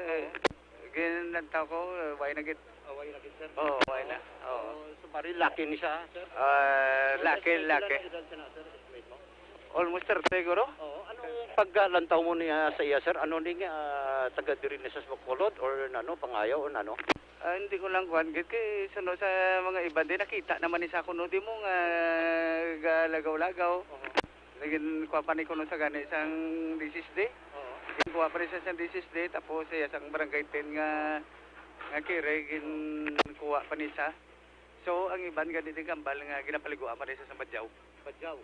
Ginantaw ko, way na git. Way na git, sir? Oo, way na. Oo. So, pari laki ni siya, sir? Laki. Almost 30 siguro? Oo. Anong paglantaw mo niya sa iya, sir? Ano ni taga diri ni sa Bacolod or ano, pangayaw o ano? Hindi ko lang kuhan git kay sa mga iba din nakita naman ni sa kuno di mo nga galagaw-lagaw. Naging kuha pa ni kuno sa gani isang disease day. Gin kuha pa rin sa isang disease day tapos sa isang barangay 10 nga kire gin kuha pa ni sa. So ang iban gani din kambal nga ginapaliguan pa rin sa Badyaw. Badyaw.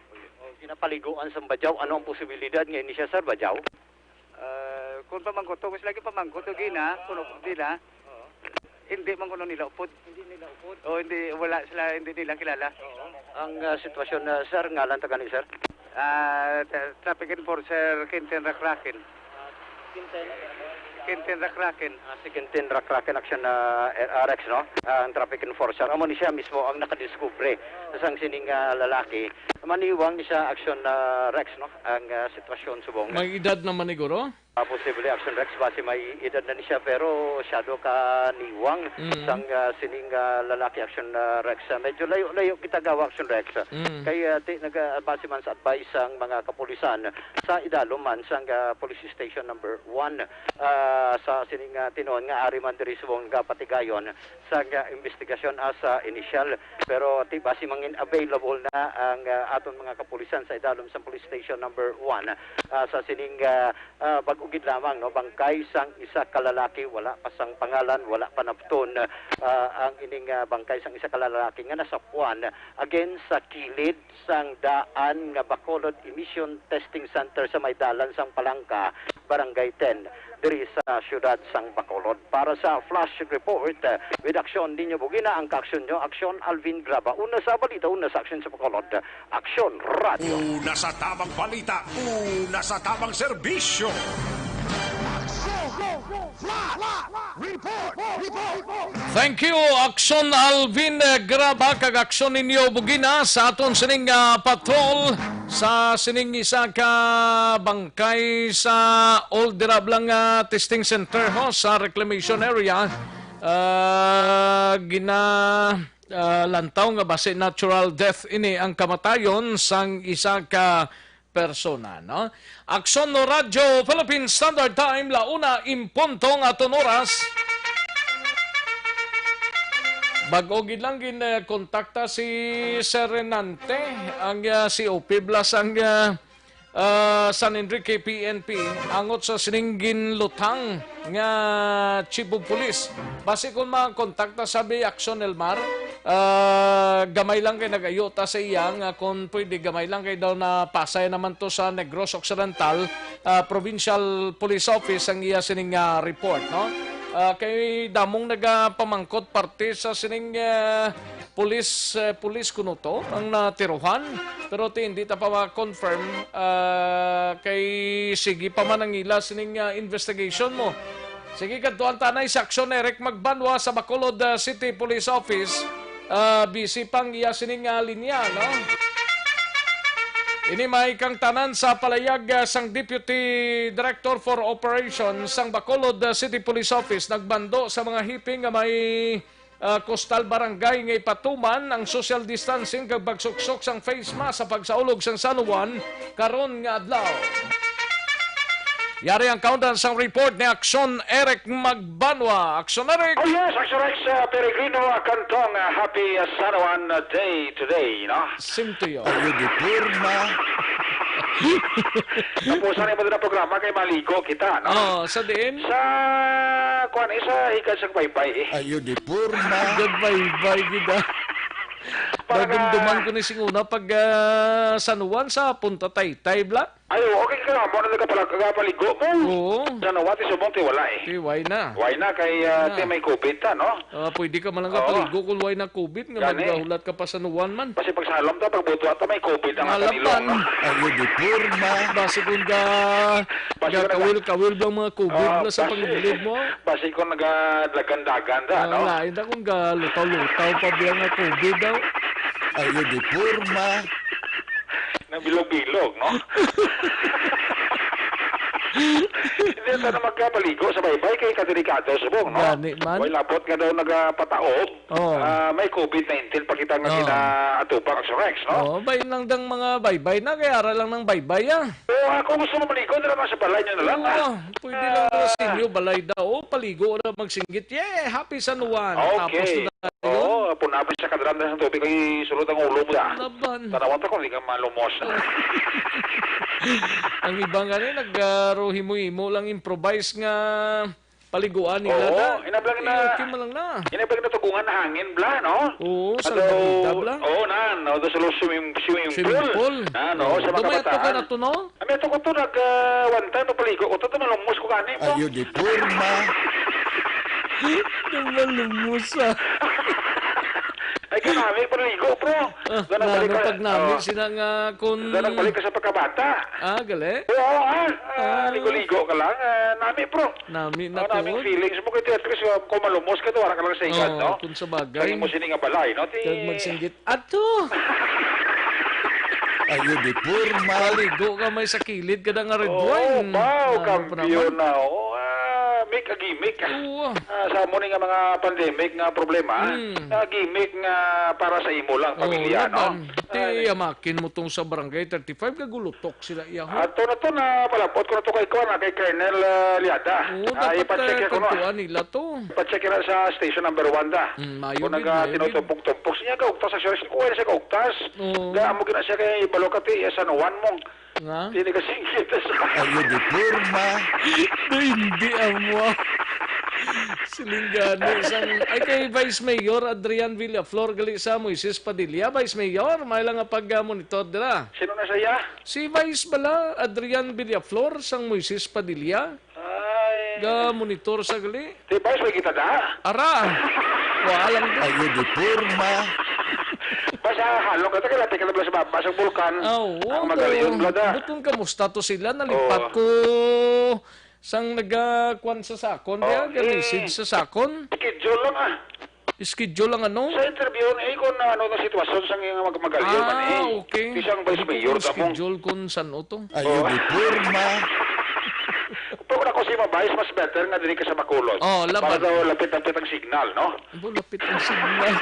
O ginapaliguan sa Badyaw, ano ang posibilidad nga ini siya, sir, Badyaw? Kung pamangkot mas lagi pamangkot gina kuno dila. Hindi man kuno nila upod. Hindi nila upod. O hindi wala sila hindi nila kilala. Ang sitwasyon na sir, ngalan ta gani, sir? Traffic enforcer Quintin Rakraken. Quintin Rakraken. Si Quintin Rakraken action na RX, no? Ang traffic enforcer. Amo ni siya mismo ang nakadiskubre sa sining lalaki. Maniwang ni siya action na Rex, no? Ang sitwasyon subong. May edad naman ni Guro? Posible action Rex base may edad na ni siya pero shadow ka niwang sang sining lalaki action Rex. Medyo layo kita gawa action Rex. Kaya base man sa advice ang mga kapulisan sa idalom man sang police station number 1 sa sining tinuon nga ari man diri subong patigayon sa investigasyon as initial pero base mangin available na ang aton mga kapulisan sa idalom sa police station number 1 sa sining ugid lamang, no, bangkay sang isa kalalaki, wala pa sang pangalan, wala pa napton ang ining bangkay sang isa kalalaki nga nasa puan again sa kilid sang daan nga Bacolod Emission Testing Center sa may dalan sang Palangka, Barangay 10 diri sa siyudad sang Bacolod. Para sa Flash Report with Aksyon Ninyo Bugina, ang kaaksyon nyo, Aksyon Alvin Graba. Una sa balita, una sa aksyon sa Bacolod, Aksyon Radio. Una sa tamang balita, una sa tamang serbisyo. Thank you, Aksyon Alvin Graba, kag aksyon ninyo Bugina sa aton sining patrol sa sining isa ka bangkay sa Old Dirablang Testing Center ho, sa reclamation area. Lantaw nga base natural death ini ang kamatayon sang isa ka persona, no? Aksyon no Radyo Philippine Standard Time, launa impuntong aton oras. Bagogid lang kontakta si Sir Renante, ang COP plus ang San Enrique PNP, angot sa siningin lutang nga Chief of Police. Basi kung makakontakta sabi Aksyon Elmar, gamay lang kay nagayota sa iyang kung pwede gamay lang kay daw na pasay naman to sa Negros Occidental Provincial Police Office ang iya sining report, no? Kay damong nagapamangkot parte sa sining police kuno to ang natiruhan pero hindi ta pa ma-confirm kay sige pa man ang ila sining investigation mo. Sige kadtuan tanay sa Aksyon Eric Magbanwa sa Bacolod City Police Office, busy pang iya sining linya, no? Ini may kang tanan sa palayag sang Deputy Director for Operations sang Bacolod City Police Office nagbando sa mga hiping nga may coastal barangay nga ipatuman ang social distancing kag pagsuksok sang face mask sa pagsaulog sang San Juan karon nga adlaw. Yari ang countdown sang report ni Aksyon Eric Magbanwa. Aksyon Eric! Oh yes, Aksyon Rex Peregrino Cantong, happy San Juan Day today, no? Same to you. Ayudipurma. Tapusan yung na programa kay maligo kita, no? Oh, sa din? Sa kuan isa higad sa baybay. Ayudipurma. Baybay gida. Nagumduman ko ni Singuna pag San Juan sa Punta Taytay, Bla. Ay, okay ka na. Muna nagkapaligo mo. Oo. San Juan, tisubong tiwala eh. Why na? Why na kay may COVID ta, no? Pwede ka man lang kapaligo kung why na COVID. Nga maghulat ka pa sa San Juan man. Kasi pag salam ta, pag butuan ta, may COVID ang kanilong. Ayudipurma. Basi kung kawil bang mga COVID na sa pagbilid mo. Basi kung nagadagan-dagan ta, no? Lain na kung lutaw-lutaw pa bilang nga COVID daw. Ayo di Purma. Nabilog-bilog, no? Hindi na magpaligo sa baybay kay kadelikado subong, no? Gani man. Way lapot nga daw nagpataob. Oh. May COVID-19 pakita nga atupang sa Rex, no? Oh, bayin lang dang mga baybay na, kaya ara lang ng baybay ah. Kung gusto mo maligo, na sa balay nyo na lang. Pwede lang na sa inyo, balay daw. Paligo na magsinggit. Yeah, happy San Juan. Okay. Oo, punapin sa kadram na sa tubig kay sulod ang ulo mo da. Laban. Tanawan ta ko, hindi ka malumos. Ang ibang nga rin, nag-himo-himo lang improvise nga paliguan nila na. Oo, inablang na. Okay mo lang na. Inablang na tugungan na hangin, bla, no? Oo, sa labida, bla. Oo, doon sa swimming pool. No, sa mga Dumayat kabataan. ka na to, no? Ami, ito ko to, one time na paligo ko to, malumos ko kanin mo. Ayo di Purma. Malumos ah. Ay, kanami, paligo, bro. Pag namin sila nga kung... Doon nagbalik ka sa pagkabata. Gali? Oo, ligo-ligo ka lang. Nami, bro. Nami na to. Naming feelings mo kay Tetris, kung malumos ka to, wala ka lang sa ikan, no? Kung sa bagay. Lagi mo sining nga balay, no? Kag magsinggit. Ato! Ayo di Purma. Paligo ka may sa kilid ka na nga red wine. Wow, kampiyon na, make a gimmick. Sa mo nga mga pandemic nga problema, gimmick nga para sa imo lang, pamilya, no? Di amakin mo tong sa barangay 35, kagulutok sila iyaho. Ato na to na palapot ko na to kay Colonel Liada. Oo, dapat kantuan nila to. Ipacheck na sa station number 1 da. Kung tinutumpok-tumpok siya, kaugtas sa siya, kuha siya kaugtas. Gaya mo gina siya kay Balokati, San Juan mong. Hindi ka singkit. Ayo di Purma. Hindi amo. Silinggani ay kay Vice Mayor Adrian Villaflor gali sa Moises Padilla. Vice Mayor, may lang nga pag-monitor dira. Sino na saya? Si Vice bala Adrian Villaflor sang Moises Padilla. Ay. Ga-monitor sa gali. Di Vice, may kita da? Ara. Walang do. Ayo di Purma. Basta halong ka kaya ka na sa babasang bulkan. Ang magaling blada. Butong kamusta to sila nalipat ko sang nagkuan sa sakon kaya ganisid sa sakon. Schedule lang Schedule lang ano? Sa interview kung ano na sitwasyon sa magaling man okay. Isang Vice Mayor ta mo. Schedule kung saan to. Ayo di Purma. Pag ako si Vice, mas better nga din ka sa Bacolod. Laban. Para daw lapit-lapit ang signal, no? Lapit ang signal.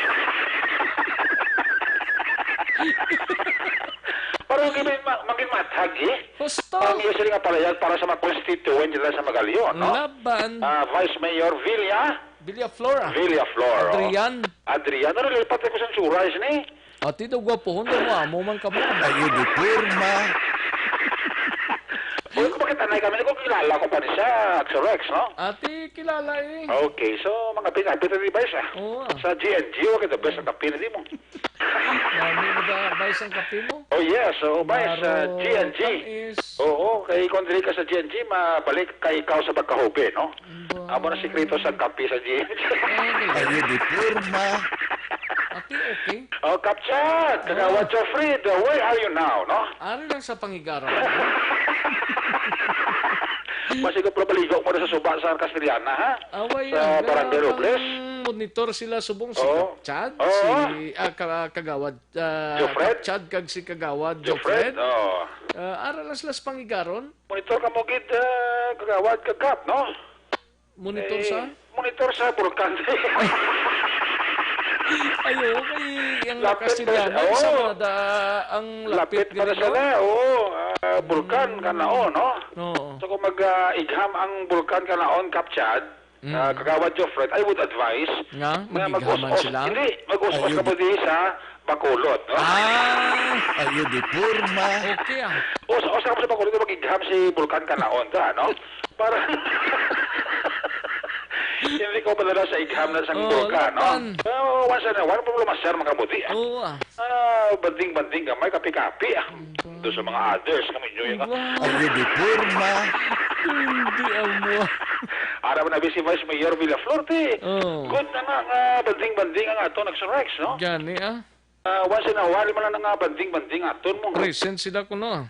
Para maging matag, Gusto. Ang iyo sila nga palayag para sa mga constituent nila sa Magalion, no? Laban. Vice Mayor Villaflor. Adrian. Ano nilipat ko sa surais ni? Ati daw gwapohon daw mo amo man kamo. Ayo di Purma. Kung bakit anay kami, kung kilala ko pa ni siya, Rex, no? Ati kilala Okay, so mga pinapit na device sa GNG, okay, the best ang kapin na di mo. Dami mo da, Vice ang kape mo? Oh yes, so Vice, GNG. Oo, kay kung dili ka sa GNG, mabalik kay ikaw sa pagkahobe, no? Amo na sikreto sa kape sa GNG. Ayo di Purma. Ati okay. Kapchad, Kagawad Jofrid, where are you now, no? Ari lang sa Pangigaran. Masig ko paligo mo na sa suba sa Castellana, ha? Away sa Barangay Robles. Monitor sila subong si Kapchad, si Kagawad Kapchad kag si Kagawad Jofred. Ara lang sila sa Pangigaron. Monitor ka mo gid Kagawad Kagap, no? Monitor sa? Monitor sa Burkan. Ayo, yung Castellana, isa mo na ang lapit para sila, bulkan kanaon, no? So kung mag-igham ang bulkan kanaon, Kapchad, Kagawad Jofred, I would advise nga, mag-ighaman sila? Hindi, mag-uspas ka po di sa Bacolod, no? Ayo di Purma. Okay Uspas ka po sa Bacolod, mag-igham si bulkan kanaon, no? Para... Hindi ko padala sa igham na sang bulkan, no? Once in a while, lumasar makabuti. Banding-banding ka, may kapi-kapi. Doon sa mga others, kami nyo yung... Ayo di Purma. Hindi amo. Ara mo na si Vice Mayor Villaflor, good na nga, banding-banding ang ato, nagsurex, no? Gani, Once in a while, man na nga, banding-banding aton mo. Present sila ko, no?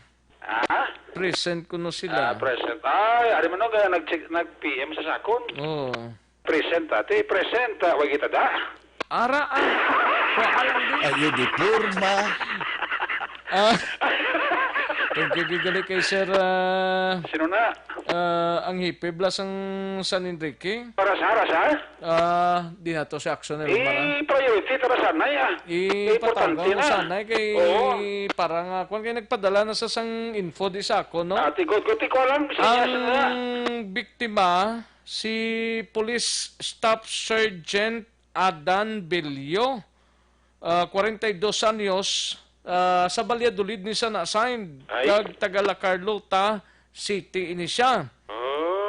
Present ko no sila. Present. Ay, ari man no, nag-PM sa sakon. Present, ate. Present, wag kita da. Ara, Ayo di Purma. Tungkigigali kay Sir Sino na? ang hipe blas ang San Enrique. Para sa? Di na to si action nila mara. Priority para sana ya. Ipatawag mo sana kay parang kung kayo nagpadala na sa sang info di sa ako, no? Tigot-guti ko alam. Ang biktima, si Police Staff Sergeant Adan Belio, 42 anyos, sa Valladolid ni siya na-assigned. Kag taga Carlota City ini siya.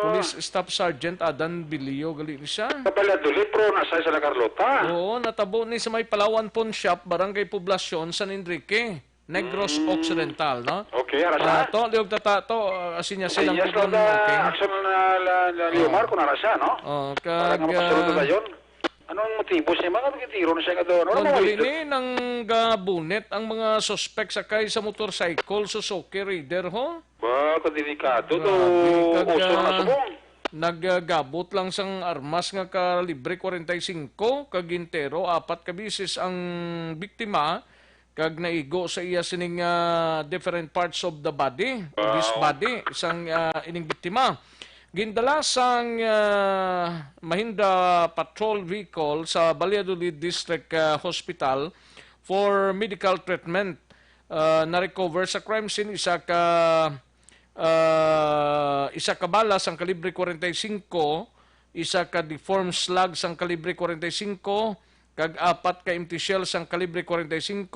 Police Staff Sergeant Adan Belio gali ni siya. Sa Valladolid pro na-assign sa Carlota. Oo, natabo ni sa may Palawan Pawn Shop, Barangay Poblacion, San Enrique, Negros Occidental, no? Okay, arasa. To liog tata to asinya silang yes, okay. Action na Liomar ko narasa, no? Kag anong motibo siya? Mga tiro na siya nga doon. Kung ni nang gabunet ang mga suspect sakay sa motorcycle, Suzuki Raider, ho? Ba, kadelikado do. Uso na subong. Naggabot lang sang armas nga kalibre 45, kagintero, 4 kabisis ang biktima, kag naigo sa iya sining different parts of the body, this body, isang ining biktima. Gindala sang Mahindra Patrol Vehicle sa Valladolid District Hospital for medical treatment. Na-recover sa crime scene isa ka bala sang kalibre 45, isa ka deformed slug sang kalibre 45, kag 4 ka empty shell sang kalibre 45,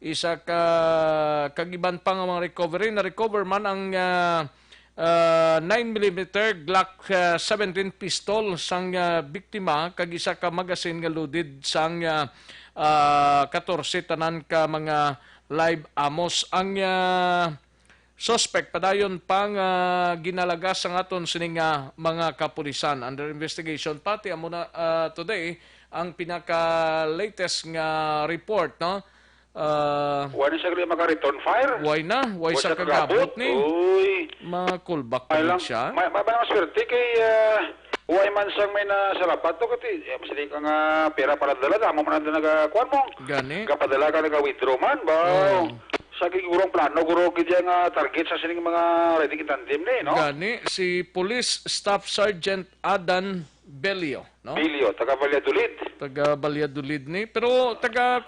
isa ka kagiban pa nga mga recovery. Na-recover man ang 9mm Glock 17 pistol sang biktima, kag isa ka magazine nga loaded sang 14 tanan ka mga live amos. Ang suspect padayon pang ginalagas ang aton sining mga kapulisan under investigation. Pati amo na today ang pinaka latest nga report, no? Why na siya maka-return fire? Why na? Why sa kagabot ni? Uy. Makulbak pa rin siya. May swerte kay why man sang may nasarapat to kasi masali ka nga pera para dala mo man na nagakuan mo. Gani. Kapadala ka nag-withdraw man ba? Sa gurong plano guro kidya nga target sa sining mga ready kitandim ni, no? Gani si Police Staff Sergeant Adan Belio, no? Belio, taga Valladolid. Taga Valladolid ni, pero taga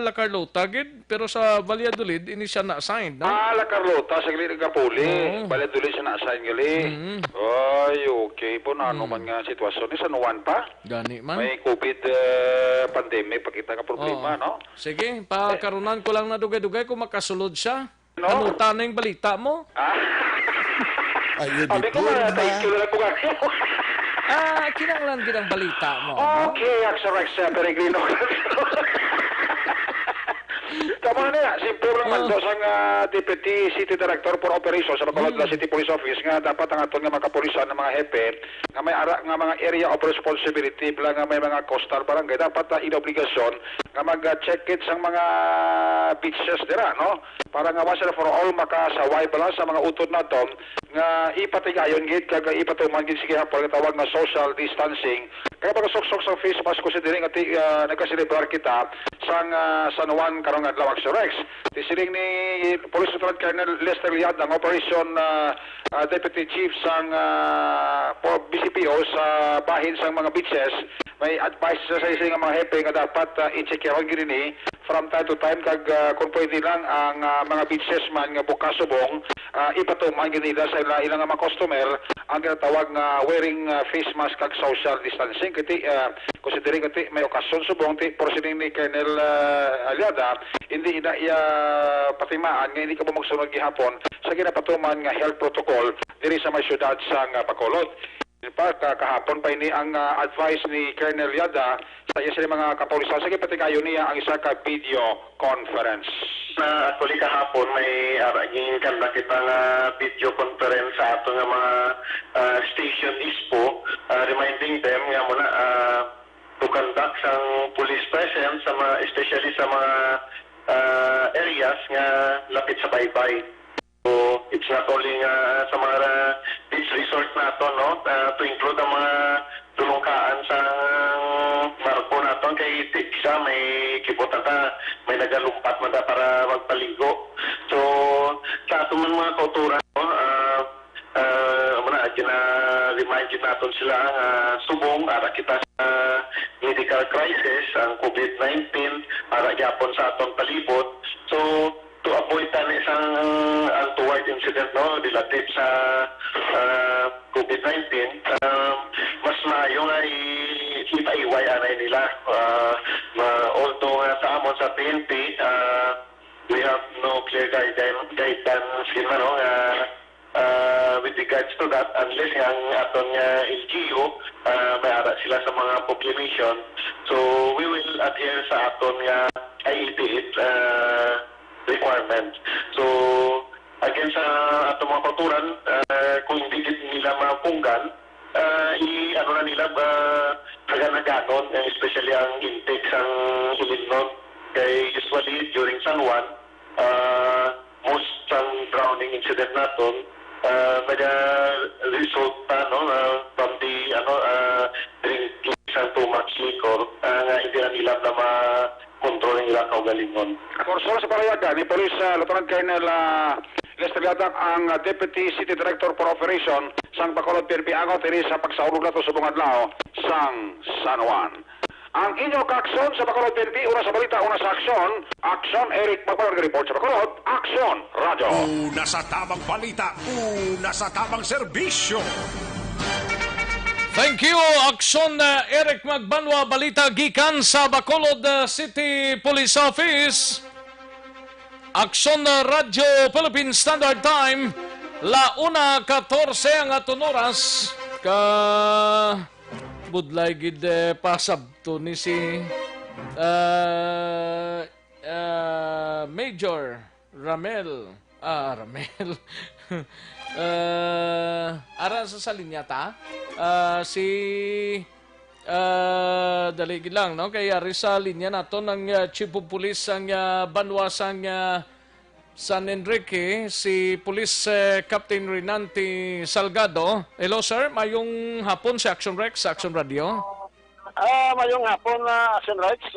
La Carlota gid, pero sa Valladolid ini siya na-assign, no? La Carlota sa gilid nga puli. Valladolid siya na-assign gali. Ay, okay po na ano man nga sitwasyon ni San Juan pa. Gani man. May COVID pandemic pakita nga problema, no? Sige, pakarunan ko lang na dugay-dugay kung makasulod siya. No? Ano tanong balita mo? Ayo di Purma. Kinanglan din ang balita mo. Okay, Rex Peregrino. Tama na, simple lang man daw sang Deputy City Director for Operations sa Bacolod City Police Office nga dapat ang aton nga mga kapulisan ng mga hepe nga may ara nga mga area of responsibility pala nga may mga coastal barangay dapat inobligasyon nga mag-check it sang mga beaches dira, no? Para nga once and for all makasaway bala sa mga utod naton nga ipatigayon gid kag ipatuman gid sige hapon tawag nga social distancing. Kaya pagsuksok sa face mask ko si diri nga nagkaselebrar kita sang San Juan karong adlaw Rex. Tisiling ni Police Lieutenant Colonel Lester Liad ang Operation Deputy Chief sang BCPO sa bahin sang mga beaches. May advice sa isa nga mga hepe nga dapat i-check yaw gini from time to time kag kung pwede lang ang mga beaches man nga bukas subong ipatuman gid nila sa ilang mga customer ang ginatawag nga wearing face mask kag social distancing kiti considering kiti may okasyon subong ti proceeding ni Colonel Aliada hindi ina patimaan nga hindi ka ba magsunod gihapon sa ginapatuman nga health protocol diri sa may syudad sang Bacolod. Kahapon pa ini ang advice ni Colonel Yada sa iya sila mga kapulisan. Sige, pati kayo niya ang isa ka video conference. Actually kahapon may gingan na kita nga video conference sa ato nga mga station ISPO reminding them nga muna to conduct sang police presence sa mga, especially sa mga areas nga lapit sa baybay. So, it's not only sa mga beach resort nato, no? To include ang mga tulungkaan sa barko nato kay isa may kibutan ta, may nagalumpat man ta para magpaligo. So sa atong mga kauturan, remind natin sila subong ara kita sa medical crisis, ang COVID-19, ara gyapon sa atong palibot. So to avoid isang untoward incident related sa COVID-19, mas maayo nga ipaiway anay nila. Although sa amon sa PNP, we have no clear guidance with regards to that, unless ang atong LGU may ara sila sa mga proclamation. So we will adhere sa atong IETF requirement. So again sa atong mga kauturan, kung hindi nila mapunggan, ano na nila haganaganon, especially ang intake sang Ilignon. Kay usually during San Juan, most sang drowning incident naton resulta from the drinking sang too much liquor, nga hindi na nila na ma-control nila kaugalingon. Korso sa palayagan ni Police Lieutenant Colonel Lester Gadak ang Deputy City Director for Operation sang Bacolod PNP Angot ini sa pagsaulog nato sa bungad lao sang San Juan. Ang inyong kaaksyon sa Bacolod PNP, una sa balita, una sa aksyon, Aksyon Eric Magbalang report sa Bacolod, Aksyon Radyo. Una sa tamang balita, una sa tamang serbisyo. Thank you, Aksyon Eric Magbanwa, balita gikan sa Bacolod City Police Office. Aksyon Radyo Philippine Standard Time, la 1:14 ang aton oras ka budlay gid pasabto ni si Major Ramel. Ramel. Ara sa linya ta. Si daligid lang, no? Kaya sa linya nato ng Chief of Police ang Banwasang San Enrique, si Police Captain Renante Salgado. Hello sir, mayong hapon sa Action Rex, sa Action Radio. Mayong hapon na Action Rex,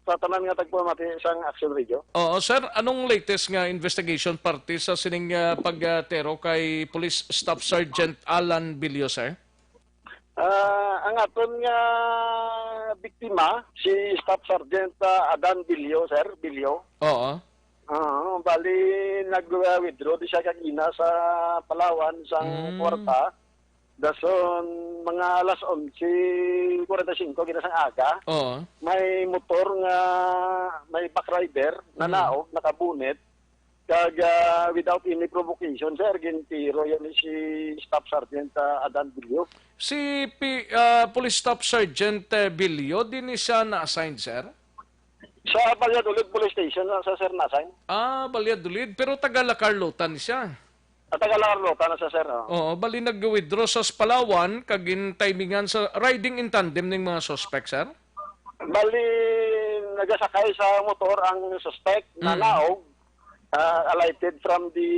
tatanan nga tagpamati isang Action Radio. Oo sir, anong latest nga investigation parte sa sining pagtero kay Police Staff Sergeant Alan Bilio sir? Ang aton nga biktima, si Staff Sergeant Adan Bilio sir, Bilio. Oo. Bali nag-withdraw di siya kagina sa Palawan sang kwarta. Dason mga alas 11:45 gina sang aga. Oo. May motor nga may back rider na nao nakabunet kag without any provocation sir gintiro yan si Staff Sergeant Adan Bilio. Si Police Staff Sergeant Bilio din siya na-assign sir? Sa Valladolid Police Station sa Sir Nasay. Valladolid. Pero taga-Lacarlotan siya. Taga-Lacarlotan na sa Sir. Oo, bali nag-withdraw sa Palawan, kagin timingan sa riding in tandem ng mga suspect, sir? Bali, nagasakay sa motor ang suspect na naog, alighted from the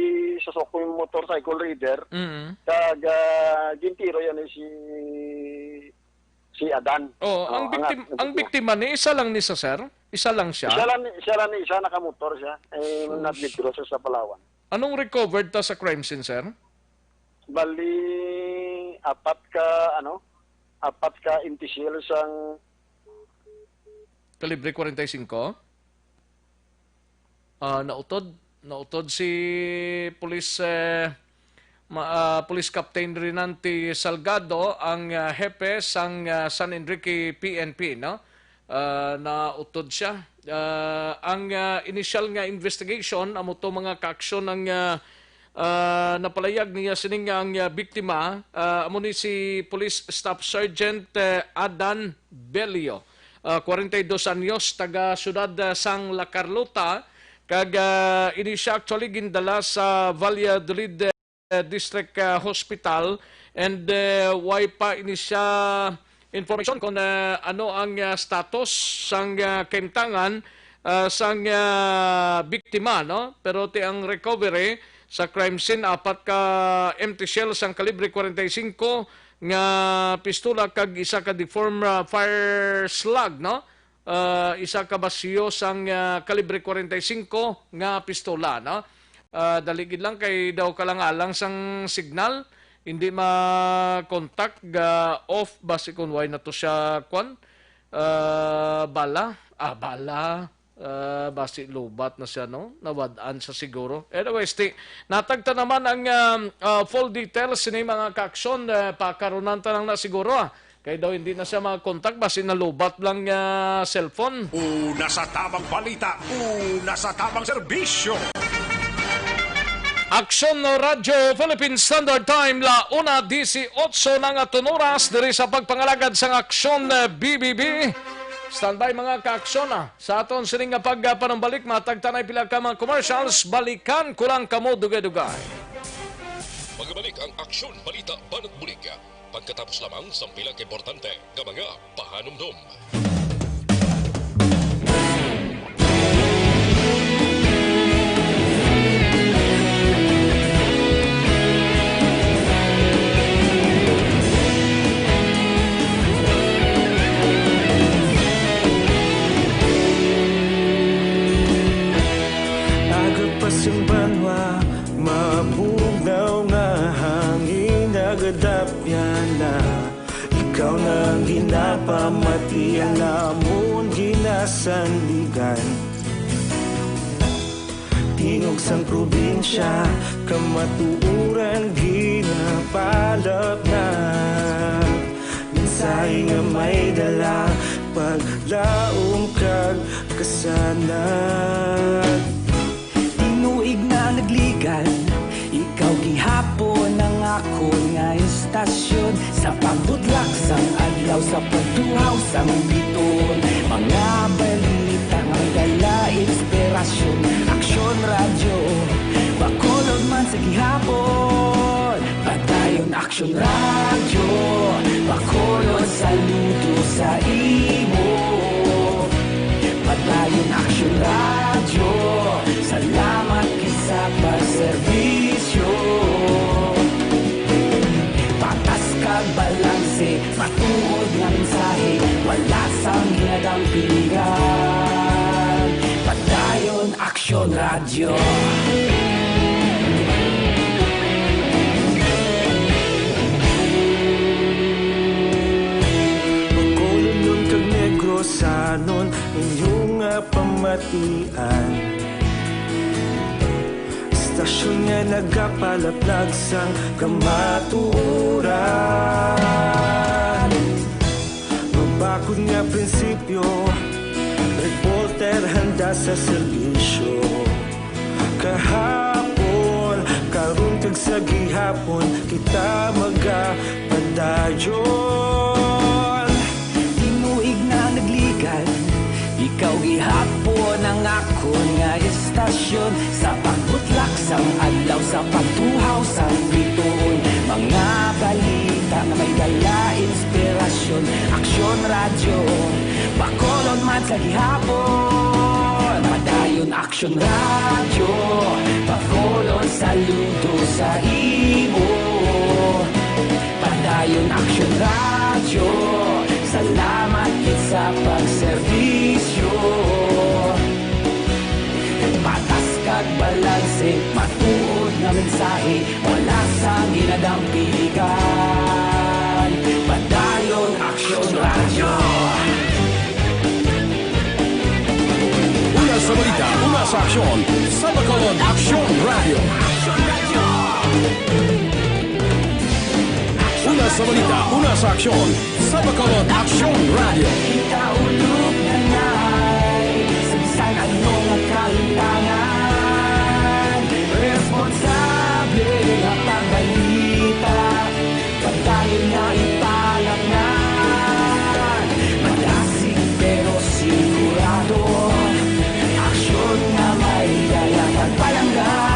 Suzuki motorcycle reader. Kag gintiro yan si Adan. Ang biktima ni isa lang ni sa sir? Isa lang siya? Isa nakamotor siya. Nag-withdraw siya sa Palawan. Anong recovered ta sa crime scene, sir? Bali, apat ka intisil sang kalibre 45. Nautod si Police Captain Renante Salgado ang hepe sang San Enrique PNP, no? Nautod siya. Ang initial nga investigation amo to mga kaaksyon ng napalayag niya sining ang biktima amo ni si Police Staff Sergeant Adan Belio, 42 anyos, taga siyudad sang La Carlota, kag ini siya actually gindala sa Valladolid District Hospital, and why pa ini siya information kung ano ang status sang kaimtangan sang biktima, no? Pero ti ang recovery sa crime scene, apat ka empty shells ang kalibre 45 nga pistola kag isa ka deformed fire slug, no? isa ka basyo sang kalibre 45 nga pistola, no? Daligid lang kay daw kalang-alang sang signal, hindi ma-contact off basi kung why na to siya bala basi lubat na siya, no? Nawadaan sa siguro. Anyways, natagta naman ang full details ni mga kaaksyon, pakarunan ta lang na siguro, kaya daw hindi na siya makakontak basi nalubat lang cellphone. Una sa tamang balita, una sa tamang serbisyo. Aksyon no Radyo Philippine Standard Time la 1:18 ng atunoras diri sa pagpangalagad sang aksyon BBB. Standby mga kaaksyon sa aton sining nga pagpanambalik, matagtanay pila ka mga commercials, balikan kulang kamo dugay-dugay. Magbalik ang aksyon balita banat bulig pagkatapos lamang sa pila ka importante nga mga pahanumdum. Pasang banwa, mabugaw nga hangin nagadapyan na. Ikaw nang ginapamatian namon ginasandigan. Tingog sang probinsya, kamatuuran ginapalap na. Minsay nga may dala, paglaong kag kasanag. Tinuig na nagligan, ikaw gihapon ang ako nga istasyon. Sa pagbudlak sang adlaw, sa pagtuhaw sang biton. Mga balita nga dala inspirasyon. Aksyon radyo, bakolod man sa gihapon. Patayon aksyon radyo, bakolod saludo sa imo. Patayon aksyon radyo, salamat kisa pagserbisyo. Patas kag balanse, matuod nga mensahe, wala sang ginadang piligan. Patayon aksyon radyo. Bacolod kag Negrosanon, inyong pamatian. Istasyon nga nagapalaplag sang kamatuuran. Mabakod nga prinsipyo, reporter handa sa serbisyo. Kahapon, karon kag sa gihapon, kita magapadayon. Tinuig na nagligan, ikaw gihapon ang ako nga istasyon. Sa pagbutlak sang adlaw, sa pagtuhaw sang bituon. Mga balita na may dala inspirasyon. Aksyon radyo, bakolod man sa gihapon. Padayon aksyon radyo, bakolod saludo sa imo. Padayon aksyon radyo, salamat sa pagserbisyo. Patas kag balanse, matuod nga mensahe, wala sang ginadang piligan. Padayon aksyon radyo. Una sa balita, una sa aksyon, sa Bacolod Aksyon Radio. Una sa balita, una sa aksyon, sa Bacolod Aksyon Radio. Ikaulog na ngay, sabisan anong kalintangan. Responsable na pagbalita, pagdayon na ipalaknan. Madasig pero sigurado, aksyon na may dala pagpalanggan.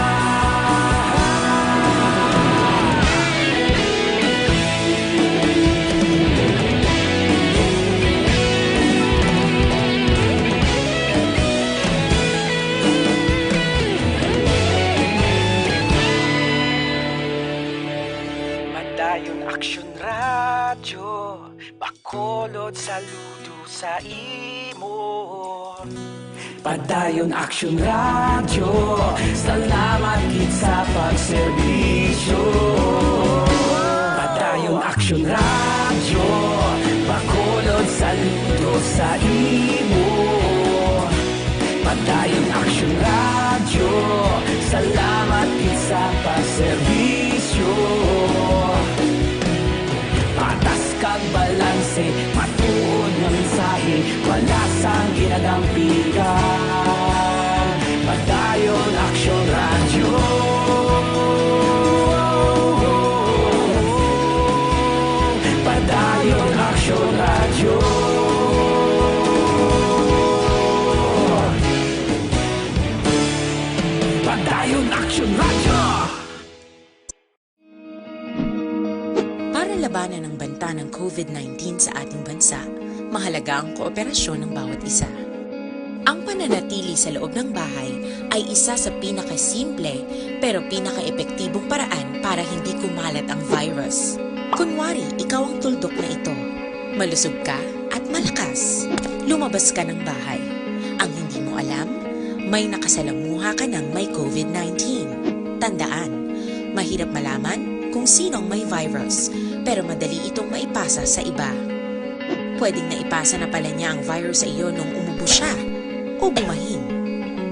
Aksyon radyo, bakolod saludo sa imo. Padayon Action Radio, salamat gid sa pagserbisyo. Padayon Action Radio, bakulod saludo sa imo. Padayon Action Radio, salamat gid sa pagserbisyo. Patas kag balanse, matuod nga mensahe, wala sang ginagampikan. Padayon Action Radio. Padayon Action Radio. Padayon Action Radio. Para labanan ang banta ng COVID-19 sa ating bansa, mahalaga ang kooperasyon ng bawat isa. Ang pananatili sa loob ng bahay ay isa sa pinakasimple pero pinaka-epektibong paraan para hindi kumalat ang virus. Kunwari, ikaw ang tuldok na ito. Malusog ka at malakas. Lumabas ka ng bahay. Ang hindi mo alam, may nakasalamuha ka ng may COVID-19. Tandaan, mahirap malaman kung sinong may virus, pero madali itong maipasa sa iba. Pwedeng naipasa na pala niya ang virus sa iyo nung umubo siya o bumahin.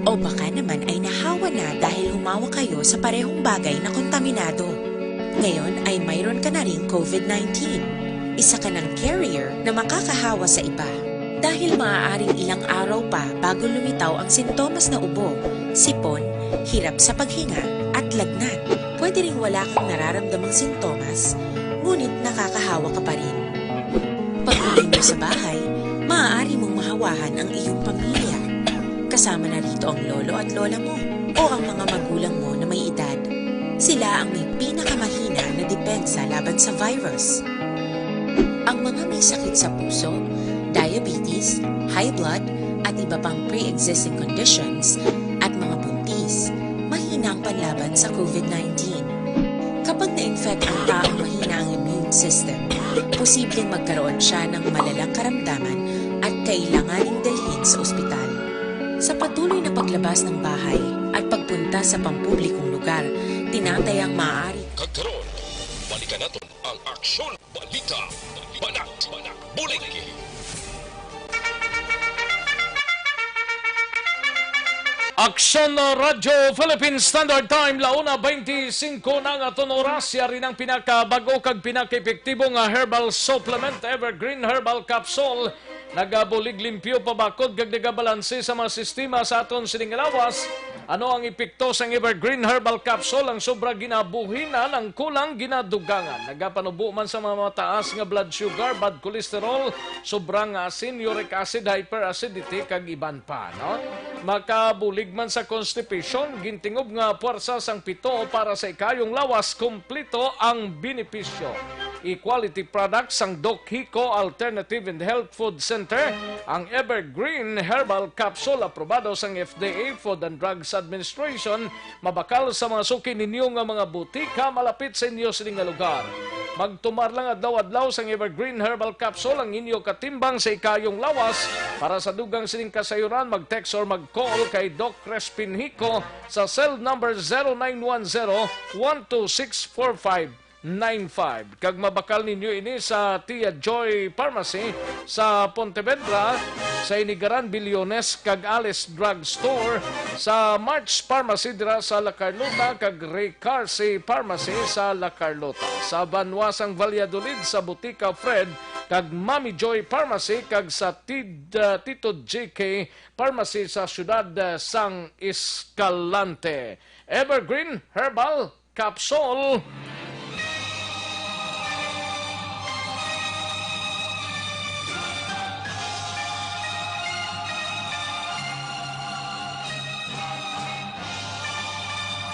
O baka naman ay nahawa na dahil humawa kayo sa parehong bagay na kontaminado. Ngayon ay mayroon ka na ring COVID-19. Isa ka ng carrier na makakahawa sa iba. Dahil maaaring ilang araw pa bago lumitaw ang sintomas na ubo, sipon, hirap sa paghinga at lagnat. Pwede ring wala kang nararamdamang sintomas, ngunit nakakahawa ka pa rin. Pag-uwi mo sa bahay, maaari mong mahawahan ang iyong pamilya. Kasama na rito ang lolo at lola mo o ang mga magulang mo na may edad. Sila ang may pinakamahina na depensa laban sa virus. Ang mga may sakit sa puso, diabetes, high blood, at iba pang pre-existing conditions at mga buntis, mahina ang panlaban sa COVID-19. Kapag na-infect ang taong mahina ang immune system, posibleng magkaroon siya ng malalang karamdaman at kailanganing dalhin sa ospital. Sa patuloy na paglabas ng bahay at pagpunta sa pampublikong lugar, tinatayang maaari. Kagkaroon, balikan natin ang Aksyon Balita, Banat, Bulig. Aksyon Radio Philippine Standard Time, 1:25 ng aton oras. Yari ng pinakabago kag pinaka-epektibo nga herbal supplement, Evergreen Herbal Capsule. Nagabulig limpyo pabakod kag nagabalanse sa mga sistema sa aton sining lawas. Ano ang epekto sa Evergreen Herbal Capsule? Ang sobra ginabuhinan, ang kulang ginadugangan. Nagapanubo man sa mga mataas nga blood sugar, bad cholesterol, sobrang asin, uric acid, hyperacidity, kag iban pa. No? Makabulig man sa constipation, gintingob nga puwersa sang pito para sa ikayong lawas, kumplito ang benepisyo. E-quality products ang Doc Hico Alternative and Health Food Center, ang Evergreen Herbal Capsule, aprobado sang FDA, Food and Drugs Administration, mabakal sa mga suki ninyo nga mga butika malapit sa inyo sining nga lugar. Magtumar lang adlaw-adlaw sang Evergreen Herbal Capsule ang inyo katimbang sa ikayong lawas. Para sa dugang sining kasayuran, mag-text or mag-call kay Doc Crespin Hico sa cell number 0910-1264595. Kag mabakal ninyo ini sa Tia Joy Pharmacy sa Pontevedra, sa Inigaran Bilyones kag Alice Drug Store, sa March Pharmacy dira sa La Carlota kag Recarsi Pharmacy sa La Carlota, sa Banwasang Valladolid sa Butika Fred kag Mami Joy Pharmacy kag sa Tito JK Pharmacy sa Siyudad Sang Escalante. Evergreen Herbal Capsule.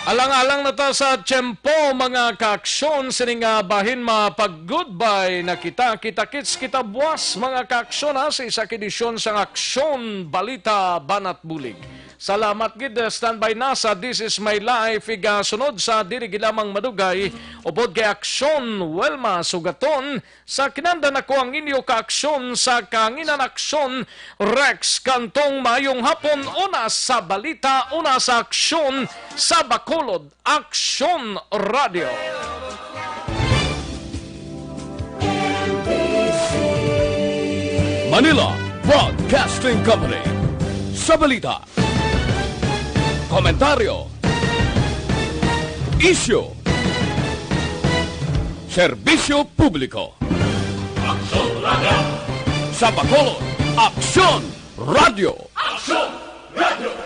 Alang-alang na ta sa tiyempo, mga kaaksyon, sining bahin mapag-goodbye na kita-kits kita buwas, mga kaaksyon, sa isa edisyon sa Aksyon Balita Banat Bulig. Salamat gid standby na sa This Is My Life iga sunod sa diri gilamang madugay ubod kay aksyon Welma Sugaton sa kinanda nako ang inyo ka aksyon sa kanginan aksyon Rex Kantong mayong hapon una sa balita una sa aksyon sa Bacolod Aksyon Radio. Manila Broadcasting Company. Sa balita, komentaryo, isyu, serbisyo publiko. Aksyon Radio. Sa Bacolod, Aksyon Radio. Aksyon Radio.